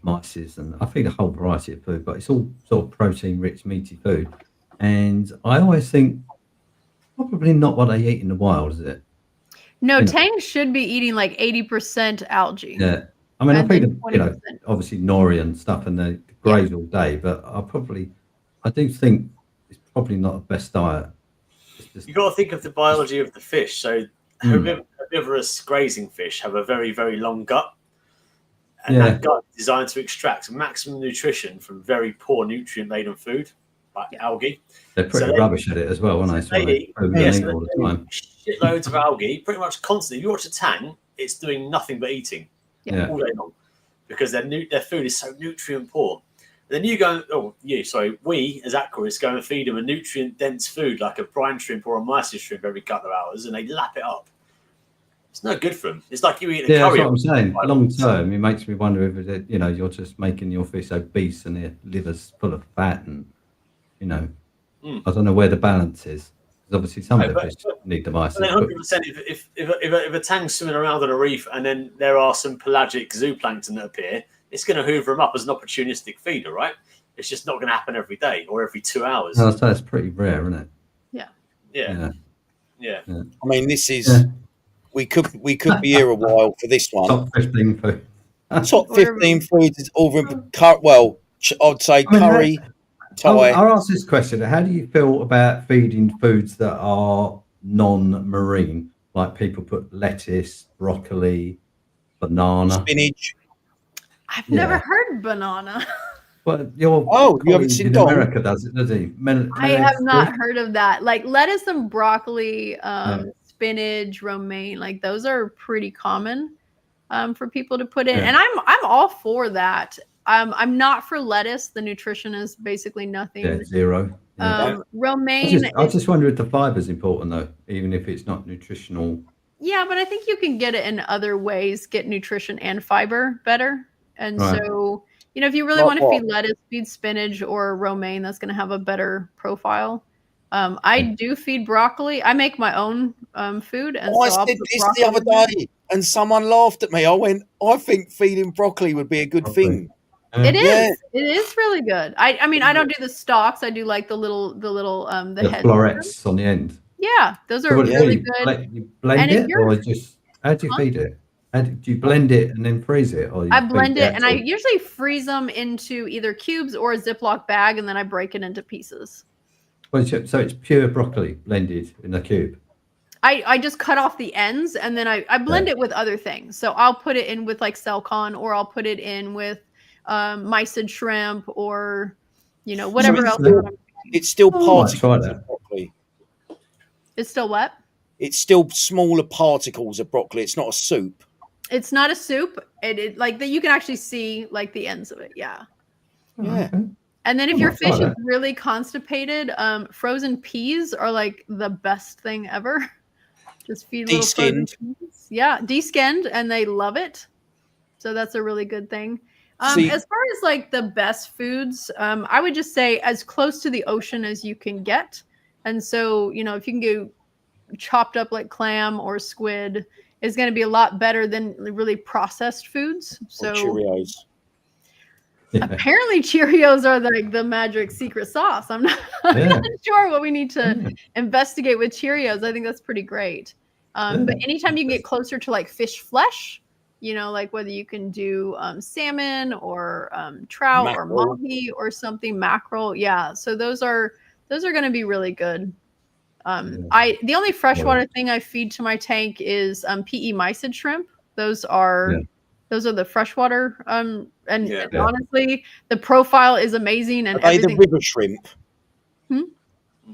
mices, and I feed a whole variety of food, but it's all sort of protein-rich, meaty food. And I always think probably not what they eat in the wild, is it? No, tangs should be eating like 80% algae. Yeah. I mean, I feed them, obviously nori and stuff, and they graze all day, but I do think it's probably not the best diet. You've got to think of the biology of the fish. So herbivorous grazing fish have a very, very long gut. And that gut is designed to extract maximum nutrition from very poor nutrient-laden food, like algae. They're pretty rubbish at it as well, aren't they? So they eat all the time. Shitloads of algae, pretty much constantly. If you watch a tang, it's doing nothing but eating all day long, because their food is so nutrient poor. Then you go, we as aquarists go and feed them a nutrient-dense food like a brine shrimp or a mysis shrimp every couple of hours, and they lap it up. It's no good for them. It's like you eat a curry. That's what I'm saying. Long term, it makes me wonder if you're just making your fish obese and their liver's full of fat, and I don't know where the balance is. Because obviously some of the fish need the mysis. 100%. If a tang's swimming around on a reef and then there are some pelagic zooplankton that appear, it's going to hoover them up as an opportunistic feeder, right? It's just not going to happen every day or every 2 hours. No, so it's pretty rare, isn't it? Yeah. I mean, this is we could be here a while for this one. Top 15 food. Top 15 foods is over. Well, I'd say curry. I'll ask this question: how do you feel about feeding foods that are non-marine? Like people put lettuce, broccoli, banana, spinach. I've never heard banana. But you haven't seen in America, does he? I have not heard of that. Like lettuce and broccoli, spinach, romaine, like those are pretty common for people to put in. And I'm all for that. I'm not for lettuce. The nutrition is basically nothing. Yeah, zero. Romaine. I just wonder if the fiber is important though, even if it's not nutritional. Yeah, but I think you can get it in other ways, get nutrition and fiber better. And so, if you really want to feed lettuce, feed spinach or romaine, that's going to have a better profile. I do feed broccoli. I make my own food. And I said this the other day and someone laughed at me. I went, I think feeding broccoli would be a good thing. It is. Yeah. It is really good. I mean, I don't do the stalks. I do like the head florets on the end. Yeah, those are really good. You blend it, or just how do you feed it? Do you blend it and then freeze it? Or I blend it, and I usually freeze them into either cubes or a Ziploc bag, and then I break it into pieces. Well, so it's pure broccoli blended in a cube. I just cut off the ends, and then I blend it with other things. So I'll put it in with like Celcon, or I'll put it in with mysid shrimp, or whatever else. It's still particles of broccoli. It's still what? It's still smaller particles of broccoli. It's not a soup. It's not a soup. It like that you can actually see like the ends of it. Yeah. Yeah. And then if your fish is really constipated, frozen peas are like the best thing ever. Just feed little frozen peas. Yeah, de-skinned, and they love it. So that's a really good thing. As far as like the best foods, I would just say as close to the ocean as you can get. And so, if you can go chopped up like clam or squid is going to be a lot better than really processed foods. So Or Cheerios. apparently Cheerios are like the magic secret sauce. I'm not, I'm not sure what we need to investigate with Cheerios. I think that's pretty great. But anytime you can get closer to like fish flesh, you know, like whether you can do salmon or trout mackerel. Or mahi or something, mackerel. Yeah. So those are going to be really good. The only freshwater thing I feed to my tank is PE mysid shrimp. Those are the freshwater. And honestly, the profile is amazing. And are they the river shrimp? Are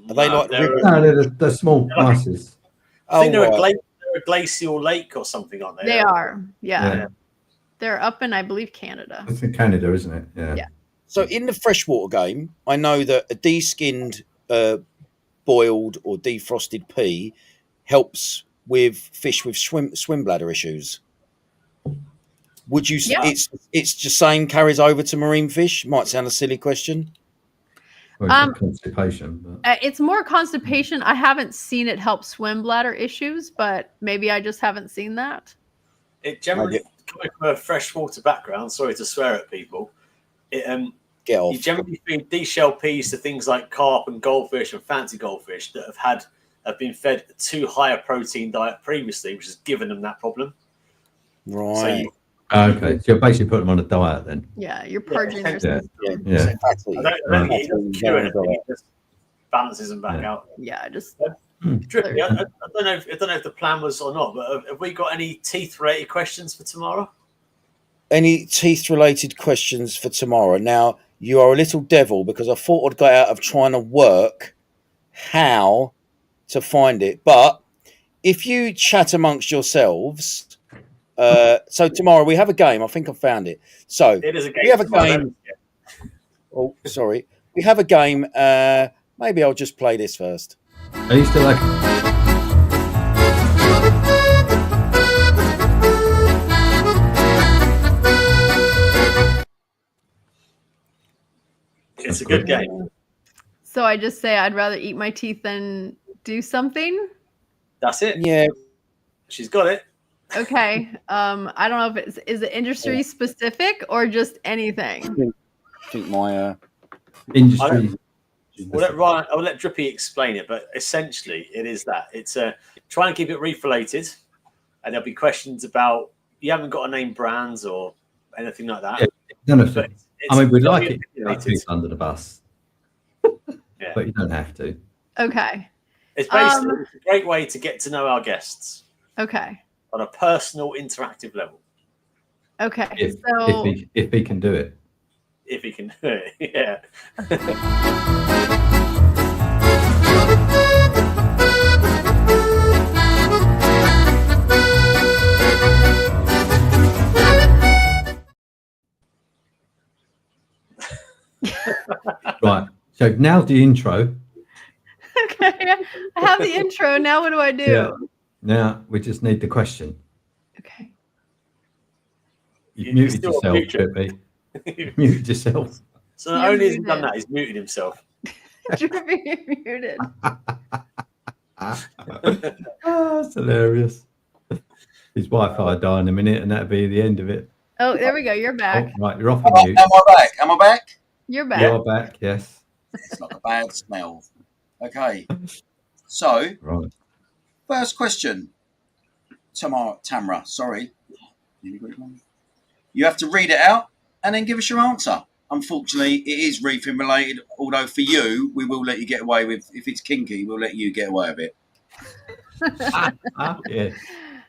they like the river? No, they're small mices. I think they're a glacial lake or something, aren't they? They are. Yeah. They're up in, I believe, Canada. It's in Canada, isn't it? Yeah. So in the freshwater game, I know that a de-skinned, boiled or defrosted pea helps with fish with swim bladder issues. Would you? Yeah. It's just same carries over to marine fish. Might sound a silly question. Constipation. But... It's more constipation. I haven't seen it help swim bladder issues, but maybe I just haven't seen that. It generally, coming from a freshwater background, sorry to swear at people, Get off. You generally feed de-shell peas to things like carp and goldfish and fancy goldfish that have been fed a too high a protein diet previously, which has given them that problem. Right. Okay, so you're basically putting them on a diet then. Yeah, you're purging their system. Yeah. I don't think it just balances them back out. Yeah, just. Drippy, I don't know if the plan was or not, but have we got any teeth-related questions for tomorrow? Any teeth-related questions for tomorrow? Now, you are a little devil because I thought I'd got out of trying to work how to find it. But if you chat amongst yourselves, so tomorrow we have a game. I think I found it. So it is a game. We have a game. Oh, sorry. We have a game. Maybe I'll just play this first. Are you still like? It's a good game. So I just say I'd rather eat my teeth than do something. That's it. Yeah, she's got it. Okay. I don't know if is it industry specific or just anything. I think my industry. I'll let Drippy explain it, but essentially it is that it's try and keep it reef related, and there'll be questions about you haven't got to name brands or anything like that. Yeah, no. I mean, we'd like it under the bus, but you don't have to. Okay. It's basically it's a great way to get to know our guests. Okay. On a personal, interactive level. Okay. If he can do it. If he can do it, yeah. Right. So now the intro. Okay. I have the intro. Now what do I do? Yeah. Now we just need the question. Okay. You've muted yourself, Drippy. Muted yourself. So not only has he done that, he's muted himself. Drippy muted. That's hilarious. His Wi-Fi die in a minute, and that'll be the end of it. Oh, there we go. You're back. Oh, right, you're off. Am I back? Am I back? You're back. You're back. Yes. It's not a bad smell. Okay. So, first question, Tamara. Sorry, you have to read it out and then give us your answer. Unfortunately, it is reefing related. Although for you, we will let you get away with. If it's kinky, we'll let you get away with it. Yeah.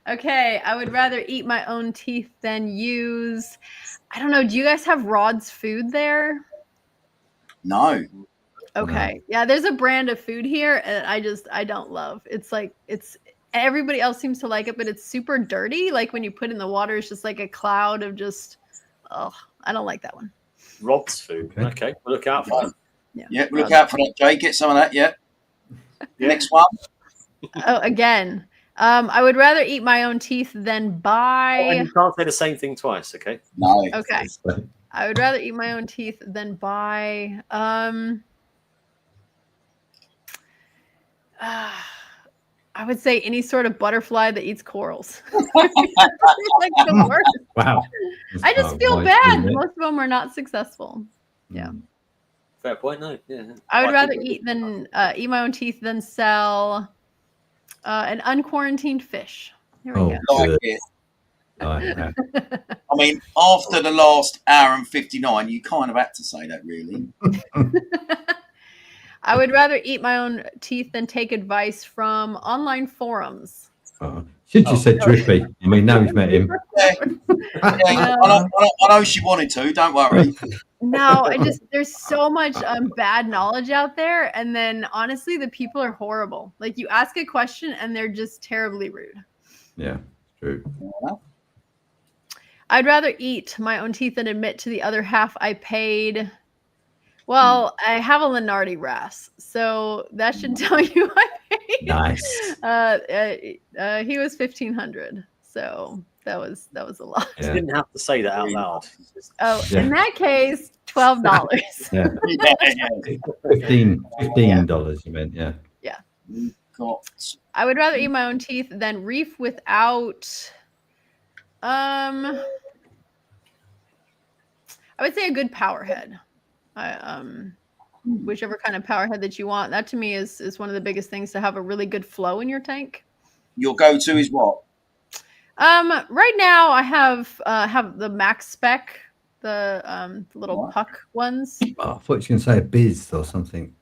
Okay, I would rather eat my own teeth than use. I don't know. Do you guys have Rod's Food there? No. Okay. Yeah, there's a brand of food here, and I don't love. It's like everybody else seems to like it, but it's super dirty. Like when you put in the water, it's just like a cloud of just. Oh, I don't like that one. Rod's Food. Okay, we'll look out for that. Yeah, we'll look out for that, Jay. Get some of that. Yeah. Next one. Oh, again. I would rather eat my own teeth than buy. Oh, and you can't say the same thing twice, okay? No. Okay. I would rather eat my own teeth than buy. I I would say any sort of butterfly that eats corals. Like the worst. Wow. I just feel bad. Most of them are not successful. Yeah. Fair point. No. Yeah. I would rather eat my own teeth than sell an unquarantined fish. Here we go. Like it. Yeah. I mean, after the last hour and 59, you kind of had to say that, really. I would rather eat my own teeth than take advice from online forums. Should you said Drippy? I mean, now you've met him. I know she wanted to. Don't worry. No, there's so much bad knowledge out there, and then honestly, the people are horrible. Like you ask a question, and they're just terribly rude. Yeah, true. I'd rather eat my own teeth than admit to the other half I paid. Well, I have a Lenardi RAS, so that should tell you I paid. Nice. He was $1,500, so that was a lot. You didn't have to say that out loud. Oh, in that case, $12. Yeah. $15 you meant, yeah. Yeah. God. I would rather eat my own teeth than reef without I would say a good power head. Whichever kind of power head that you want. That to me is one of the biggest things, to have a really good flow in your tank. Your go-to is what? Right now I have the max spec, the little puck ones. Oh, I thought you were going to say a Biz or something,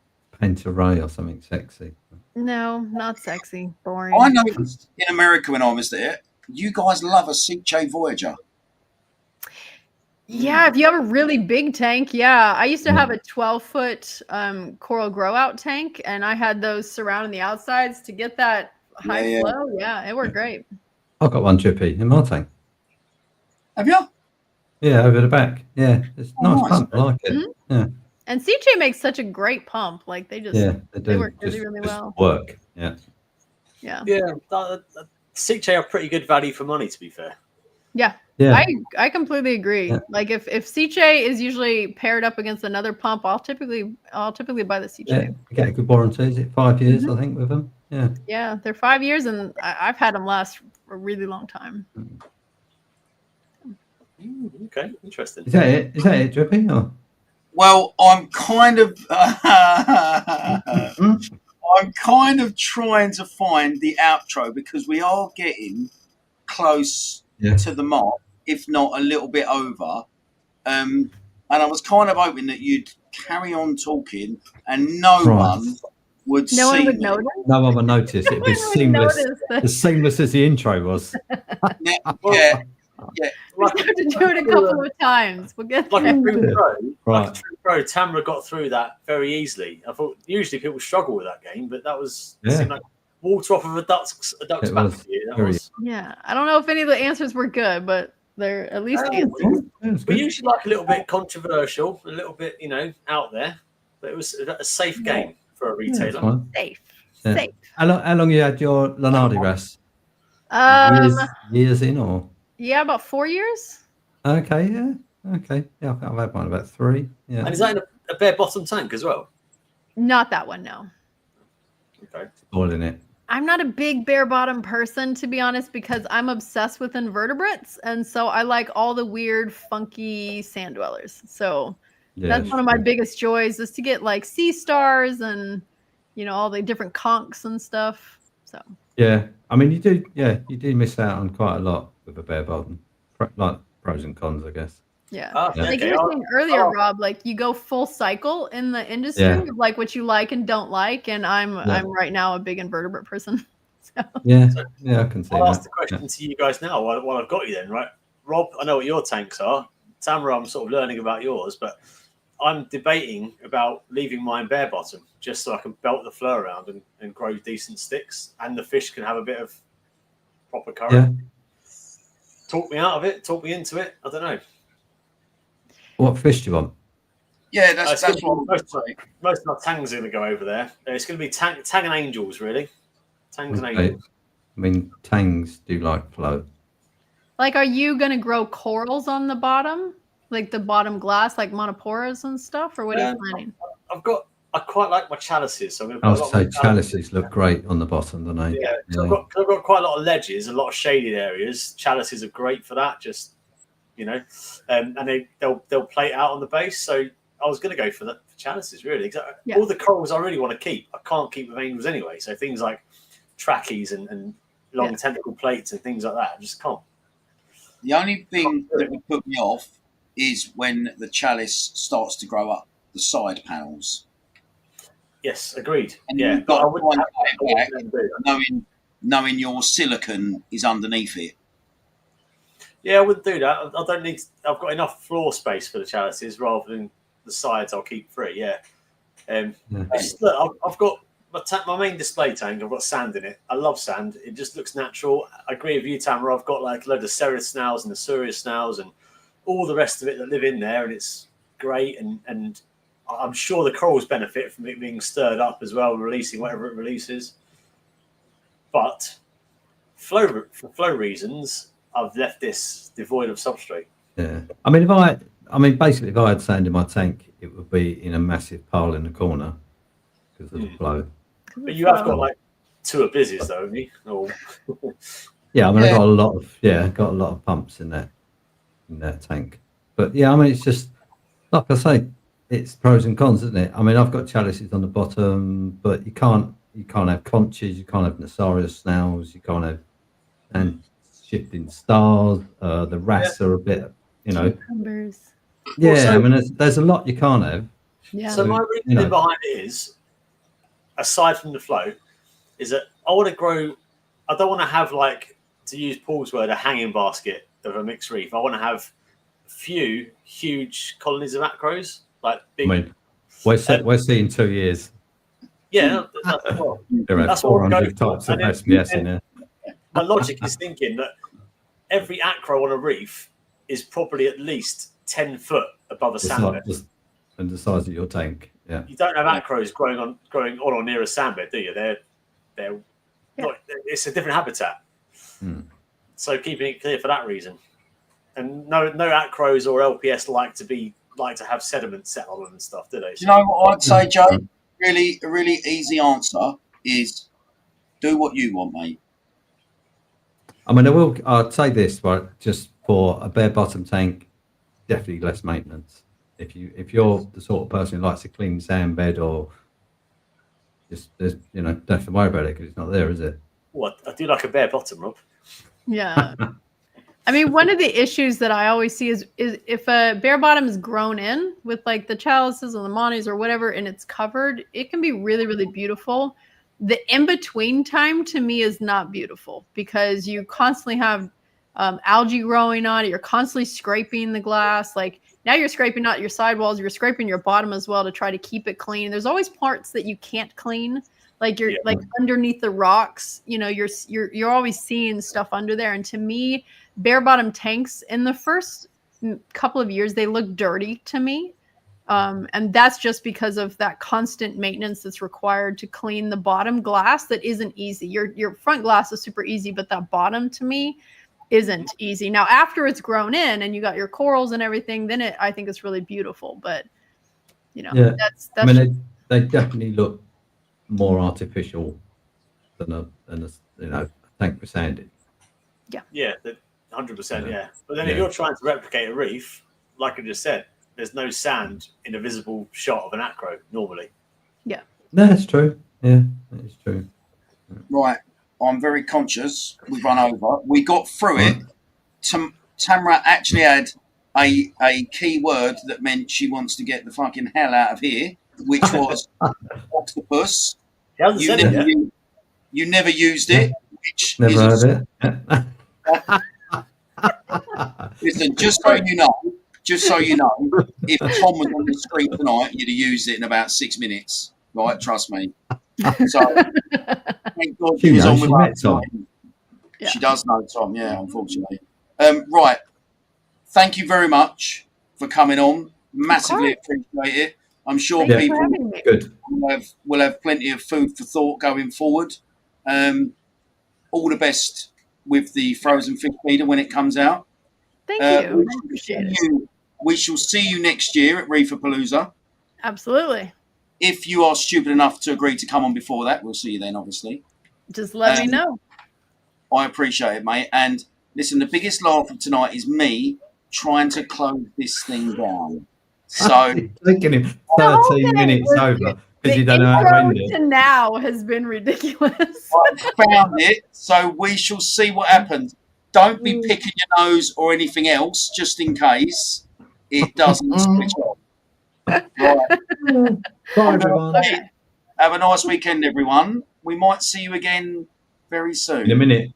Pentaray or something sexy. No, not sexy, boring. I know in America when I was there, you guys love a Seache Voyager. Yeah, if you have a really big tank, yeah. I used to have a 12-foot coral grow out tank, and I had those surrounding the outsides to get that high flow. Yeah, it worked great. I've got one Drippy in my tank. Have you? Yeah, over the back. Yeah, it's nice pump. I like it. Mm-hmm. Yeah. And Seache makes such a great pump. Like they work really well. Work. Yeah. Yeah. Yeah. Seache are pretty good value for money, to be fair. Yeah. Yeah. I completely agree. Yeah. Like if Seache is usually paired up against another pump, I'll typically buy the Seache. Yeah, you get a good warranty. Is it 5 years? I think with them. Yeah. Yeah, they're 5 years, and I've had them last for a really long time. Okay, interesting. Is that it, Drippy? Or? Well, I'm kind of trying to find the outro, because we are getting close to the mark, if not a little bit over. And I was kind of hoping that you'd carry on talking and no one would see. No one would notice? No one would notice. It'd be seamless. As seamless as the intro was. Yeah. We have to do it a couple of times. We'll get like there. a true pro, Tamara got through that very easily. I thought usually people struggle with that game, but that was seemed like water off of a duck's back for you. Yeah, I don't know if any of the answers were good, but they're at least answers. We usually like a little bit controversial, a little bit, out there, but it was a safe game for a retailer. Safe. How long you had your Lenardi RAS? Years in, or? Yeah, about 4 years. Okay, yeah. Okay. Yeah, I've had mine about 3. Yeah. And is that in a bare bottom tank as well? Not that one, no. Okay. All in it. I'm not a big bare bottom person, to be honest, because I'm obsessed with invertebrates. And so I like all the weird, funky sand dwellers. So that's one of my biggest joys, is to get like sea stars and, all the different conchs and stuff. So. Yeah. I mean, you do miss out on quite a lot with a bare bottom, like pros and cons, I guess. Yeah. Like you were saying earlier, Rob, like you go full cycle in the industry of like what you like and don't like. And I'm right now a big invertebrate person. So. Yeah, I can see I'll ask the question to you guys now while I've got you then, right? Rob, I know what your tanks are. Tamara, I'm sort of learning about yours, but I'm debating about leaving mine bare bottom just so I can belt the flow around and grow decent sticks, and the fish can have a bit of proper current. Yeah. Talk me out of it. Talk me into it. I don't know. What fish do you want? Yeah, that's what most of my tangs are going to go over there. It's going to be tang and angels, really. Tangs and angels. I mean, tangs do like flow. Like, are you going to grow corals on the bottom? Like the bottom glass, like monoporas and stuff? Or what are you planning? I've got I quite like my chalices. So I'm I was say chalices look great on the bottom, don't they? Yeah, I've got quite a lot of ledges, a lot of shaded areas. Chalices are great for that. Just and they'll plate out on the base. So I was going to go for chalices really. Yeah. All the corals I really want to keep, I can't keep with angles anyway. So things like trackies and long tentacle plates and things like that, I just can't. The only thing that would put me off is when the chalice starts to grow up the side panels. Yes, agreed. And yeah, you've got to try and back, knowing your silicon is underneath it. Yeah, I wouldn't do that. I don't need. I've got enough floor space for the chalices rather than the sides. I'll keep free. Yeah. Look, I've got my main display tank. I've got sand in it. I love sand. It just looks natural. I agree with you, Tamara. I've got like a load of Ceres snails and the Surius snails and all the rest of it that live in there, and it's great. And I'm sure the corals benefit from it being stirred up as well, releasing whatever it releases. But for flow reasons, I've left this devoid of substrate. Yeah, I mean, basically, if I had sand in my tank, it would be in a massive pile in the corner because of the flow. But you have got like 2 abysses, though, haven't you? Or... yeah, I mean, I got a lot of pumps in that tank. But yeah, I mean, it's just like I say, it's pros and cons, isn't it? I mean, I've got chalices on the bottom, but you can't have conches, you can't have Nasarius snails, you can't have and shifting stars. The wrasse are a bit, Cucumbers. Yeah, also, I mean, there's a lot you can't have. Yeah. So my reasoning behind it is, aside from the flow, is that I want to grow. I don't want to have, like, to use Paul's word, a hanging basket of a mixed reef. I want to have a few huge colonies of acros, like big. I mean, we're seeing 2 years. Yeah, that's 400 types of SPS in there. My logic is thinking that every acro on a reef is probably at least 10 foot above a sandbed. And the size of your tank, yeah. You don't have acros growing on or near a sandbed, do you? They're not, it's a different habitat. So keeping it clear for that reason. And no acros or LPS like to have sediment set on them and stuff, do they? You know what I'd say, Joe? A really easy answer is do what you want, mate. I mean, I'd say this, right? Just for a bare bottom tank, definitely less maintenance. If you're the sort of person who likes a clean sand bed, or just don't have to worry about it because it's not there, is it? What, I do like a bare bottom, Rob. Yeah. I mean, one of the issues that I always see is if a bare bottom is grown in with like the chalices or the monis or whatever, and it's covered, it can be really, really beautiful. The in-between time to me is not beautiful because you constantly have algae growing on it. You're constantly scraping the glass. Like now you're scraping not your sidewalls, you're scraping your bottom as well to try to keep it clean. There's always parts that you can't clean. Like you're like underneath the rocks, you're always seeing stuff under there. And to me, bare bottom tanks in the first couple of years, they look dirty to me. And that's just because of that constant maintenance that's required to clean the bottom glass. That isn't easy. Your front glass is super easy, but that bottom to me isn't easy. Now, after it's grown in and you got your corals and everything, then I think it's really beautiful. But that's I mean, they definitely look more artificial than a tank for sanding. Yeah, 100%. Yeah, but then if you're trying to replicate a reef, like I just said, there's no sand in a visible shot of an acro normally. Yeah, no, that's true. Yeah, that is true. Right, I'm very conscious. We've run over. We got through it. Tamara actually had a key word that meant she wants to get the fucking hell out of here, which was octopus. You never used it, which never heard it. Listen, just so you know, if Tom was on the screen tonight, you'd have used it in about 6 minutes. Right, trust me. So thank God she was on with us tonight. Yeah. She does know Tom, unfortunately. Right. Thank you very much for coming on. Massively appreciate it. I'm sure people will have plenty of food for thought going forward. All the best with the frozen fish feeder when it comes out. Thank you. I appreciate it. We shall see you next year at Reefapalooza. Absolutely. if you are stupid enough to agree to come on before that, we'll see you then, obviously. Just let me know. I appreciate it, mate. And listen, the biggest laugh of tonight is me trying to close this thing down. So taking him 13 minutes over because you don't know how to end it. To now has been ridiculous. I found it, so we shall see what happens. Don't be picking your nose or anything else, just in case it doesn't switch off. Right. Bye, everyone. Have a nice weekend, everyone. We might see you again very soon. In a minute.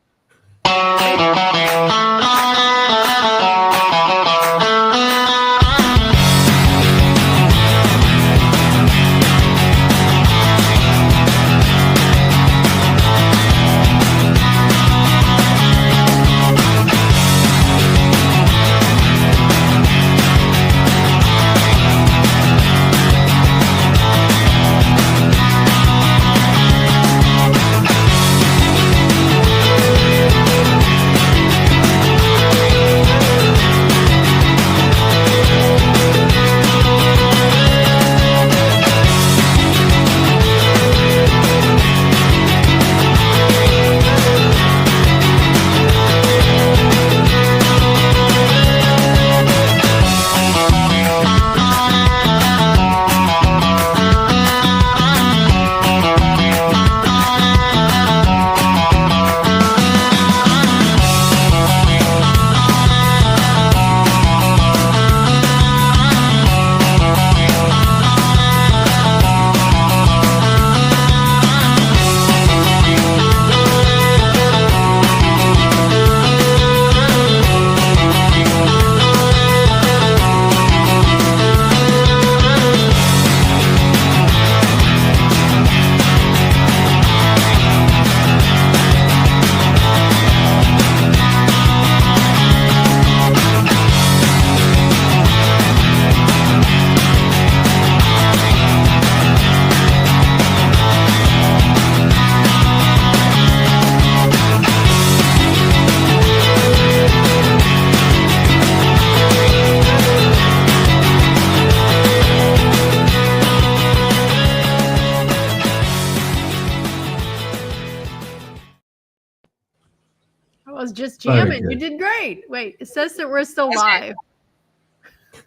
Just jamming. You did great. Wait, it says that we're still live.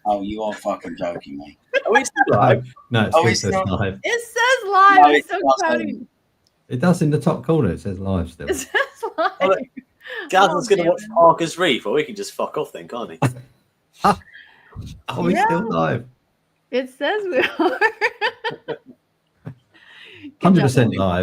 Oh, you are fucking joking, mate. Are we still live? No, it says live. It says live. No, it's so exciting. It does in the top corner. It says live still. It says live. Well, Gaz's going to watch Parker's Reef, or we can just fuck off then, can't he? Are we still live? It says we are. 100% live.